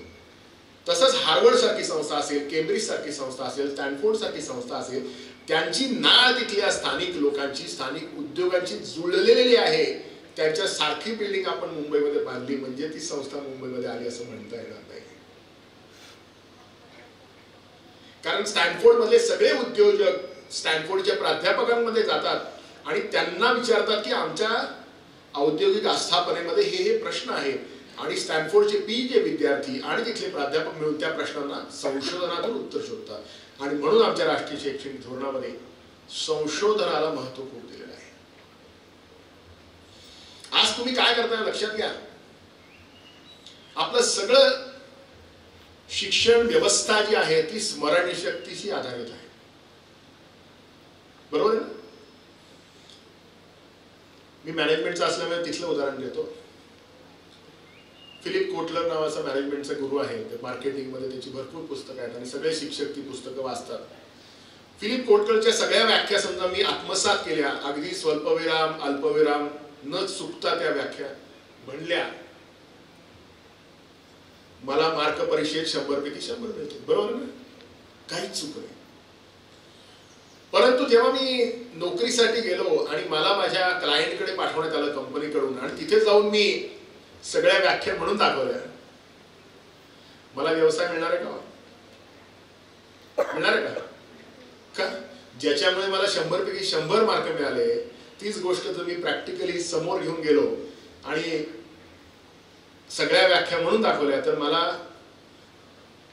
तसंच हार्वर्ड सारखी संस्था असेल, केम्ब्रिज सारखी संस्था असेल, स्टॅनफोर्ड सारखी संस्था असेल, त्यांची नाळ तिथल्या स्थानिक लोकांची, स्थानिक उद्योगांची जुळलेली आहे. त्यांच्या सारखी बिल्डिंग आपण मुंबईमध्ये बांधली म्हणजे ती संस्था मुंबईमध्ये आली असं म्हणता येणार नाही. कारण स्टॅनफोर्ड मधले सगळे उद्योजक स्टॅनफोर्डच्या प्राध्यापकांमध्ये जातात आणि त्यांना विचारतात की आमच्या औद्योगिक आस्थापनेमध्ये हे प्रश्न आहेत आणि स्टॅनफोर्डचे PhD विद्यार्थी आणि तिथले प्राध्यापक मिळून त्या प्रश्नांना संशोधनातून उत्तर शोधतात. आणि म्हणून आमच्या राष्ट्रीय शैक्षणिक धोरणामध्ये संशोधनाला महत्व खूप दिलेलं आहे. आज तुम्ही काय करताय लक्षात घ्या, आपलं सगळं शिक्षण व्यवस्था जी आहे ती स्मरणशक्तीशी आधारित आहे, बरोबर आहे ना. मी मॅनेजमेंटचा असल्यामुळे तिथलं उदाहरण देतो. फिलिप कोटलर नावाचा मॅनेजमेंटचा गुरु आहे, ते मार्केटिंगमध्ये त्याची भरपूर पुस्तकं आहेत आणि सगळे शिक्षक ती पुस्तकं वाचतात. फिलिप कोटलरच्या सगळ्या व्याख्या समजा मी आत्मसात केल्या, अगदी स्वल्पविराम अल्पविराम न चुकता त्या व्याख्या म्हणल्या, मला मार्क परीक्षेत 100 पैकी 100 मिळतो, बरोबर ना, काहीच चूक नाही. परंतु जेव्हा मी नोकरीसाठी गेलो आणि मला माझ्या क्लायंटकडे पाठवण्यात आलं कंपनीकडून आणि तिथे जाऊन मी सगळ्या व्याख्या म्हणून दाखवल्या, मला व्यवसाय मिळणार आहे का? मिळणार आहे का? ज्याच्यामुळे मला 100 पैकी 100 मार्क मिळाले तीच गोष्ट जर मी प्रॅक्टिकली समोर घेऊन गेलो आणि सगळ्या व्याख्या म्हणून दाखवल्या तर मला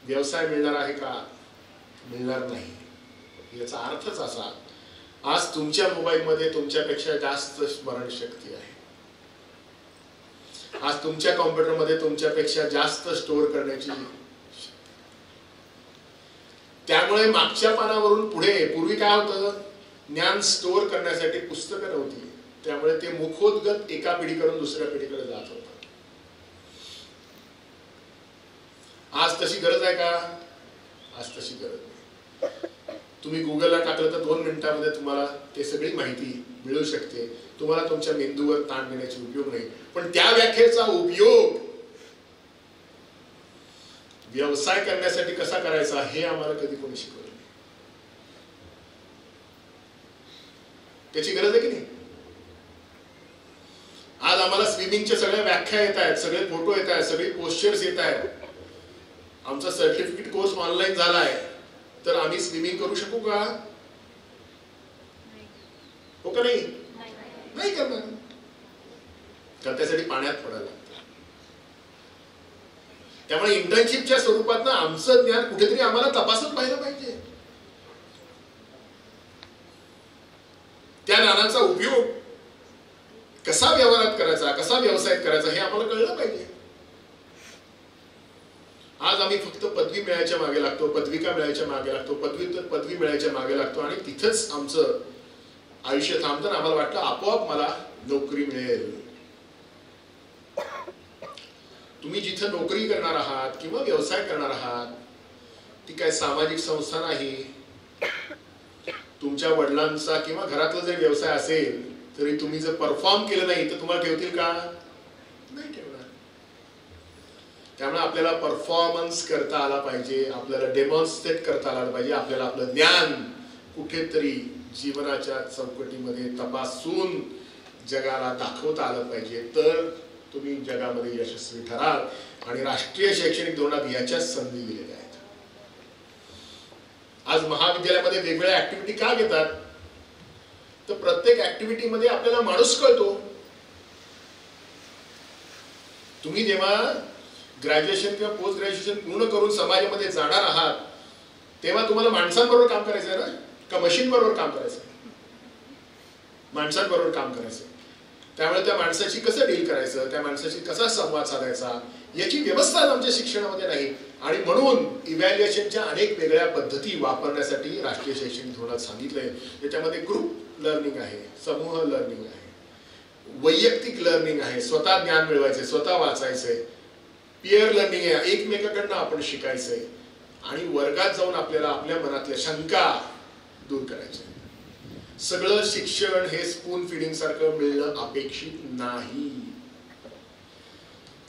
व्यवसाय मिळणार आहे का? मिळणार नाही. याचा अर्थच असा, आज तुमच्या मोबाईलमध्ये तुमच्यापेक्षा जास्त स्मरणशक्ती आहे, आज तुमच्या कॉम्प्युटरमध्ये तुमच्यापेक्षा जास्त स्टोअर करण्याची. त्यामुळे मागच्या पानावरून पुढे, पूर्वी काय होतं, ज्ञान स्टोअर करण्यासाठी पुस्तकं नव्हती, त्यामुळे ते मुखोद्गत एका पिढीकडून दुसऱ्या पिढीकडे जात होतं. आज तशी गरज आहे का? आज तशी गरज नाही. तुम्ही गुगलला टाकलं तर 2 मिनिटांमध्ये तुम्हाला ते सगळी माहिती मिळू शकते. तुम्हाला तुमच्या मेंदूवर ताण देण्याचे उपयोग नाही. पण त्या व्याख्येचा उपयोग व्यवसाय करण्यासाठी कसा करायचा हे आम्हाला कधी कोणी शिकवलं नाही. त्याची गरज आहे की नाही? आज आम्हाला स्विमिंगच्या सगळ्या व्याख्या येत आहेत, सगळे फोटो येत आहेत, सगळे पोस्चर्स येत आहेत. आमचा सर्टिफिकेट कोर्स ऑनलाईन झालाय तर आम्ही स्विमिंग करू शकू का? हो का नाही? नाही करणार, तर त्यासाठी पाण्यात पडायला लागतं. त्यामुळे इंटर्नशिपच्या स्वरूपात आमचं ज्ञान कुठेतरी आम्हाला तपासत पाहिलं पाहिजे. त्या ज्ञानाचा उपयोग कसा व्यवहारात करायचा, कसा व्यवसायात करायचा हे आम्हाला कळलं पाहिजे. आज आम्ही फक्त पदवी मिळायच्या मागे लागतो, पदविका मिळायच्या मागे लागतो, पदवी मिळायच्या मागे लागतो आणि तिथंच आमचं आयुष्य थांबतं. आम्हाला वाटतं आपोआप मला नोकरी मिळेल. तुम्ही जिथं नोकरी करणार आहात किंवा व्यवसाय करणार आहात ती काय सामाजिक संस्था नाही. तुमच्या वडिलांचा किंवा घरातला जर व्यवसाय असेल तरी तुम्ही जर परफॉर्म केलं नाही तर तुम्हाला ठेवतील का? नाही ठेवणार. त्यामुळे आपल्याला परफॉर्मन्स करता आला पाहिजे, आपल्याला डेमॉन्स्ट्रेट करता आलं पाहिजे, आपल्याला आपलं ज्ञान कुठेतरी जीवनाच्या चौकटीमध्ये तपासून जगाला दाखवता आलं पाहिजे. तर तुम्ही जगामध्ये यशस्वी ठराल आणि राष्ट्रीय शैक्षणिक धोरणात याच्याच संधी दिलेल्या आहेत. आज महाविद्यालयामध्ये वेगवेगळ्या ऍक्टिव्हिटी का घेतात, तर प्रत्येक ऍक्टिव्हिटीमध्ये आपल्याला माणूस कळतो. तुम्ही जेव्हा ग्रॅज्युएशन किंवा पोस्ट ग्रॅज्युएशन पूर्ण करून समाजामध्ये जाणार आहात तेव्हा तुम्हाला माणसांबरोबर काम करायचं आहे ना, का मशीन बरोबर काम करायचं? माणसांबरोबर काम करायचं. त्यामुळे त्या माणसाशी कसं डील करायचं, त्या माणसाशी कसा संवाद साधायचा याची व्यवस्था आमच्या शिक्षणामध्ये नाही. आणि म्हणून इव्हॅल्युएशनच्या अनेक वेगळ्या पद्धती वापरण्यासाठी राष्ट्रीय शैक्षणिक धोरणात सांगितलंय. त्याच्यामध्ये ग्रुप लर्निंग आहे, समूह लर्निंग आहे, वैयक्तिक लर्निंग आहे, स्वतः ज्ञान मिळवायचे, स्वतः वाचायचंय, पिअर लर्निंग आहे, एकमेकांकडनं आपण शिकायचंय, आणि वर्गात जाऊन आपल्याला आपल्या मनातल्या शंका दूर करायच्या. सगळं शिक्षण हे स्पून फिडिंग सारखं मिळणं अपेक्षित नाही.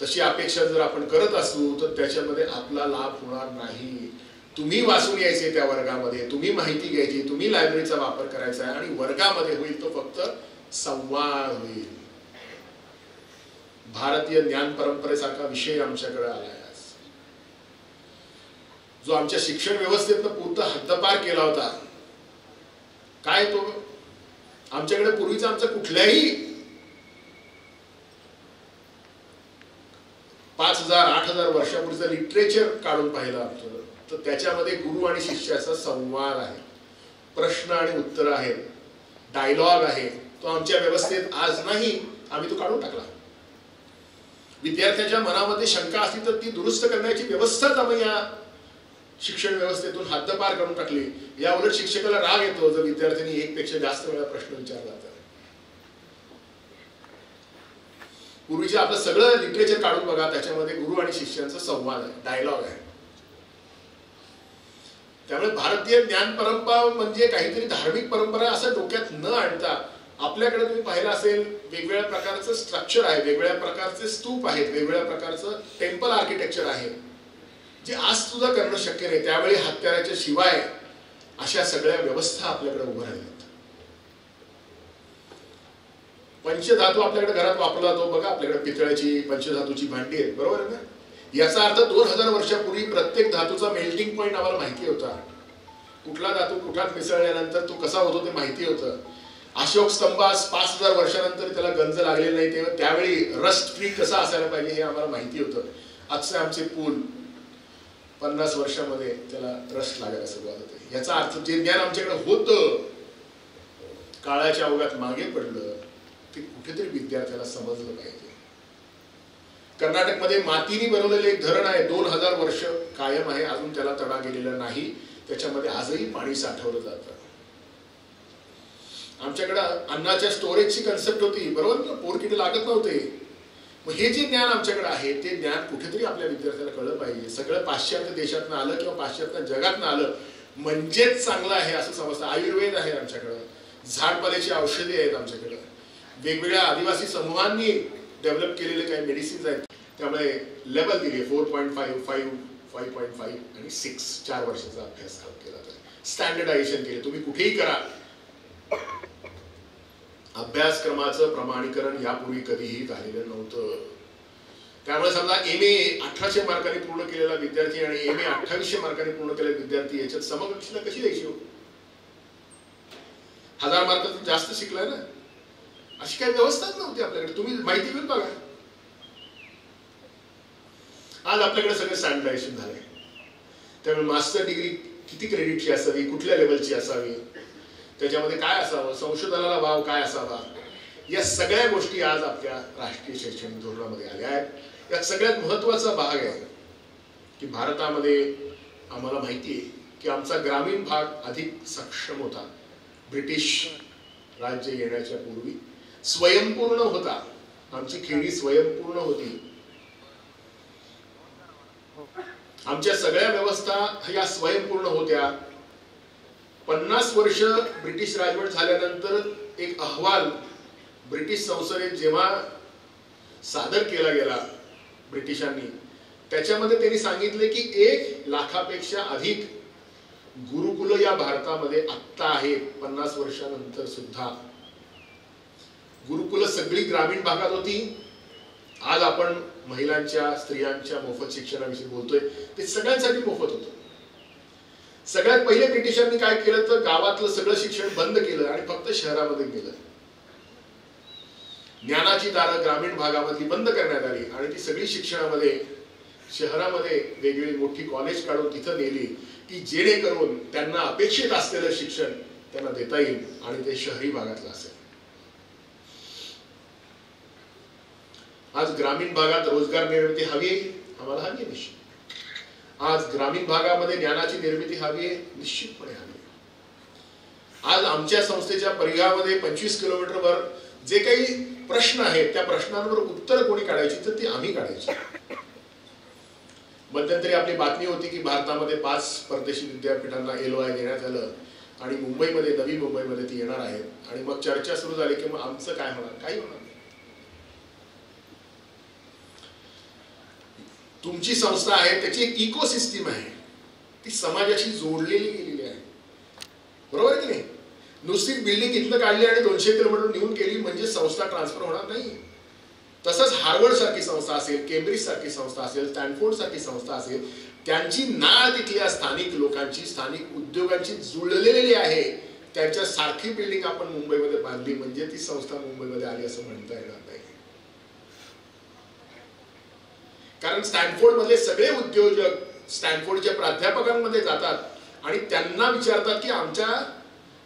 तशी अपेक्षा जर आपण करत असू तर त्याच्यामध्ये आपला लाभ होणार नाही. तुम्ही वाचून यायचे त्या वर्गामध्ये, तुम्ही माहिती घ्यायची, तुम्ही लायब्ररीचा वापर करायचा आहे, आणि वर्गामध्ये होईल तो फक्त संवाद होईल. भारतीय ज्ञान परंपरेसारखा विषय आमच्याकडे आलाय आज, जो आमच्या शिक्षण व्यवस्थेतनं पूर्ण हद्दपार केला होता. काय तो आमच्याकडे पूर्वीचा आमचा कुठल्याही 5000 8000 वर्षापूर्वीचं लिटरेचर काढून पाहिलं तर त्याच्यामध्ये गुरु आणि शिष्याचा संवाद आहे, प्रश्न आणि उत्तर आहेत, डायलॉग आहे. तो आमच्या व्यवस्थेत आज नाही, आम्ही तो काढून टाकला. विद्यार्थ्याच्या मनामध्ये शंका असली तर ती दुरुस्त करण्याची व्यवस्थाच आम्ही या शिक्षण व्यवस्थेतून हद्दपार करून टाकली. या उलट शिक्षकाला राग येतो जर विद्यार्थ्यांनी एकपेक्षा जास्त वेळा प्रश्न विचारला तर. पूर्वीचे आपलं सगळं लिटरेचर काढून बघा, त्याच्यामध्ये गुरु आणि शिष्यांचा संवाद आहे, डायलॉग आहे. त्यामुळे भारतीय ज्ञान परंपरा म्हणजे काहीतरी धार्मिक परंपरा असं डोक्यात न आणता आपल्याकडे तुम्ही पाहिलं असेल वेगवेगळ्या प्रकारचं स्ट्रक्चर आहे, वेगवेगळ्या प्रकारचे स्तूप आहेत, वेगवेगळ्या प्रकारचं टेम्पल आर्किटेक्चर आहे, जे आज सुद्धा करणं शक्य नाही. त्यावेळी हत्याराच्या शिवाय अशा सगळ्या व्यवस्था आपल्याकडे उभ्या राहिल्यात. पंचधातू आपल्याकडे घरात वापरला जातो बघा, आपल्याकडे पितळ्याची पंचधातूची भांडी आहेत, बरोबर आहे ना. याचा अर्थ 2000 वर्षापूर्वी प्रत्येक धातूचा मेल्टिंग पॉइंट आम्हाला माहिती होता. कुठला धातू कुठात मिसळल्यानंतर तो कसा होतो ते माहिती होतं. अशोक स्तंभास 5000 वर्षानंतर त्याला गंज लागलेला नाही, तेव्हा त्यावेळी रस्ट फ्री कसा असायला पाहिजे हे आम्हाला माहिती होतं. आजचे आमचे पूल 50 वर्षामध्ये त्याला रस्ट लागायला सुरुवात होते. याचा अर्थ जे ज्ञान आमच्याकडे होतं काळाच्या ओघात मागे पडलं ते कुठेतरी विद्यार्थ्याला समजलं पाहिजे. कर्नाटकमध्ये मातीने बनवलेले एक धरण आहे, 2000 वर्ष कायम आहे, अजून त्याला तडा गेलेला नाही. त्याच्यामध्ये आजही पाणी साठवलं जातं. आमच्याकडे अन्नाच्या स्टोरेजची कन्सेप्ट होती, बरोबर ना, पोरकिडे लागत नव्हते. मग हे जे ज्ञान आमच्याकडे आहे ते ज्ञान कुठेतरी आपल्या विद्यार्थ्याला कळलं पाहिजे. सगळं पाश्चात्य देशातनं आलं किंवा पाश्चात्य जगातनं आलं म्हणजेच चांगलं आहे असं समजतं. आयुर्वेद आहे आमच्याकडं, झाडपाल्याची औषधे आहेत आमच्याकडं, वेगवेगळ्या आदिवासी समूहांनी डेव्हलप केलेले काही मेडिसिन्स आहेत. त्यामुळे लेवल दिली 4.5, 5, 5.5 आणि 6 4 वर्षाचा अभ्यासक्रम केला तर स्टँडर्डायझेशन केले. तुम्ही कुठेही करा, अभ्यासक्रमाचं प्रमाणीकरण यापूर्वी कधीही झालेलं नव्हतं. त्यामुळे समजा MA 1800 मार्कांनी पूर्ण केलेला विद्यार्थी आणि MA 2800 मार्कांनी पूर्ण केलेला विद्यार्थी याच्यात समकक्षता कशी द्यायची हो? 1000 मार्क जास्त शिकलाय ना, अशी काही व्यवस्थाच नव्हती आपल्याकडे. तुम्ही माहिती घेऊन बघा. आज आपल्याकडे सगळं स्टँडर्डायझेशन झालंय. त्यामुळे मास्टर डिग्री किती क्रेडिटची असावी, कुठल्या लेवलची असावी, त्याच्यामध्ये काय असावं, संशोधनाला वाव काय असावा, या सगळ्या गोष्टी आज आपल्या राष्ट्रीय शैक्षणिक धोरणामध्ये आल्या आहेत. यात सगळ्यात महत्वाचा भाग आहे की भारतामध्ये आम्हाला माहिती आहे की आमचा ग्रामीण भाग अधिक सक्षम होता. ब्रिटिश राज्य येण्याच्या पूर्वी स्वयंपूर्ण होता, आमची खेडी स्वयंपूर्ण होती. आमच्या सगळ्या व्यवस्था या स्वयंपूर्ण होत्या. 50 वर्ष ब्रिटिश राजवट झाल्यानंतर एक अहवाल ब्रिटिश संसदेत जेव्हा सादर केला गेला ब्रिटिशांनी, त्याच्यामध्ये त्यांनी सांगितले की 1 लाखापेक्षा अधिक गुरुकुल या भारतामध्ये आत्ता आहेत. 50 वर्षानंतर सुद्धा गुरुकुल सगळी ग्रामीण भागात होती आज आपण महिलांच्या स्त्रियांच्या मोफत शिक्षणाविषयी बोलतोय, ते सगळ्यांसाठी मोफत होतं. सगळ्यात पहिले ब्रिटिशांनी काय केलं तर गावातलं सगळं शिक्षण बंद केलं आणि फक्त शहरामध्ये गेलं. ज्ञानाची दारं ग्रामीण भागामधली बंद करण्यात आली आणि ती सगळी शिक्षणामध्ये शहरामध्ये वेगवेगळी मोठी कॉलेज काढून तिथं नेली की जेणेकरून त्यांना अपेक्षित असलेलं शिक्षण त्यांना देता येईल आणि ते शहरी भागातलं असेल. आज ग्रामीण भागात रोजगार निर्मिती हवी आहे, आम्हाला हवी आहे निश्चित. आज ग्रामीण भागामध्ये ज्ञानाची निर्मिती हवी आहे, निश्चितपणे हवी आहे. आज आमच्या संस्थेच्या परिघामध्ये 25 किलोमीटरवर जे काही प्रश्न आहेत त्या प्रश्नांवर उत्तर कोणी काढायची तर ती आम्ही काढायची. मध्यंतरी आपली बातमी होती की भारतामध्ये 5 परदेशी विद्यापीठांना LOI देण्यात आलं आणि मुंबईमध्ये, नवी मुंबईमध्ये ती येणार आहेत. आणि मग चर्चा सुरू झाली की मग आमचं काय होणार? काही होणार नाही. तुमची संस्था आहे त्याची एक इकोसिस्टीम आहे, ती समाजाशी जोडलेली गेलेली आहे, बरोबर आहे की नाही? नुसती बिल्डिंग इथनं काढली आणि 200 किलोमीटर निघून गेली म्हणजे संस्था ट्रान्सफर होणार नाही. तसंच हार्वर्ड सारखी संस्था असेल, केम्ब्रिज सारखी संस्था असेल, स्टॅनफोर्ड सारखी संस्था असेल, त्यांची नाळ तिथल्या स्थानिक लोकांची, स्थानिक उद्योगांची जुळलेली आहे. त्यांच्या सारखी बिल्डिंग आपण मुंबईमध्ये बांधली म्हणजे ती संस्था मुंबईमध्ये आली असं म्हणता येणार नाही. कारण स्टॅनफोर्ड मधले सगळे उद्योजक स्टॅनफोर्डच्या प्राध्यापकांमध्ये जातात आणि त्यांना विचारतात की आमच्या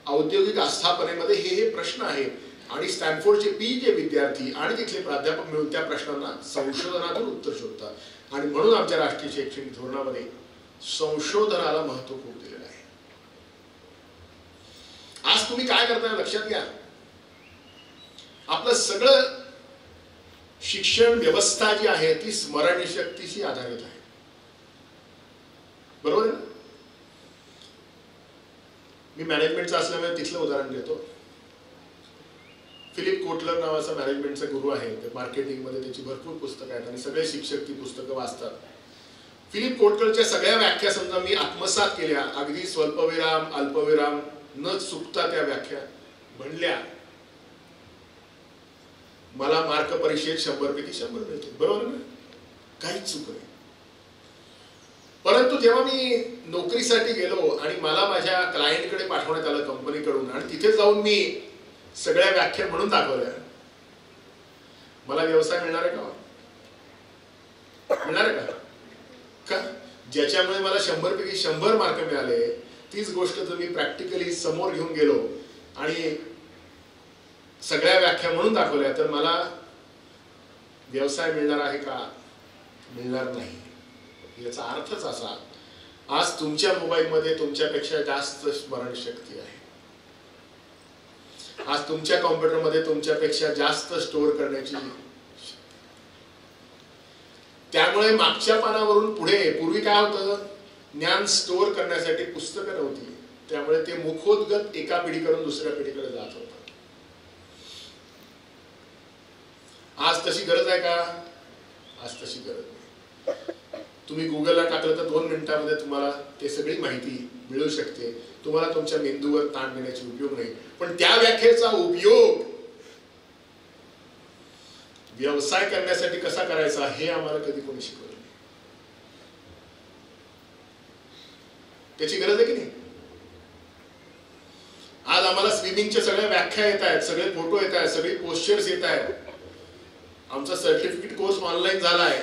औद्योगिक आस्थापनेमध्ये हे प्रश्न आहेत आणि स्टॅनफोर्डचे PhD विद्यार्थी आणि तिथले प्राध्यापक मिळून त्या प्रश्नांना संशोधनातून उत्तर शोधतात. आणि म्हणून आमच्या राष्ट्रीय शैक्षणिक धोरणामध्ये संशोधनाला महत्व खूप दिलेलं आहे. आज तुम्ही काय करताय लक्षात घ्या, आपलं सगळं शिक्षण व्यवस्था जी आहे ती स्मरण शक्तीशी आधारित आहे, बरोबर आहे ना? मी मॅनेजमेंटचा असल्यामुळे तिथलं उदाहरण देतो. फिलिप कोटलर नावाचा मॅनेजमेंटचा गुरु आहे, ते मार्केटिंगमध्ये त्याची भरपूर पुस्तकं आहेत आणि सगळे शिक्षक ती पुस्तकं वाचतात. फिलिप कोटलरच्या सगळ्या व्याख्या समजा मी आत्मसात केल्या, अगदी स्वल्पविराम अल्पविराम न चुकता त्या व्याख्या म्हणल्या, मला मार्क परीक्षेत 100 पैकी 100 मिळतो, बरोबर ना? काहीच चूक नाही. परंतु जेव्हा मी नोकरीसाठी गेलो आणि मला माझ्या क्लायंटकडे पाठवण्यात आलं कंपनीकडून आणि तिथे जाऊन मी सगळ्या व्याख्या म्हणून दाखवल्या, मला व्यवसाय मिळणार आहे का? मिळणार आहे का? ज्याच्यामुळे मला 100 पैकी 100 मार्क मिळाले तीच गोष्ट जर मी प्रॅक्टिकली समोर घेऊन गेलो आणि सगळ्या व्याख्या म्हणून दाखवल्या तर मला व्यवसाय मिळणार आहे का? मिळणार नाही. याचा अर्थच असा, आज तुमच्या मोबाईलमध्ये तुमच्यापेक्षा जास्त स्मरण शक्ती आहे, आज तुमच्या कॉम्प्युटरमध्ये तुमच्यापेक्षा जास्त स्टोअर करण्याची. त्यामुळे मागच्या पानावरून पुढे, पूर्वी काय होतं, ज्ञान स्टोअर करण्यासाठी पुस्तकं नव्हती, त्यामुळे ते मुखोद्गत एका पिढीकडून दुसऱ्या पिढीकडे जात होतं. आज तशी गरज आहे का? आज तशी गरज नाही. तुम्ही गुगलला टाकलं तर 2 मिनिटांमध्ये तुम्हाला ते सगळी माहिती मिळू शकते. तुम्हाला तुमच्या मेंदूवर ताण देण्याची उपयोग नाही. पण त्या व्याख्येचा उपयोग व्यवसाय करण्यासाठी कसा करायचा हे आम्हाला कधी कोणी शिकवलं नाही. त्याची गरज आहे की नाही? आज आम्हाला स्विमिंगच्या सगळ्या व्याख्या येत आहेत, सगळे फोटो येत आहेत, सगळे पोस्चर्स येत आहेत. आमचा सर्टिफिकेट कोर्स ऑनलाईन झालाय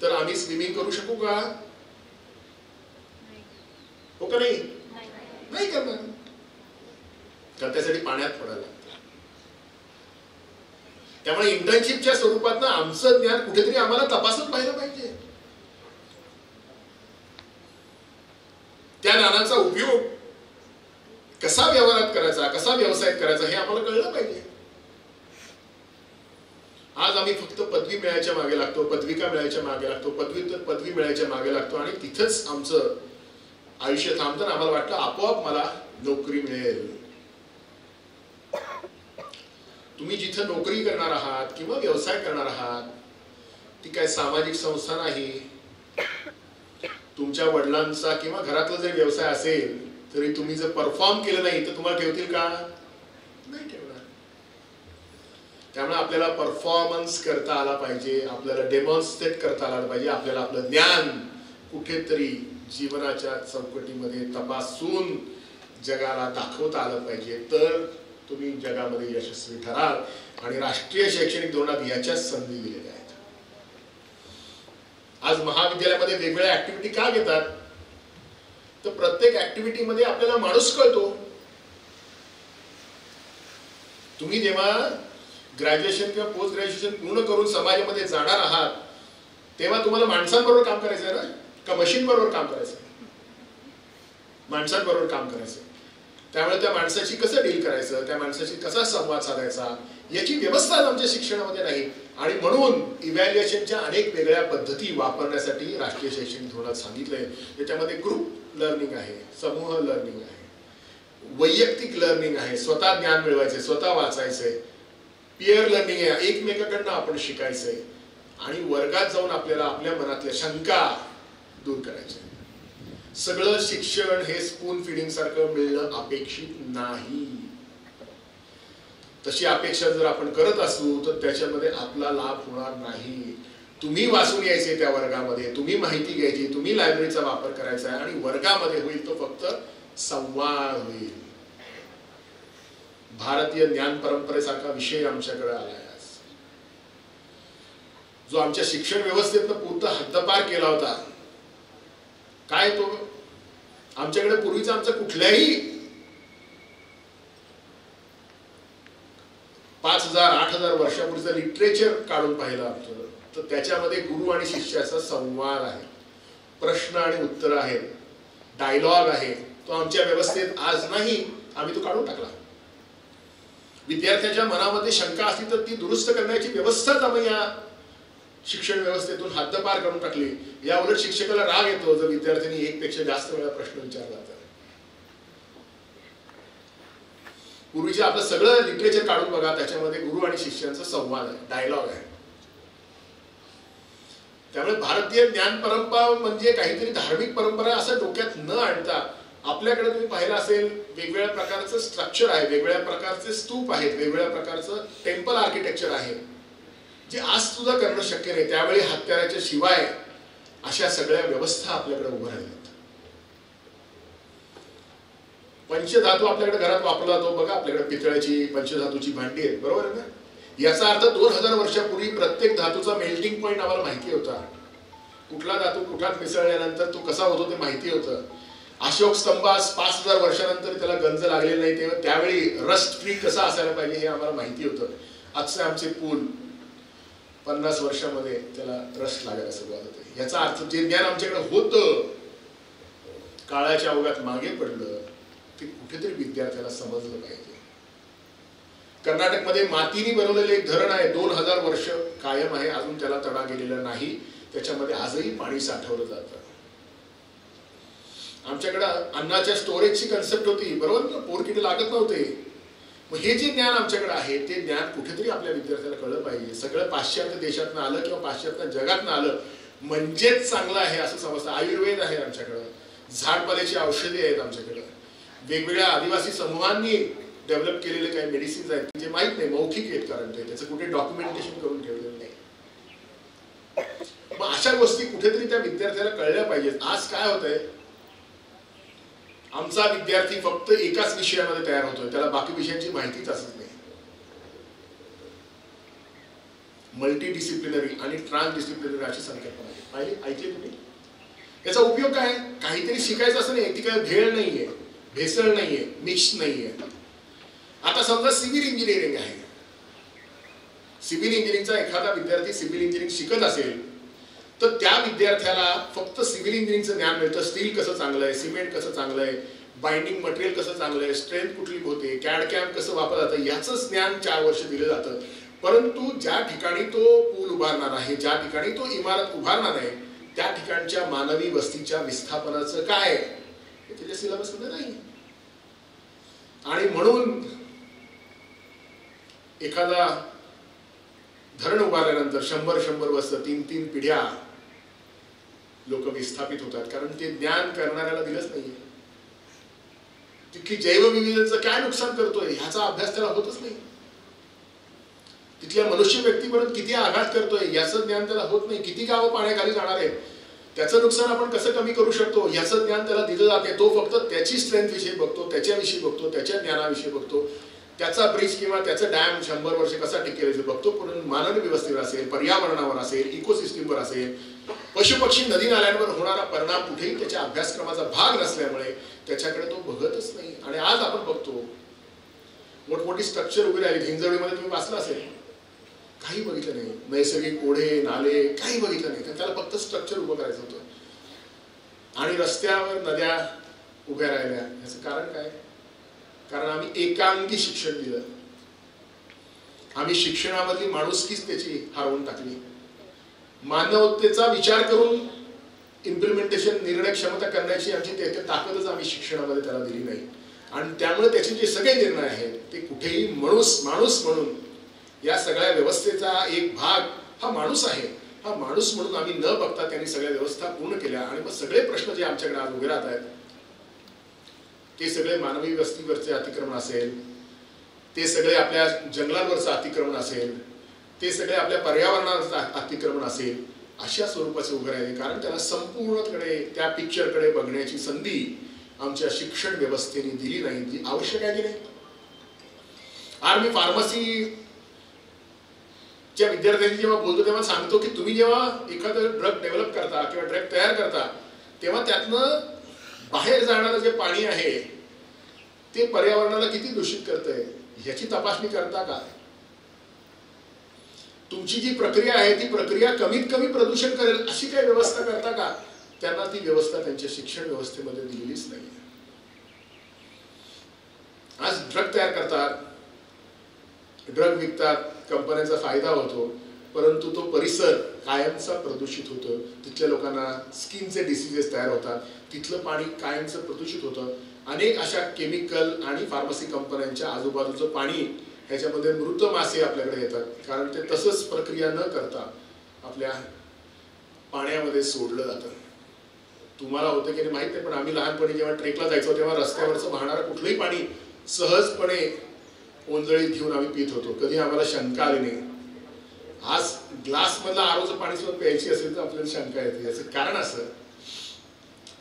तर आम्ही स्विमिंग करू शकू का? हो का नाही? नाही करणार, तर त्यासाठी पाण्यात पडायला लागतं. त्यामुळे इंटर्नशिपच्या स्वरूपात आमचं ज्ञान कुठेतरी आम्हाला तपासत पाहिलं पाहिजे. त्या ज्ञानाचा उपयोग कसा व्यवहारात करायचा, कसा व्यवसायात करायचा हे आम्हाला कळलं पाहिजे. आज आम्ही फक्त पदवी मिळायच्या मागे लागतो, पदविका मिळायच्या मागे लागतो, पदवी मिळायच्या मागे लागतो आणि तिथंच आमचं आयुष्य थांबतं. आम्हाला वाटतं आपोआप मला नोकरी मिळेल. तुम्ही जिथं नोकरी करणार आहात किंवा व्यवसाय करणार आहात ती काय सामाजिक संस्था नाही. तुमच्या वडिलांचा किंवा घरातला जर व्यवसाय असेल तरी तुम्ही जर परफॉर्म केलं नाही तर तुम्हाला ठेवतील का? नाही ठेवणार. त्यामुळे आपल्याला परफॉर्मन्स करता आला पाहिजे, आपल्याला डेमॉन्स्ट्रेट करता आलं पाहिजे, आपल्याला आपलं ज्ञान कुठेतरी जीवनाच्या चौकटीमध्ये तपासून जगाला दाखवता आलं पाहिजे, तर तुम्ही जगामध्ये यशस्वी ठराल. आणि राष्ट्रीय शैक्षणिक धोरणात याच्याच संधी दिलेल्या आहेत. आज महाविद्यालयामध्ये वेगवेगळ्या ऍक्टिव्हिटी का घेतात, तर प्रत्येक ऍक्टिव्हिटीमध्ये आपल्याला माणूस कळतो. तुम्ही जेव्हा ग्रॅज्युएशन किंवा पोस्ट ग्रॅज्युएशन पूर्ण करून समाजामध्ये जाणार आहात, तेव्हा तुम्हाला माणसांबरोबर काम करायचं आहे ना, का मशीन बरोबर काम करायचं? माणसांबरोबर काम करायचं. त्यामुळे त्या माणसाशी कसं डील करायचं, त्या माणसाशी कसा संवाद साधायचा, याची व्यवस्था आमच्या शिक्षणामध्ये नाही. आणि म्हणून इव्हॅल्युएशनच्या अनेक वेगळ्या पद्धती वापरण्यासाठी राष्ट्रीय शैक्षणिक धोरणात सांगितलंय. त्याच्यामध्ये ग्रुप लर्निंग आहे, समूह लर्निंग आहे, वैयक्तिक लर्निंग आहे, स्वतः ज्ञान मिळवायचे, स्वतः वाचायचंय, पिअर लर्निंग आहे, एकमेकांकडनं आपण शिकायचंय, आणि वर्गात जाऊन आपल्याला आपल्या मनातल्या शंका दूर करायच्या. सगळं शिक्षण हे स्पून फिडिंग सारखं मिळणं अपेक्षित नाही. तशी अपेक्षा जर आपण करत असू तर त्याच्यामध्ये आपला लाभ होणार नाही. तुम्ही वाचून यायचे त्या वर्गामध्ये, तुम्ही माहिती घ्यायची, तुम्ही लायब्ररीचा वापर करायचा आहे, आणि वर्गामध्ये होईल तो फक्त संवाद होईल. भारतीय ज्ञान परंपरेसारखा विषय आमच्याकडे आलाय आज, जो आमच्या शिक्षण व्यवस्थेतनं पूर्ण हद्दपार केला होता. काय तो आमच्याकडे पूर्वीचा आमचा कुठल्याही 5000 8000 वर्षापूर्वीचं लिटरेचर काढून पाहिलं आमचं, तर त्याच्यामध्ये गुरु आणि शिष्याचा संवाद आहे, प्रश्न आणि उत्तर आहेत, डायलॉग आहे. तो आमच्या व्यवस्थेत आज नाही, आम्ही तो काढून टाकला. विद्यार्थ्याच्या मनामध्ये शंका असली तर ती दुरुस्त करण्याची व्यवस्थाच आम्ही या शिक्षण व्यवस्थेतून हद्दपार करून टाकली. या उलट शिक्षकाला राग येतो जर विद्यार्थ्यांनी एकपेक्षा जास्त वेळा प्रश्न विचारला तर. पूर्वीचे आपलं सगळं लिटरेचर काढून बघा, त्याच्यामध्ये गुरु आणि शिष्यांचा संवाद आहे, डायलॉग आहे. त्यामुळे भारतीय ज्ञान परंपरा म्हणजे काहीतरी धार्मिक परंपरा असं डोक्यात न आणता, आपल्याकडे तुम्ही पाहिलं असेल वेगवेगळ्या प्रकारचं स्ट्रक्चर आहे, वेगवेगळ्या प्रकारचे स्तूप आहेत, वेगवेगळ्या प्रकारचं टेम्पल आर्किटेक्चर आहे, जे आज सुद्धा करणं शक्य नाही. त्यावेळी हत्याराच्या शिवाय अशा सगळ्या व्यवस्था आपल्याकडे उभ्या राहिल्यात. पंचधातू आपल्याकडे घरात वापरला जातो बघा, आपल्याकडे पितळ्याची पंचधातूची भांडी आहेत, बरोबर आहे ना. याचा अर्थ 2000 वर्षापूर्वी प्रत्येक धातूचा मेल्टिंग पॉइंट आम्हाला माहिती होता. कुठला धातू कुठात मिसळल्यानंतर तो कसा होतो ते माहिती होतं. अशोक स्तंभास 5000 वर्षानंतर त्याला गंज लागलेले नाही, तेव्हा त्यावेळी रस्ट फ्री कसा असायला पाहिजे हे आम्हाला माहिती होतं. आजचे आमचे पूल 50 वर्षामध्ये त्याला रस्ट लागायला सुरुवात होते. याचा अर्थ जे ज्ञान आमच्याकडे होतं काळाच्या ओघात मागे पडलं, ते कुठेतरी विद्यार्थ्याला समजलं पाहिजे. कर्नाटकमध्ये मातीने बनवलेले एक धरण आहे, 2000 वर्ष कायम आहे, अजून त्याला तडा गेलेला नाही. त्याच्यामध्ये आजही पाणी साठवलं जातं. आमच्याकडे अन्नाच्या स्टोरेजची कन्सेप्ट होती, बरोबर ना, पोरकिटे लागत नव्हते. मग हे जे ज्ञान आमच्याकडे आहे ते ज्ञान कुठेतरी आपल्या विद्यार्थ्याला कळलं पाहिजे. सगळं पाश्चात्य देशातनं आलं किंवा पाश्चात्य जगातनं आलं म्हणजेच चांगलं आहे असं समजतं. आयुर्वेद आहे आमच्याकडं, झाडपाल्याची औषधे आहेत आमच्याकडं, वेगवेगळ्या आदिवासी समूहांनी डेव्हलप केलेले काही मेडिसिन्स आहेत जे माहित नाही, मौखिक आहेत, कारण त्याचं कुठे डॉक्युमेंटेशन करून ठेवलेलं नाही. मग अशा गोष्टी कुठेतरी त्या विद्यार्थ्याला कळल्या पाहिजेत. आज काय होतंय, आमचा विद्यार्थी फक्त एकाच विषयामध्ये तयार होतोय, त्याला बाकी विषयांची माहितीच असत नाही. मल्टी डिसिप्लिनरी आणि ट्रान्स डिसिप्लिनरी अशी संकल्पना आहे, पाहिली, ऐकली तुम्ही? याचा उपयोग काय? काहीतरी शिकायचं असं नाही, ती काय भेळ नाहीये, भेसळ नाहीये, मिक्स नाहीये. आता समजा सिव्हिल इंजिनिअरिंग आहे, सिव्हिल इंजिनिअरिंगचा एखादा विद्यार्थी सिव्हिल इंजिनिअरिंग शिकत असेल तर त्या विद्यार्थ्याला फक्त सिव्हिल इंजिनिअरिंगचं ज्ञान मिळतं. स्टील कसं चांगलं आहे, सिमेंट कसं चांगलं आहे, बाइंडिंग मटेरियल कसं चांगलं आहे, स्ट्रेंथ कुठली होते, कॅड कॅम कसं वापरलं जातं, याचंच ज्ञान 4 वर्ष दिलं जातं. परंतु ज्या ठिकाणी तो पूल उभारणार आहे, ज्या ठिकाणी तो इमारत उभारणार आहे, त्या ठिकाणच्या मानवी वस्तीच्या विस्थापनाचं काय हे त्याच्या सिलेबसमध्ये नाही. आणि म्हणून एखादा धरण उभारल्यानंतर 100 वर्ष 3 पिढ्या लोक विस्थापित होतात, कारण ते ज्ञान करणाऱ्याला दिलंच नाहीये. तिथली जैवविविधतेचं काय नुकसान करतोय ह्याचा अभ्यास त्याला होतच नाही. तिथल्या मनुष्य व्यक्तीपर्यंत किती आघात करतोय याचं ज्ञान त्याला होत नाही. किती गावं पाण्याखाली जाणार आहे, त्याचं नुकसान आपण कसं कमी करू शकतो याचं ज्ञान त्याला दिलं जाते. तो फक्त त्याची स्ट्रेंथ विषयी बघतो, त्याच्याविषयी बघतो, त्याच्या ज्ञानाविषयी बघतो, त्याचा ब्रिज किंवा त्याचं डॅम 100 वर्ष कसा टिकेल बघतो. पण मानव व्यवस्थेवर असेल, पर्यावरणावर असेल, इकोसिस्टीमवर असेल, पशुपक्षी नदी नाल्यांवर होणारा परिणाम कुठेही त्याच्या अभ्यासक्रमाचा भाग नसल्यामुळे त्याच्याकडे तो बघतच नाही. आणि आज आपण बघतो मोठमोठी स्ट्रक्चर उभी राहिली. हिंजवडीमध्ये तुम्ही वाचलं असेल, काही बघितलं नाही. नैसर्गिक ओढे नाले काही बघितलं नाही. त्याला फक्त स्ट्रक्चर उभं करायचं होतं. आणि रस्त्यावर नद्या उभ्या राहिल्या. याचं कारण काय? कारण आम्ही एकांगी शिक्षण दिलं. आम्ही शिक्षणामधली माणुसकीच त्याची हरवून टाकली. मानवतेचा विचार करून इम्प्लिमेंटेशन, निर्णय क्षमता करण्याची आमची ताकदच आम्ही शिक्षणामध्ये त्याला दिली नाही. आणि त्यामुळे त्याचे जे सगळे निर्णय आहेत ते कुठेही माणूस म्हणून या सगळ्या व्यवस्थेचा एक भाग हा माणूस आहे. हा माणूस म्हणून आम्ही न बघता त्यांनी सगळ्या व्यवस्था पूर्ण केल्या. आणि मग सगळे प्रश्न जे आमच्याकडे आज उभे राहत आहेत ते सगळे मानवी वस्तीवरचे अतिक्रमण असेल, ते सगळे आपल्या जंगलांवरचं अतिक्रमण असेल, ते सगळे आपल्या पर्यावरणाचं अतिक्रमण असेल, अशा स्वरूपाचे उभे राहिले. कारण त्याला संपूर्णकडे त्या पिक्चरकडे बघण्याची संधी आमच्या शिक्षण व्यवस्थेने दिली नाही, जी आवश्यक आहे की नाही. आज मी फार्मसीच्या विद्यार्थ्यांनी जेव्हा बोलतो तेव्हा सांगतो की तुम्ही जेव्हा एखादं ड्रग डेव्हलप करता किंवा ड्रग तयार करता तेव्हा त्यातनं बाहेर जाणारं जे पाणी आहे ते पर्यावरणाला किती दूषित करतंय ह्याची तपासणी करता का? तुमची जी प्रक्रिया आहे ती प्रक्रिया कमीत कमी प्रदूषण करेल अशी काही व्यवस्था करता का? त्यांना ती व्यवस्था त्यांच्या शिक्षण व्यवस्थेमध्ये दिलेलीच नाही. आज ड्रग तयार करतात, ड्रग विकतात, कंपन्यांचा फायदा होतो, परंतु तो परिसर कायमचा प्रदूषित होतो. तिथल्या लोकांना स्किनचे डिसीजेस तयार होतात, तिथलं पाणी कायमचं प्रदूषित होतं. अनेक अशा केमिकल आणि फार्मसी कंपन्यांच्या आजूबाजूचं पाणी ह्याच्यामध्ये मृत मासे आपल्याकडे येतात. कारण ते तसंच प्रक्रिया न करता आपल्या पाण्यामध्ये सोडलं जातं. तुम्हाला होतं की माहित नाही, पण आम्ही लहानपणी जेव्हा ट्रेकला जायचो तेव्हा रस्त्यावरचं वाहणारं कुठलंही पाणी सहजपणे ओंजळीत घेऊन आम्ही पित होतो. कधी आम्हाला शंका आली नाही. आज ग्लास मधलं आरोचं पाणी सुद्धा प्यायची असेल तर आपल्याला शंका येते. याचं कारण असं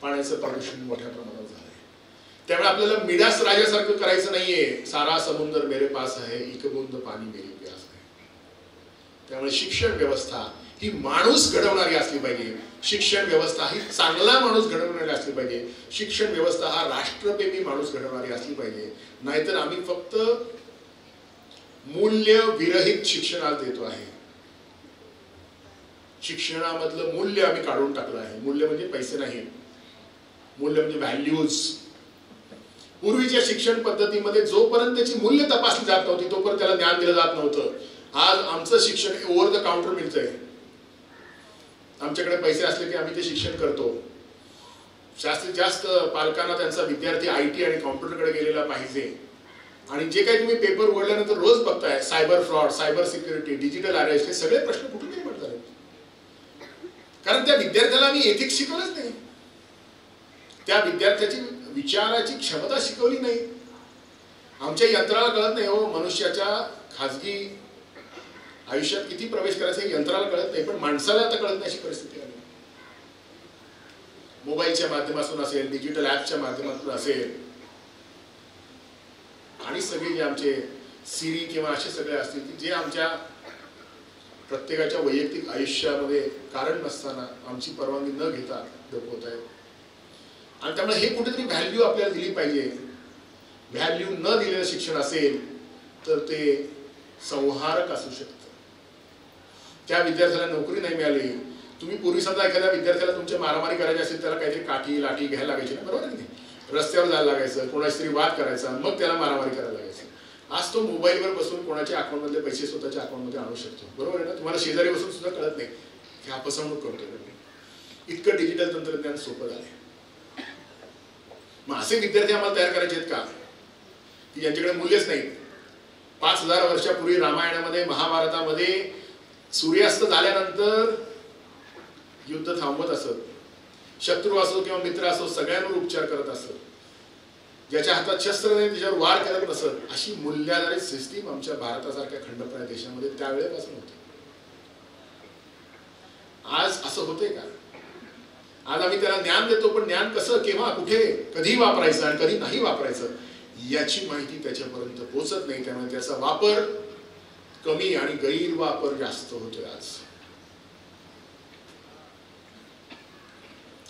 पाण्याचं प्रदूषण मोठ्या प्रमाणात झालंय. त्यामुळे आपल्याला मिडास राजासारखं करायचं नाहीये. सारा समुद्र मेरे पास आहे, एक बूंद पाणी मेरी प्यास आहे. त्यामुळे शिक्षण व्यवस्था ही माणूस घडवणारी असली पाहिजे. शिक्षण व्यवस्था ही चांगला माणूस घडवणारी असली पाहिजे. शिक्षण व्यवस्था हा राष्ट्रप्रेमी माणूस घडवणारी असली पाहिजे. नाहीतर आम्ही फक्त मूल्य विरहित शिक्षण आज देतो आहे. शिक्षणामधलं मूल्य आम्ही काढून टाकलं आहे. मूल्य म्हणजे पैसे नाही, मूल्य म्हणजे व्हॅल्यूज. पूर्वीच्या शिक्षण पद्धतीमध्ये जोपर्यंत त्याची मूल्य तपासली जात नव्हती तोपर्यंत त्याला ज्ञान दिलं जात नव्हतं. आज आमचं शिक्षण ओव्हर द काउंटर मिळतंय. आमच्याकडे पैसे असले की आम्ही ते शिक्षण करतो. जास्तीत जास्त पालकांना त्यांचा विद्यार्थी IT आणि कॉम्प्युटरकडे गेलेला पाहिजे. आणि जे काही तुम्ही पेपर उघडल्यानंतर रोज बघताय, cyber fraud, cyber security, digital arrest, हे सगळे प्रश्न कुठून निर्माण झाले? कारण त्या विद्यार्थ्याला आम्ही एथिक्स शिकवलंच नाही. त्या विद्यार्थ्याची विचाराची क्षमता शिकवली नाही. आमच्या यंत्राला कळत नाही हो मनुष्याच्या खाजगी आयुष्यात किती प्रवेश करायचा हे यंत्राला कळत नाही, पण माणसाला आता कळत नाही अशी परिस्थिती आली. मोबाईलच्या माध्यमातून असेल, डिजिटल ऍपच्या माध्यमातून असेल, आणि सगळे जे आमचे सिरी किंवा असे सगळे असतील की जे आमच्या प्रत्येकाच्या वैयक्तिक आयुष्यामध्ये कारण नसताना आमची परवानगी न घेता दबवत आहेत. आणि त्यामुळे हे कुठेतरी व्हॅल्यू आपल्याला दिली पाहिजे. व्हॅल्यू न दिलेलं शिक्षण असेल तर ते संहारक असू शकतं. त्या विद्यार्थ्याला नोकरी नाही मिळाली. तुम्ही पूर्वी समजा एखाद्या विद्यार्थ्याला तुमच्या मारामारी करायची असेल त्याला काहीतरी काठी लाठी घ्यायला लागायची ना, बरोबर नाही? रस्त्यावर जायला लागायचं, कोणाशी तरी वाद करायचा, मग त्याला मारामारी करायला लागायची. आज तो मोबाईलवर बसून कोणाच्या अकाउंटमधले पैसे स्वतःच्या अकाउंटमध्ये आणू शकतो, बरोबर आहे ना? तुम्हाला शेजारी बसून सुद्धा कळत नाही की हा फसवणूक करतोय. इतकं डिजिटल तंत्रज्ञान सोपं झालंय. मग असे विद्यार्थी आम्हाला तयार करायचे आहेत का की ज्यांच्याकडे मूल्यच नाही? 5000 वर्षापूर्वी रामायणामध्ये, महाभारतामध्ये सूर्यास्त झाल्यानंतर युद्ध थांबवत असत. शत्रू असो किंवा मित्र असो सगळ्यांवर उपचार करत असत. ज्याच्या हातात शस्त्र नाही त्याच्यावर वार करत नसत, अशी मूल्याधारित सिस्टीम आमच्या भारतासारख्या खंडप्राय देशामध्ये त्यावेळेपासून होती. आज असं होतंय का? आज आम्ही त्याला ज्ञान देतो, पण ज्ञान कसं, केव्हा, कुठे, कधी वापरायचं आणि कधी नाही वापरायचं याची माहिती त्याच्यापर्यंत पोहोचत नाही. त्यामुळे त्याचा वापर कमी आणि गैरवापर जास्त होतोय.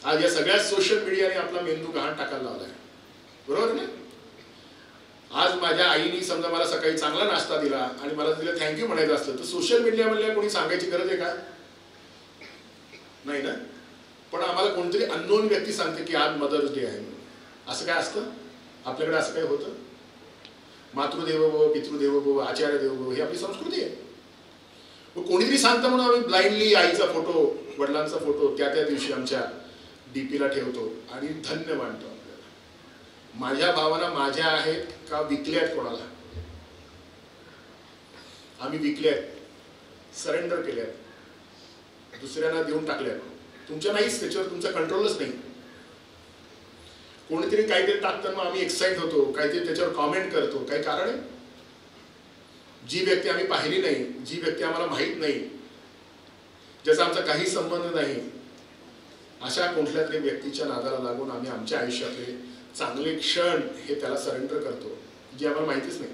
आज या सगळ्या सोशल मीडियाने आपला मेंदू गहाण टाकायला लावलाय, बरोबर ना? आज माझ्या आईने समजा मला सकाळी चांगला नाश्ता दिला आणि मला तिला थँक्यू म्हणायचं असतं, तर सोशल मीडिया मधल्या कोणी सांगायची गरज आहे का? नाही ना. पण आम्हाला कोणतरी अननोन व्यक्ती सांगते की आज मदर्स डे आहे. असं काय असतं आपल्याकडे? असं काय होतं? मातृदेवोभव, पितृदेवोभव, आचार्य देवोभव ही आपली संस्कृती आहे. मग कोणीतरी सांगतं म्हणून आम्ही ब्लाइंडली आईचा फोटो, वडिलांचा फोटो त्या दिवशी आमच्या डीपीला ठेवतो आणि धन्य मानतो. माझ्या भावना माझ्या आहेत का विकल्यात कोणाला? आम्ही विकल्यात, सरेंडर केल्यात, दुसऱ्यांना देऊन टाकल्यात. तुमच्या नाहीच, त्याच्यावर तुमचा कंट्रोलच नाही. कोणीतरी काहीतरी टाकतं मग आम्ही एक्साइट होतो, काहीतरी त्याच्यावर कॉमेंट करतो. काही कारण आहे? जी व्यक्ती आम्ही पाहिली नाही, जी व्यक्ती आम्हाला माहित नाही, ज्याचा आमचा काही संबंध नाही, अशा कुठल्या तरी व्यक्तीच्या नादाला लागून आम्ही आमच्या आयुष्यातले चांगले क्षण हे त्याला सरेंडर करतो, जे आम्हाला माहितीच नाही.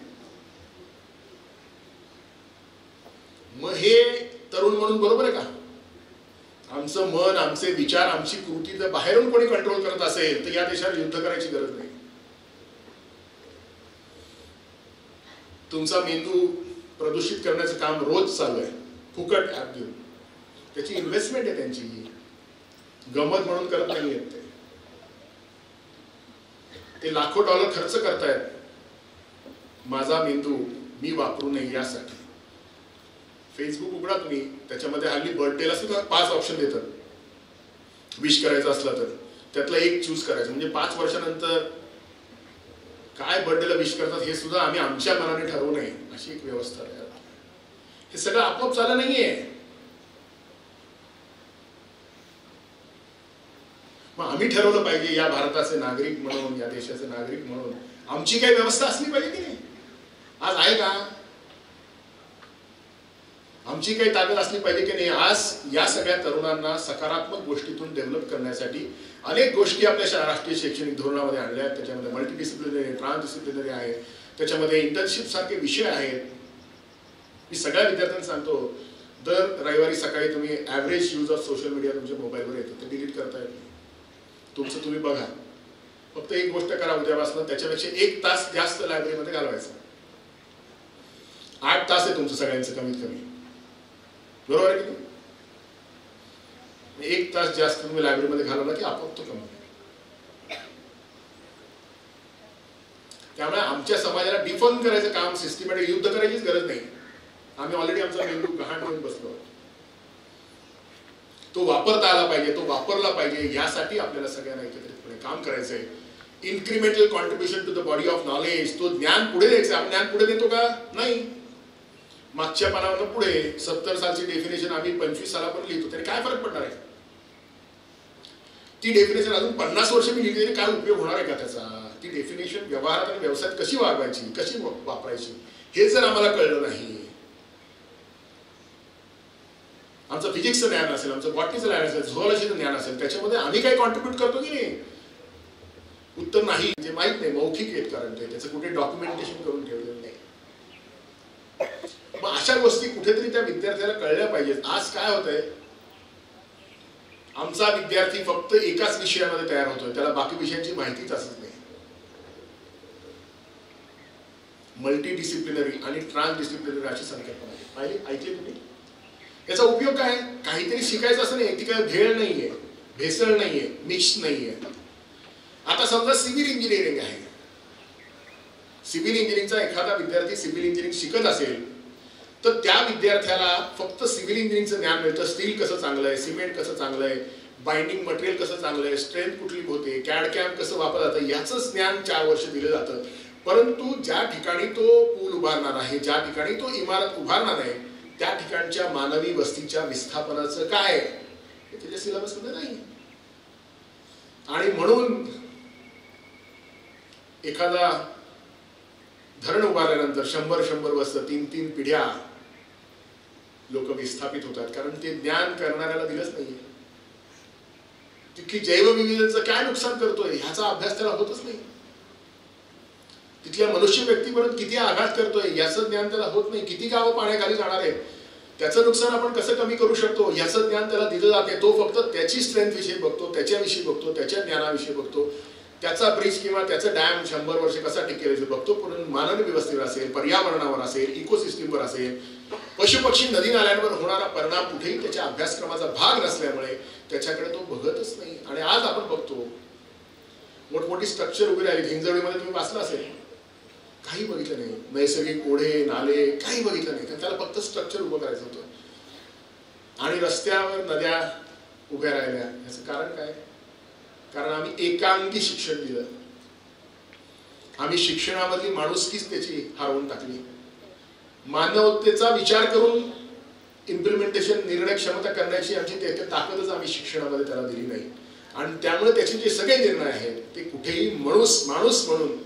मग हे तरुण म्हणून बरोबर आहे का? आमचं मन, आमचे विचार, आमची कृती जर बाहेरून कोणी कंट्रोल करत असेल तर या देशाला युद्ध करायची गरज नाही. तुमचा मेंदू प्रदूषित करण्याचं काम रोज चालू आहे, फुकट ऍप देऊन. त्याची इन्व्हेस्टमेंट आहे, त्यांची गमत म्हणून करत नाहीये. ते लाखो डॉलर खर्च करतायत माझा मेंदू मी वापरू नये यासाठी. फेसबुक उघडा तुम्ही, त्याच्यामध्ये हल्ली बर्थडेला सुद्धा 5 ऑप्शन देतात. विश करायचं असलं तर त्यातला एक चूज करायचं. म्हणजे 5 वर्षानंतर काय बर्थडेला विश करतात हे सुद्धा आम्ही आमच्या मनाने ठरवू नये अशी एक व्यवस्था आहे. हे सगळं आपोआप झालं नाहीये. मग आम्ही ठरवलं पाहिजे या भारताचे नागरिक म्हणून, या देशाचे नागरिक म्हणून आमची काही व्यवस्था असली पाहिजे की नाही? आज आहे का? आमची काही ताकद असली पाहिजे की नाही? आज या सगळ्या तरुणांना सकारात्मक गोष्टीतून डेव्हलप करण्यासाठी अनेक गोष्टी आपल्या राष्ट्रीय शैक्षणिक धोरणामध्ये आणल्या आहेत. त्याच्यामध्ये मल्टीडिसिप्लिनरी, ट्रान्सडिसिप्लिनरी आहे, त्याच्यामध्ये इंटर्नशिप सारखे विषय आहेत. मी सगळ्या विद्यार्थ्यांना सांगतो, दर रविवारी सकाळी तुम्ही average use of social media तुमच्या मोबाईलवर येतं, ते डिलीट करता येतं. तुमचं तुम्ही बघा. फक्त एक गोष्ट करा उद्यापासून, त्याच्यापेक्षा 1 तास जास्त लायब्ररीमध्ये घालवायचं. 8 तास आहे तुमचं सगळ्यांचं कमीत कमी, बरोबर आहे की नाही? 1 तास जास्त तुम्ही लायब्ररीमध्ये घालवला की आपोआप तो कमी. त्यामुळे आमच्या समाजाला डिफॉर्म करायचं काम, सिस्टमॅटिक युद्ध करायचीच गरज नाही. आम्ही ऑलरेडी आमचा मेंदू गहाण ठेवून बसलो. तो वापरता आला पाहिजे, तो वापरला पाहिजे, यासाठी आपल्याला सगळ्यांना एकत्रितपणे काम करायचंय. Incremental contribution to the body of knowledge. तो ज्ञान पुढे द्यायचं. आपण ज्ञान पुढे देतो का? नाही. मागच्या पानावर पुढे 70 सालची डेफिनेशन आम्ही 25 सालापर्यंत लिहितो, त्याने काय फरक पडणार आहे? ती डेफिनेशन अजून 50 वर्ष मी लिहिली तरी काय उपयोग होणार आहे का त्याचा? ती डेफिनेशन व्यवहारात आणि व्यवसायात कशी वागवायची, कशी वापरायची हे जर आम्हाला कळलं नाही, आमचं फिजिक्सचं ज्ञान असेल, आमचं बॉटनीचं ज्ञान असेल, झुऑलॉजीचं ज्ञान असेल, त्याच्यामध्ये आम्ही काही कॉन्ट्रीब्यूट करतो की नाही? उत्तर नाही. जे माहित नाही, मौखिक आहेत, कारण त्याचं कुठे डॉक्युमेंटेशन करून ठेवलेलं नाही. मग अशा गोष्टी कुठेतरी त्या विद्यार्थ्याला कळल्या पाहिजेत. आज काय होतंय, आमचा विद्यार्थी फक्त एकाच विषयामध्ये तयार होतोय, त्याला बाकी विषयांची माहितीच असत नाही. मल्टीडिसिप्लिनरी आणि ट्रान्सडिसिप्लिनरी अशी संकल्पना आहे. पाहिली, ऐकली तुम्ही? याचा उपयोग काय? काहीतरी शिकायचं असं नाही, ती काय भेळ नाहीये, भेसळ नाहीये, मिक्स नाहीये. आता समजा सिव्हिल इंजिनिअरिंग आहे. सिव्हिल इंजिनिअरिंगचा एखादा विद्यार्थी सिव्हिल इंजिनिअरिंग शिकत असेल तर त्या विद्यार्थ्याला फक्त सिव्हिल इंजिनिअरिंगचं ज्ञान मिळतं. स्टील कसं चांगलं आहे, सिमेंट कसं चांगलं आहे, बाइंडिंग मटेरियल कसं चांगलं आहे, स्ट्रेंथ कुठली होते, कॅड कॅम कसं वापरलं जातं, याचंच ज्ञान 4 वर्ष दिलं जातं. परंतु ज्या ठिकाणी तो पूल उभारणार आहे, ज्या ठिकाणी तो इमारत उभारणार आहे, त्या ठिकाणच्या मानवी वस्तीच्या विस्थापनाचं काय हे त्याच्या सिलेबसमध्ये नाही. आणि म्हणून एखादा धरण उभारल्यानंतर 100 वर्ष 3 पिढ्या लोक विस्थापित होतात, कारण ते ज्ञान करणाऱ्याला दिलंच नाहीये. तिथली जैवविविधतेचं काय नुकसान करतोय ह्याचा अभ्यास त्याला होतच नाही. तिथल्या मनुष्य व्यक्तीपर्यंत किती आघात करतोय याचं ज्ञान त्याला होत नाही. किती गावं पाण्याखाली जाणार आहे, त्याचं नुकसान आपण कसं कमी करू शकतो याचं ज्ञान त्याला दिलं जाते. तो फक्त त्याची स्ट्रेंथ विषयी बघतो, त्याच्याविषयी बघतो, त्याच्या ज्ञानाविषयी बघतो, त्याचा ब्रिज किंवा त्याचं डॅम 100 वर्ष कसा टिकेल बघतो. पण मानवी व्यवस्थेवर असेल, पर्यावरणावर असेल, इकोसिस्टीमवर असेल, पशुपक्षी नदी नाल्यांवर होणारा परिणाम कुठेही त्याच्या अभ्यासक्रमाचा भाग नसल्यामुळे त्याच्याकडे तो बघतच नाही. आणि आज आपण बघतो मोठमोठी स्ट्रक्चर उभी राहिली. हिंजवडीमध्ये तुम्ही वाचलं असेल, काही बघितलं नाही. नैसर्गिक ओढे नाले काही बघितलं नाही, त्याला फक्त स्ट्रक्चर उभं करायचं होतं. आणि रस्त्यावर नद्या उभ्या राहिल्या. याचं कारण काय? कारण आम्ही एकांगी शिक्षण दिलं. आम्ही शिक्षणामधली माणुसकीच त्याची हरवून टाकली. मानवतेचा विचार करून इम्प्लिमेंटेशन निर्णय क्षमता करण्याची आमची ताकदच आम्ही शिक्षणामध्ये त्याला दिली नाही. आणि त्यामुळे त्याचे जे सगळे निर्णय आहेत ते कुठेही माणूस म्हणून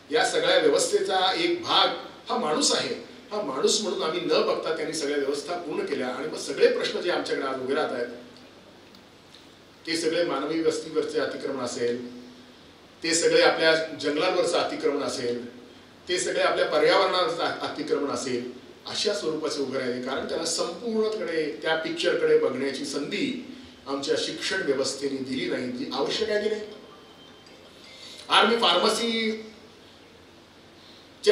या सगळ्या व्यवस्थेचा एक भाग हा माणूस आहे, हा माणूस म्हणून आम्ही न बघता त्यांनी सगळ्या व्यवस्था पूर्ण केल्या. आणि मग सगळे प्रश्न जे आमच्याकडे आज उभे राहत आहेत ते सगळे मानवी वस्तीवरचे अतिक्रमण असेल, ते सगळे आपल्या जंगलांवरचं अतिक्रमण असेल, ते सगळे आपल्या पर्यावरणाचं अतिक्रमण असेल, अशा स्वरूपाचे उभे राहिले. कारण त्याला संपूर्णकडे त्या पिक्चरकडे बघण्याची संधी आमच्या शिक्षण व्यवस्थेने दिली नाही, जी आवश्यक आहे की नाही. आज मी फार्मसीच्या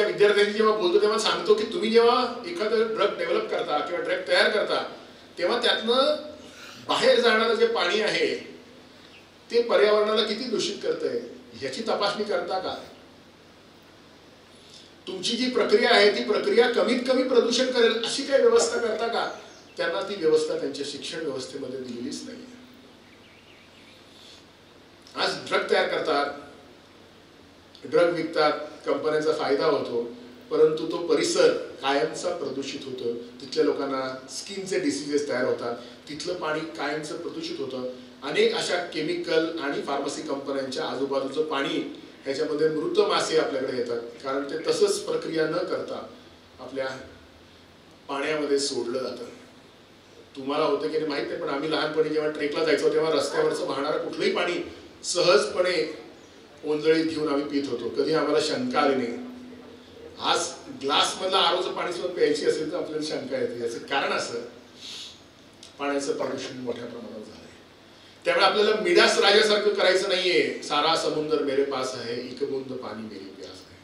विद्यार्थ्यांनी जेव्हा बोलतो तेव्हा सांगतो की तुम्ही जेव्हा एखादं ड्रग डेव्हलप करता किंवा ड्रग तयार करता तेव्हा त्यातनं बाहेर जाणारं जे पाणी आहे ते पर्यावरणाला किती दूषित करतंय ह्याची तपासणी करता का? तुमची जी प्रक्रिया आहे ती प्रक्रिया कमीत कमी प्रदूषण करेल अशी काही व्यवस्था करता का? त्यांना ती व्यवस्था त्यांच्या शिक्षण व्यवस्थेमध्ये दिलेलीच नाही. आज ड्रग तयार करतात, ड्रग विकतात, कंपन्यांचा फायदा होतो, परंतु तो परिसर कायमचा प्रदूषित होतो. तिथल्या लोकांना स्किनचे डिसीजेस तयार होतात, तिथलं पाणी कायमचं प्रदूषित होतं. अनेक अशा केमिकल आणि फार्मसी कंपन्यांच्या आजूबाजूचं पाणी ह्याच्यामध्ये मृत मासे आपल्याकडे येतात, कारण ते तसंच प्रक्रिया न करता आपल्या पाण्यामध्ये सोडलं जातं. तुम्हाला होतं की माहित नाही, पण आम्ही लहानपणी जेव्हा ट्रेकला जायचो तेव्हा रस्त्यावरचं वाहणारं कुठलंही पाणी सहजपणे ओंजळीत घेऊन आम्ही पित होतो. कधी आम्हाला शंका आली नाही. आज ग्लास मधलं आरोचं पाणी सुद्धा प्यायची असेल तर आपल्याला शंका येते. याचं कारण असं पाण्याचं प्रदूषण मोठ्या प्रमाणात झालंय. त्यामुळे आपल्याला मिडास राजासारखं करायचं नाहीये. सारा समुद्र मेरे पास आहे, एक बूंद पाणी मेरी प्यास आहे.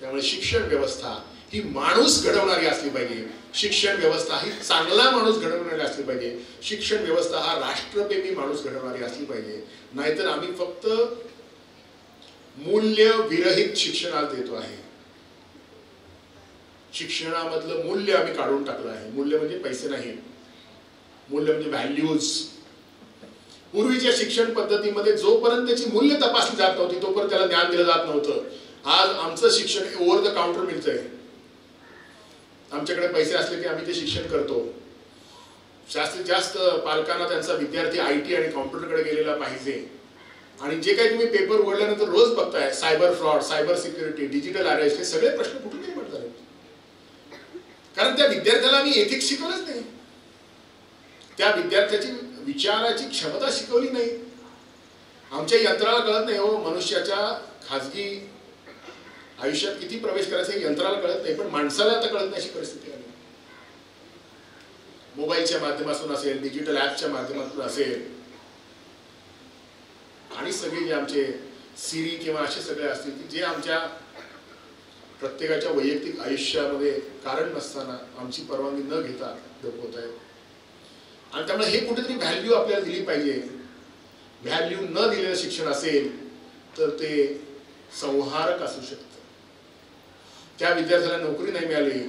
त्यामुळे शिक्षण व्यवस्था ही माणूस घडवणारी असली पाहिजे. शिक्षण व्यवस्था ही चांगला माणूस घडवणारी असली पाहिजे. शिक्षण व्यवस्था हा राष्ट्रप्रेमी माणूस घडवणारी असली पाहिजे. नाहीतर आम्ही फक्त मूल्य विरहित शिक्षण आज देतो आहे. शिक्षणामधलं मूल्य आम्ही काढून टाकलं आहे. मूल्य म्हणजे पैसे नाही, मूल्य म्हणजे व्हॅल्यूज. पूर्वीच्या शिक्षण पद्धतीमध्ये जोपर्यंत त्याची मूल्य तपासली जात नव्हती तोपर्यंत त्याला ज्ञान दिलं जात नव्हतं. आज आमचं शिक्षण ओव्हर द काउंटर मिळतंय. आमच्याकडे पैसे असले की आम्ही ते शिक्षण करतो. जास्तीत जास्त पालकांना त्यांचा विद्यार्थी IT आणि कॉम्प्युटरकडे गेलेला पाहिजे. आणि जे काही तुम्ही पेपर उघडल्यानंतर रोज बघताय, cyber fraud, cyber security, digital arrest, हे सगळे प्रश्न कुठून निर्माण झाले? कारण त्या विद्यार्थ्याला आम्ही एथिक्स शिकवलंच नाही. त्या विद्यार्थ्याची विचाराची क्षमता शिकवली नाही. आमच्या यंत्राला कळत नाही हो मनुष्याच्या खाजगी आयुष्यात किती प्रवेश करायचा हे यंत्राला कळत नाही, पण माणसाला आता कळत नाही अशी परिस्थिती आली. मोबाईलच्या माध्यमातून असेल, डिजिटल ऍपच्या माध्यमातून असेल, आणि सगळे जे आमचे सिरी किंवा असे सगळे असतील की जे आमच्या प्रत्येकाच्या वैयक्तिक आयुष्यामध्ये कारण नसताना आमची परवानगी न घेता दाखवत आहेत. आणि त्यामुळे हे कुठेतरी व्हॅल्यू आपल्याला दिली पाहिजे. व्हॅल्यू न दिलेलं शिक्षण असेल तर ते संहारक असू शकतं. त्या विद्यार्थ्याला नोकरी नाही मिळाली.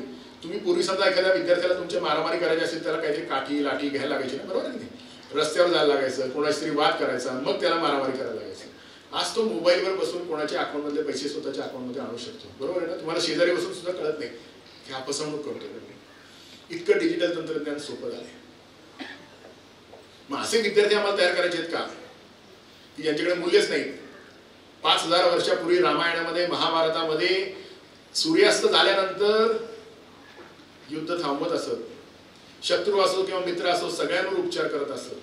तुम्ही पूर्वी समजा एखाद्या विद्यार्थ्याला तुमच्या मारामारी करायची असेल त्याला काहीतरी काठी लाठी घ्यायला लागायची ना, बरोबर नाही? रस्त्यावर जायला लागायचं, कोणाशी तरी वाद करायचा, मग त्याला मारामारी करायला लागायचं. आज तो मोबाईलवर बसून कोणाच्या अकाउंटमधले पैसे स्वतःच्या अकाउंटमध्ये आणू शकतो, बरोबर आहे ना? तुम्हाला शेजारी बसून सुद्धा कळत नाही की हा फसवणूक करतोय. इतकं डिजिटल तंत्रज्ञान सोपं झालंय. मग असे विद्यार्थी आम्हाला तयार करायचे आहेत का की ज्यांच्याकडे मूल्यच नाही? 5000 वर्षापूर्वी रामायणामध्ये महाभारतामध्ये सूर्यास्त झाल्यानंतर युद्ध थांबवत असत. शत्रू असो किंवा मित्र असो सगळ्यांवर उपचार करत असत.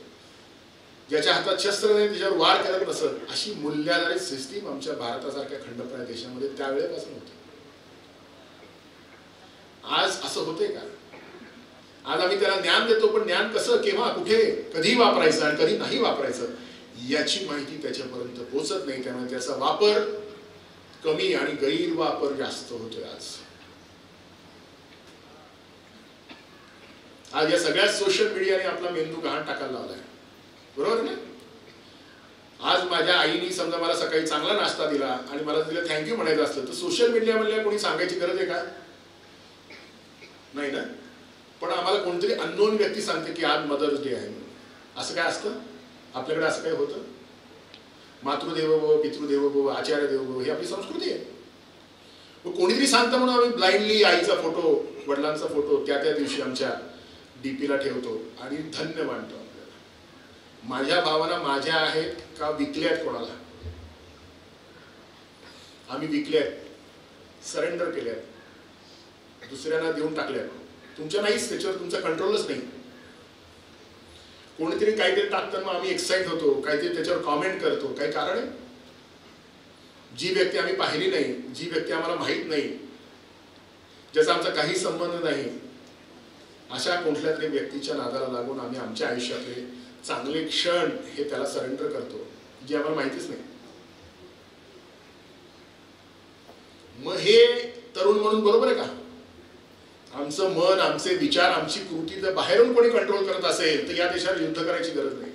ज्याच्या हातात शस्त्र नाही त्याच्यावर वार करत नसत. अशी मूल्याधारित सिस्टीम आमच्या भारतासारख्या खंडप्राय देशामध्ये त्यावेळेपासून होती. आज असं होतंय का? आज आम्ही त्याला ज्ञान देतो, पण ज्ञान कसं, केव्हा, कुठे, कधी वापरायचं आणि कधी नाही वापरायचं याची माहिती त्याच्यापर्यंत पोहोचत नाही. त्यामुळे त्याचा वापर कमी आणि गैरवापर जास्त होतोय. आज या सगळ्या सोशल मीडियाने आपला मेंदू गहाण टाकायला लावलाय, बरोबर ना? आज माझ्या आईने समजा मला सकाळी चांगला नाश्ता दिला आणि मला तिला थँक्यू म्हणायचं असतं तर सोशल मीडिया मधल्या कोणी सांगायची गरज आहे का? नाही ना. पण आम्हाला कोणतरी अननोन व्यक्ती सांगते की आज मदर्स डे आहे म्हणून. असं काय असतं आपल्याकडे? असं काय होतं? मातृदेवोभव, पितृदेवोभव, आचार्य देवोभव ही आपली संस्कृती आहे. मग कोणीतरी सांगतं म्हणून आम्ही ब्लाइंडली आईचा फोटो, वडिलांचा फोटो त्या दिवशी आमच्या डीपीला ठेवतो आणि धन्य मानतो. आपल्याला माझ्या भावना माझ्या आहेत का विकल्यात कोणाला? आम्ही विकल्यात, सरेंडर केल्यात, दुसऱ्यांना देऊन टाकल्यात. तुमच्या नाहीच, त्याच्यावर तुमचा कंट्रोलच नाही. कोणीतरी काहीतरी टाकतं मग आम्ही एक्साइट होतो, काहीतरी त्याच्यावर कॉमेंट करतो. काही कारण आहे? जी व्यक्ती आम्ही पाहिली नाही, जी व्यक्ती आम्हाला माहित नाही, ज्याचा आमचा काही संबंध नाही, अशा कुठल्या तरी व्यक्तीच्या नादाला लागून आम्ही आमच्या आयुष्यातले चांगले क्षण हे त्याला सरेंडर करतो, जे आम्हाला माहितीच नाही. मग हे तरुण म्हणून बरोबर आहे का? आमचं मन, आमचे विचार, आमची कृती जर बाहेरून कोणी कंट्रोल करत असेल तर या देशात युद्ध करायची गरज नाही.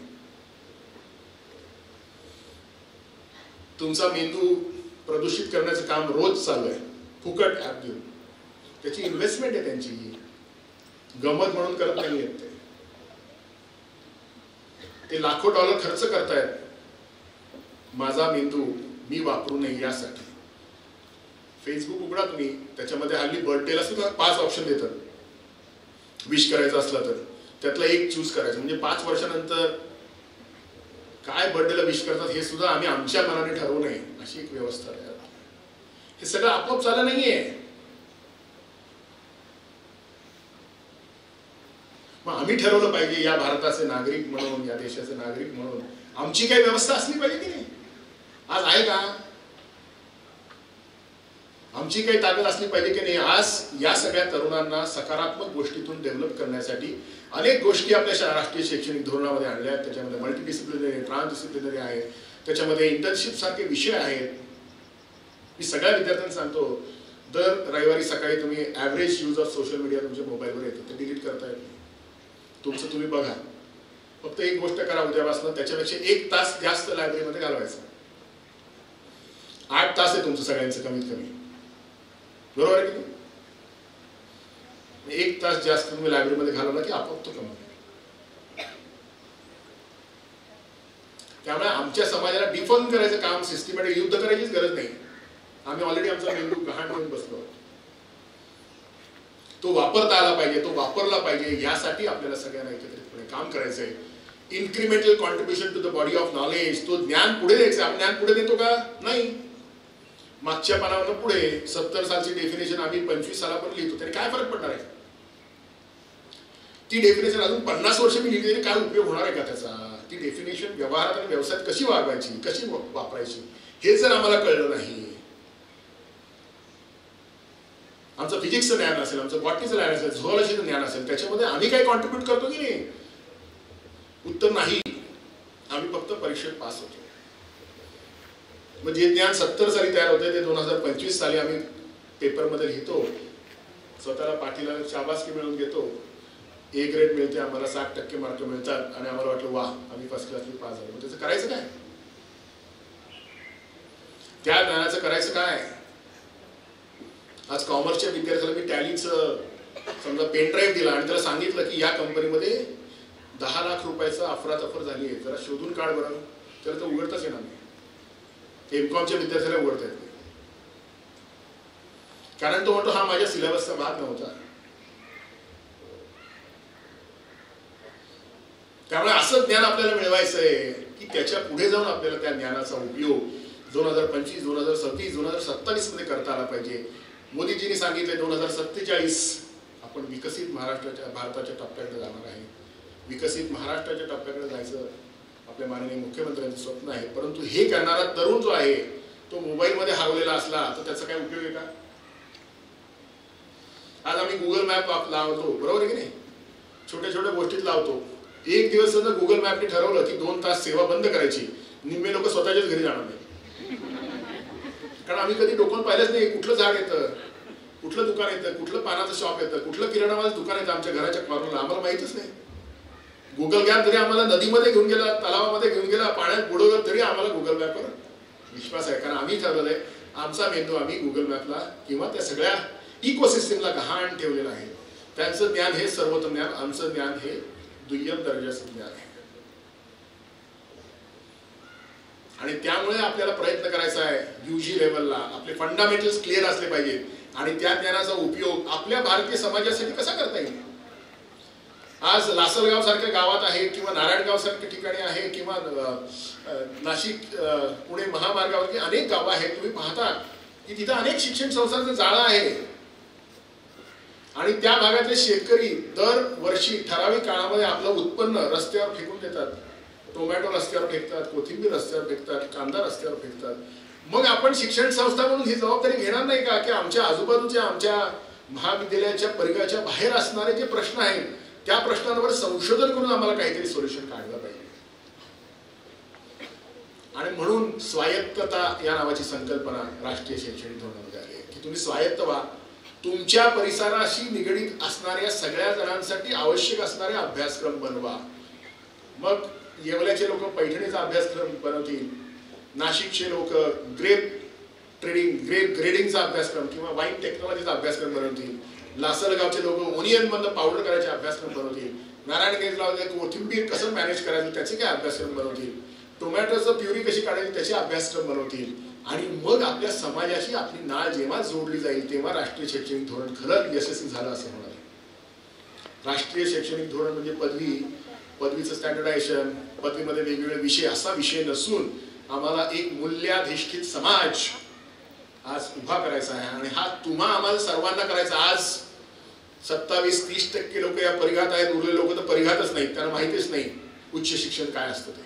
तुमचा मेंदू प्रदूषित करण्याचं काम रोज चालू आहे, फुकट ऍप देऊन. त्याची इन्व्हेस्टमेंट आहे, त्यांची गमत म्हणून करत नाही. ते लाखो डॉलर खर्च करतायत माझा मेंदू मी वापरू नये यासाठी. फेसबुक उघडा तुम्ही, त्याच्यामध्ये हल्ली बर्थडेला सुद्धा 5 ऑप्शन देतात. विश करायचं असलं तर त्यातला एक चूज करायचं. म्हणजे 5 वर्षानंतर काय बर्थडेला विश करतात हे सुद्धा आम्ही आमच्या मनाने ठरवू नये अशी एक व्यवस्था आहे. हे सगळं आपोआप झालं नाहीये. मग आम्ही ठरवलं पाहिजे या भारताचे नागरिक म्हणून, या देशाचे नागरिक म्हणून आमची काही व्यवस्था असली पाहिजे की नाही? आज आहे का? आमची काही ताकद असली पाहिजे की नाही? आज या सगळ्या तरुणांना सकारात्मक गोष्टीतून डेव्हलप करण्यासाठी अनेक गोष्टी आपल्या राष्ट्रीय शैक्षणिक धोरणामध्ये आणल्या आहेत. त्याच्यामध्ये मल्टीडिसिप्लिनरी, ट्रान्सडिसिप्लिनरी आहे, त्याच्यामध्ये इंटर्नशिप सारखे विषय आहेत. मी सगळ्या विद्यार्थ्यांना सांगतो, दर रविवारी सकाळी तुम्ही average use of social media तुमच्या मोबाईलवर येतं, ते डिलीट करता येतं. तुमचं तुम्ही बघा. फक्त एक गोष्ट करा उद्यापासून, त्याच्यापेक्षा 1 तास जास्त लायब्ररीमध्ये घालवायचा. 8 तास आहे तुमचं सगळ्यांचं कमीत कमी, बरोबर आहे की नाही? 1 तास जास्त तुम्ही लायब्ररीमध्ये घालवला की आपोआप तो कमी. त्यामुळे आमच्या समाजाला डिफॉर्म करायचं काम, सिस्टमॅटिक युद्ध करायचीच गरज नाही. आम्ही ऑलरेडी आमचा मेंदू गहाण घेऊन बसलो. तो वापरता आला पाहिजे, तो वापरला पाहिजे. यासाठी आपल्याला सगळ्यांना एकत्रितपणे काम करायचं आहे. Incremental contribution to the body of knowledge. तो ज्ञान पुढे द्यायचं. आपण ज्ञान पुढे देतो का? नाही. मागच्या पानावर पुढे 70 सालची डेफिनेशन आम्ही 25 सालापर्यंत लिहितो, त्याने काय फरक पडणार आहे? ती डेफिनेशन अजून 50 वर्ष मी लिहिली तरी काय उपयोग होणार आहे का त्याचा? ती डेफिनेशन व्यवहारात आणि व्यवसायात कशी वागवायची, कशी वापरायची हे जर आम्हाला कळलं नाही, आमचं फिजिक्सचं ज्ञान असेल, आमचं बॉटनीचं ज्ञान असेल, झुऑलॉजीचं ज्ञान असेल, त्याच्यामध्ये आम्ही काही कॉन्ट्रीब्यूट करतो की नाही? उत्तर नाही. आम्ही फक्त परीक्षेत पास होतो. मग जे ज्ञान 70 साली तयार होते ते 2025 साली आम्ही पेपरमध्ये लिहितो, स्वतःला पाठीला शाबासकी मिळवून घेतो, A ग्रेड मिळते, आम्हाला 60% मार्क मिळतात आणि आम्हाला वाटलं वा आम्ही फर्स्ट क्लासली पास झालो. त्याचं करायचं काय? त्या ज्ञानाचं करायचं काय? आज कॉमर्सच्या विद्यार्थ्याला मी टॅलीचं समजा पेन ड्राईव्ह दिला आणि त्याला सांगितलं की या कंपनीमध्ये 10 लाख रुपयाचा अफरातफर झाली आहे, जरा शोधून काढ बरं, तर तो उघडताच येणार नाही. एमकॉमच्या विद्यार्थ्याला उघडता येत नाही, कारण तो म्हणतो हा माझ्या सिलेबसचा भाग नव्हता. त्यामुळे असं ज्ञान आपल्याला मिळवायचं आहे की त्याच्या पुढे जाऊन आपल्याला त्या ज्ञानाचा उपयोग 2025, 2037, 2027 मध्ये करता आला पाहिजे. मोदीजींनी सांगितले 2047 आपण विकसित भारताच्या टप्प्याकडे जाणार आहे. विकसित महाराष्ट्राच्या टप्प्याकडे जायचं आपल्या माननीय मुख्यमंत्र्यांचं स्वप्न आहे. परंतु हे करणारा तरुण जो आहे तो मोबाईलमध्ये हरवलेला असला तर त्याचा काय उपयोग आहे का? आज आम्ही गुगल मॅप लावतो, बरोबर आहे की नाही? छोट्या छोट्या गोष्टीत लावतो. एक दिवस जर गुगल मॅपने ठरवलं की 2 तास सेवा बंद करायची, निम्मे लोक स्वतःच्याच घरी जाणार नाही. कारण आम्ही कधी डोकून पाहिलंच नाही कुठलं झाड येतं, कुठलं दुकान येतं, कुठलं पानाचं शॉप येतं, कुठलं किराणामालाचं दुकान येतं आमच्या घराच्या कॉर्नरला, आम्हाला माहितच नाही. गुगल मॅप जरी आम्हाला नदीमध्ये घेऊन गेला, तलावामध्ये घेऊन गेला, पाण्यात बुडवलं तरी आम्हाला गुगल मॅपवर विश्वास आहे. कारण आम्ही ठरवलंय आमचा मेंदू आम्ही गुगल मॅपला किंवा त्या सगळ्या इकोसिस्टमला गहाण ठेवलेलं आहे. त्यांचं ज्ञान हे सर्वोत्तम ज्ञान, आमचं ज्ञान हे दुय्यम दर्जाचं ज्ञान आहे. आणि त्यामुळे आपल्याला प्रयत्न करायचा आहे UG लेवलला आपले फंडामेंटल्स क्लिअर असले पाहिजेत आणि त्या ज्ञानाचा उपयोग आपल्या भारतीय समाजासाठी कसा करता येईल. आज लासलगाव सारख्या गावात आहे किंवा नारायणगाव सारख्या ठिकाणी आहे किंवा नाशिक पुणे महामार्गावरती अनेक गावं आहेत. तुम्ही पाहता की तिथं अनेक शिक्षण संस्थांचं जाळं आहे आणि त्या भागातले शेतकरी दरवर्षी ठराविक काळामध्ये आपलं उत्पन्न रस्त्यावर फेकून देतात. टोमॅटो रस्त्यावर फेकतात, कोथिंबीर रस्त्यावर फेकतात, कांदा रस्त्यावर फेकतात. मग आपण शिक्षण संस्था म्हणून ही जबाबदारी घेणार नाही का की आमच्या आजूबाजूच्या आमच्या महाविद्यालयाच्या परिघाच्या बाहेर असणारे जे प्रश्न आहेत त्या प्रश्नांवर संशोधन करून आम्हाला काहीतरी सोल्युशन काढलं पाहिजे. आणि म्हणून स्वायत्तता या नावाची संकल्पना राष्ट्रीय शैक्षणिक धोरणामध्ये आली आहे की तुम्ही स्वायत्त व्हा. तुमच्या परिसराशी निगडीत असणाऱ्या सगळ्या जणांसाठी आवश्यक असणारे अभ्यासक्रम बनवा. मग येवल्याचे लोक पैठणीचा अभ्यासक्रम बनवतील, नाशिकचे लोक ग्रेप ग्रेडिंगचा अभ्यासक्रम किंवा वाईन टेक्नॉलॉजीचा अभ्यासक्रम बनवतील, लासलगावचे लोक ओनियन मधनं पावडर करायचे अभ्यासक्रम बनवतील, नारायणगंजला कोथिंबीर कसं मॅनेज करायचं त्याचे काय अभ्यासक्रम बनवतील, टोमॅटोचं प्युरी कशी काढायची त्याचे अभ्यासक्रम बनवतील. आणि मग आपल्या समाजाशी आपली नाळ जेव्हा जोडली जाईल तेव्हा राष्ट्रीय शैक्षणिक धोरण खरंच यशस्वी झालं असं होणार. राष्ट्रीय शैक्षणिक धोरण म्हणजे पदवीचं स्टँडर्डायझेशन, पदवीमध्ये वेगवेगळे विषय असा विषय नसून आम्हाला एक मूल्याधिष्ठित समाज आज उभा करायचा आहे. आणि हा तुम्हा आम्हाला सर्वांना करायचा. आज 27-30% लोक या परिघात आहेत, उरलेले लोक तर परिघातच नाहीत, त्यांना माहितीच नाही उच्च शिक्षण काय असतं ते.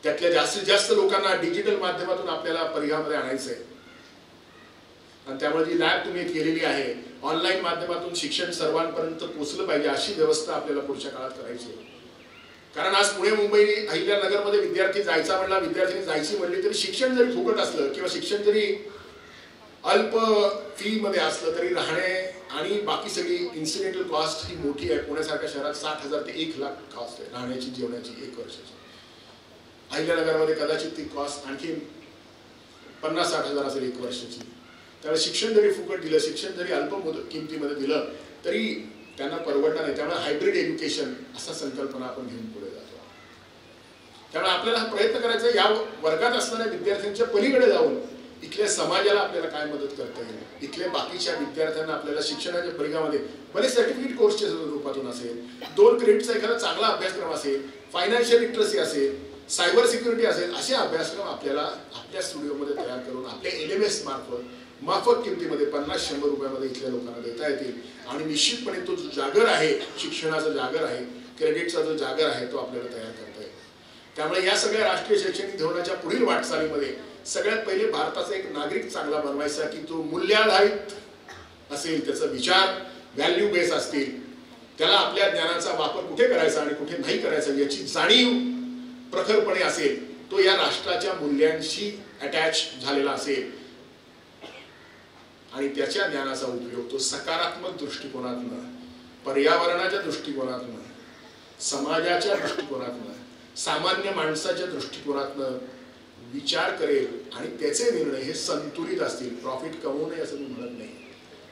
त्यातल्या जास्तीत जास्त लोकांना डिजिटल माध्यमातून आपल्याला परिघामध्ये आणायचं आहे. आणि त्यामुळे जी लॅब तुम्ही केलेली आहे ऑनलाईन माध्यमातून शिक्षण सर्वांपर्यंत पोहोचलं पाहिजे अशी व्यवस्था आपल्याला पुढच्या काळात करायची आहे. कारण आज पुणे मुंबई अहिल्यानगरमध्ये विद्यार्थी जायचा म्हणला, विद्यार्थी जायची म्हणली तरी शिक्षण जरी फुकट असलं किंवा शिक्षण जरी अल्प फी मध्ये असलं तरी राहणे आणि बाकी सगळी इन्सिडेंटल कॉस्ट ही मोठी आहे. पुण्यासारख्या शहरात 60,000 ते 1,00,000 कॉस्ट आहे राहण्याची जेवणाची 1 वर्षाची. अहिल्यानगरमध्ये कदाचित ती कॉस्ट आणखी 50-60,000 असेल 1 वर्षाची. त्यामुळे शिक्षण जरी फुकट दिलं, शिक्षण जरी अल्प किमतीमध्ये दिलं तरी त्यांना परवडणार नाही. त्यामुळे हायब्रिड एज्युकेशन असा संकल्पना आपण घेऊन पुढे जातो. त्यामुळे आपल्याला हा प्रयत्न करायचा या वर्गात असणाऱ्या विद्यार्थ्यांच्या पलीकडे जाऊन इथल्या समाजाला आपल्याला काय मदत करता येईल, इथल्या बाकीच्या विद्यार्थ्यांना आपल्याला शिक्षणाच्या परिघामध्ये भले सर्टिफिकेट कोर्सच्या रूपातून असेल, 2 क्रेडिटचा एखादा चांगला अभ्यासक्रम असेल, फायनान्शियल लिटरसी असेल, सायबर सिक्युरिटी असेल, असे अभ्यासक्रम आपल्याला आपल्या स्टुडिओमध्ये तयार करून आपल्या LMS माफक किमतीमध्ये 50-100 रुपयामध्ये इथल्या लोकांना देता येतील. आणि निश्चितपणे तो जो जागर आहे, शिक्षणाचा जागर आहे, क्रेडिटचा जो जागर आहे तो आपल्याला तयार करता येईल. त्यामुळे या सगळ्या राष्ट्रीय शैक्षणिक धोरणाच्या पुढील वाटचालीमध्ये सगळ्यात पहिले भारताचा एक नागरिक चांगला बनवायचा की तो मूल्याधारित असेल, त्याचा विचार व्हॅल्यू बेस असतील, त्याला आपल्या ज्ञानाचा वापर कुठे करायचा आणि कुठे नाही करायचा याची जाणीव प्रखरपणे असेल, तो या राष्ट्राच्या मूल्यांशी अटॅच झालेला असेल आणि त्याच्या ज्ञानाचा उपयोग तो सकारात्मक दृष्टिकोनातून, पर्यावरणाच्या दृष्टिकोनातून, समाजाच्या दृष्टिकोनातून, सामान्य माणसाच्या दृष्टिकोनातून विचार करेल आणि त्याचे निर्णय हे संतुलित असतील. प्रॉफिट कमवू नये असं मी म्हणत नाही,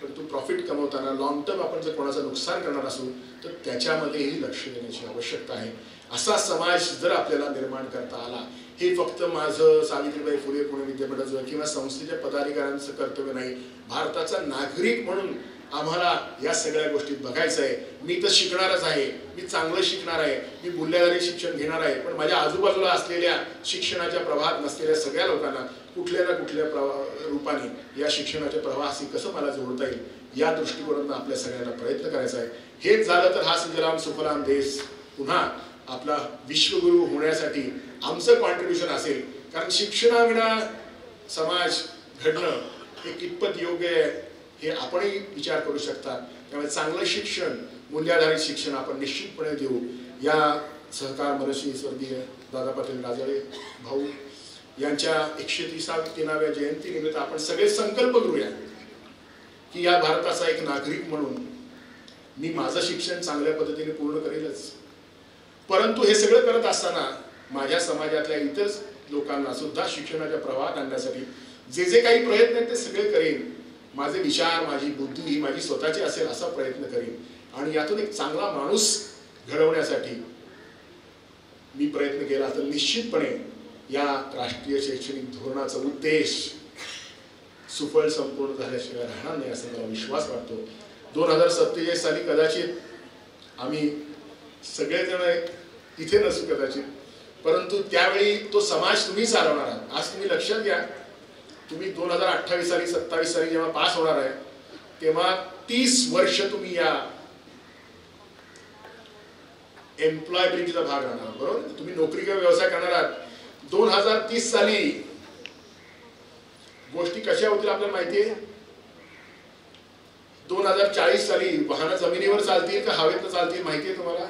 परंतु प्रॉफिट कमवताना लॉंग टर्म आपण जर कोणाचं नुकसान करणार असू तर त्याच्यामध्येही लक्ष देण्याची आवश्यकता आहे. असा समाज जर आपल्याला निर्माण करता आला, हे फक्त माझं सावित्रीबाई फुले पुणे विद्यापीठाचं किंवा संस्थेच्या पदाधिकाऱ्यांचं कर्तव्य नाही, भारताचा नागरिक म्हणून आम्हाला या सगळ्या गोष्टीत बघायचं आहे. मी तर शिकणारच आहे, मी चांगलं शिकणार आहे, मी मूल्यधारी शिक्षण घेणार आहे, पण माझ्या आजूबाजूला असलेल्या शिक्षणाच्या प्रवाहात नसलेल्या सगळ्या लोकांना कुठल्या ना कुठल्या रूपाने या शिक्षणाच्या प्रवाहाशी कसं मला जोडता येईल या दृष्टिकोनातून आपल्या सगळ्यांना प्रयत्न करायचा आहे. हेच झालं तर हा सुजलाम सुफलाम देश पुन्हा आपला विश्वगुरु होण्यासाठी आमचं कॉन्ट्रीब्युशन असेल. कारण शिक्षणाविना समाज घडणं हे कितपत योग्य आहे हे आपणही विचार करू शकता. त्यामुळे चांगलं शिक्षण, मूल्याधारित शिक्षण आपण निश्चितपणे देऊ. या सहकार मनस्वी स्वर्गीय दादा पाटील राजळे भाऊ यांच्या 130व्या जयंतीनिमित्त आपण सगळे संकल्प करूया की या भारताचा एक नागरिक म्हणून मी माझं शिक्षण चांगल्या पद्धतीने पूर्ण करेलच, परंतु हे सगळं करत असताना माझ्या समाजातल्या इतर लोकांना सुद्धा शिक्षणाच्या प्रवाहात आणण्यासाठी जे जे काही प्रयत्न आहेत ते सगळे करेन. माझे विचार, माझी बुद्धी ही माझी स्वतःची असेल असा प्रयत्न करेन आणि यातून एक चांगला माणूस घडवण्यासाठी मी प्रयत्न केला तर निश्चितपणे या राष्ट्रीय शैक्षणिक धोरणाचा उद्देश सुफळ संपूर्ण झाल्याशिवाय राहणार नाही असा मला विश्वास वाटतो. 2047 साली कदाचित आम्ही सगळेजण इथे नसू कदाचित, परंतु त्यावेळी तो समाज तुम्ही चालवणार आहात. आज तुम्ही लक्षात घ्या, तुम्ही 2028 साली 27 साली जेव्हा पास होणार आहे तेव्हा 30 वर्ष तुम्ही या एम्प्लॉयबिलिटीचा भाग राहणार, बरोबर. तुम्ही नोकरी किंवा व्यवसाय करणार आहात. 2030 साली गोष्टी कशा होतील आपल्याला माहिती आहे. 2040 साली वाहनं जमिनीवर चालतील का हवेत चालतील माहिती आहे तुम्हाला.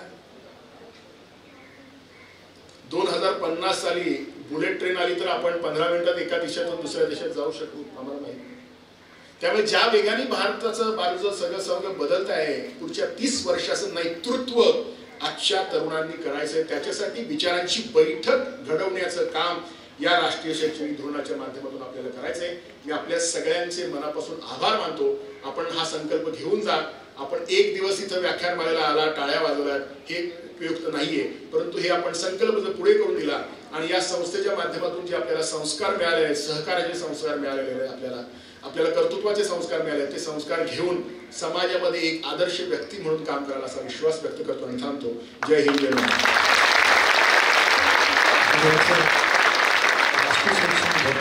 2050 साली बुलेट ट्रेन आली तर आपण 15 मिनिटात एका देशातून दुसऱ्या देशात जाऊ शकू, आम्हाला माहिती. त्यामुळे ज्या वेगाने भारताचं सगळं सगळं बदलत आहे, पुढच्या 30 वर्षाचं नेतृत्व आजच्या तरुणांनी करायचंय. त्याच्यासाठी विचारांची बैठक घडवण्याचं काम या राष्ट्रीय शैक्षणिक धोरणाच्या माध्यमातून आपल्याला करायचंय. मी आपल्या सगळ्यांचे मनापासून आभार मानतो. आपण हा संकल्प घेऊन जा. आपण एक दिवस इथं व्याख्यानमालेला आला, टाळ्या वाजवल्या, हे उपयुक्त नाहीये, परंतु हे आपण संकल्प जर पुढे करून दिला आणि या संस्थेच्या माध्यमातून जे आपल्याला संस्कार मिळाले आहेत, सहकार्याचे संस्कार मिळालेले आहेत, आपल्याला कर्तृत्वाचे संस्कार मिळाले, ते संस्कार घेऊन समाजामध्ये एक आदर्श व्यक्ती म्हणून काम करायला असा विश्वास व्यक्त करतो आणि थांबतो. जय हिंद, जय महाराष्ट्र.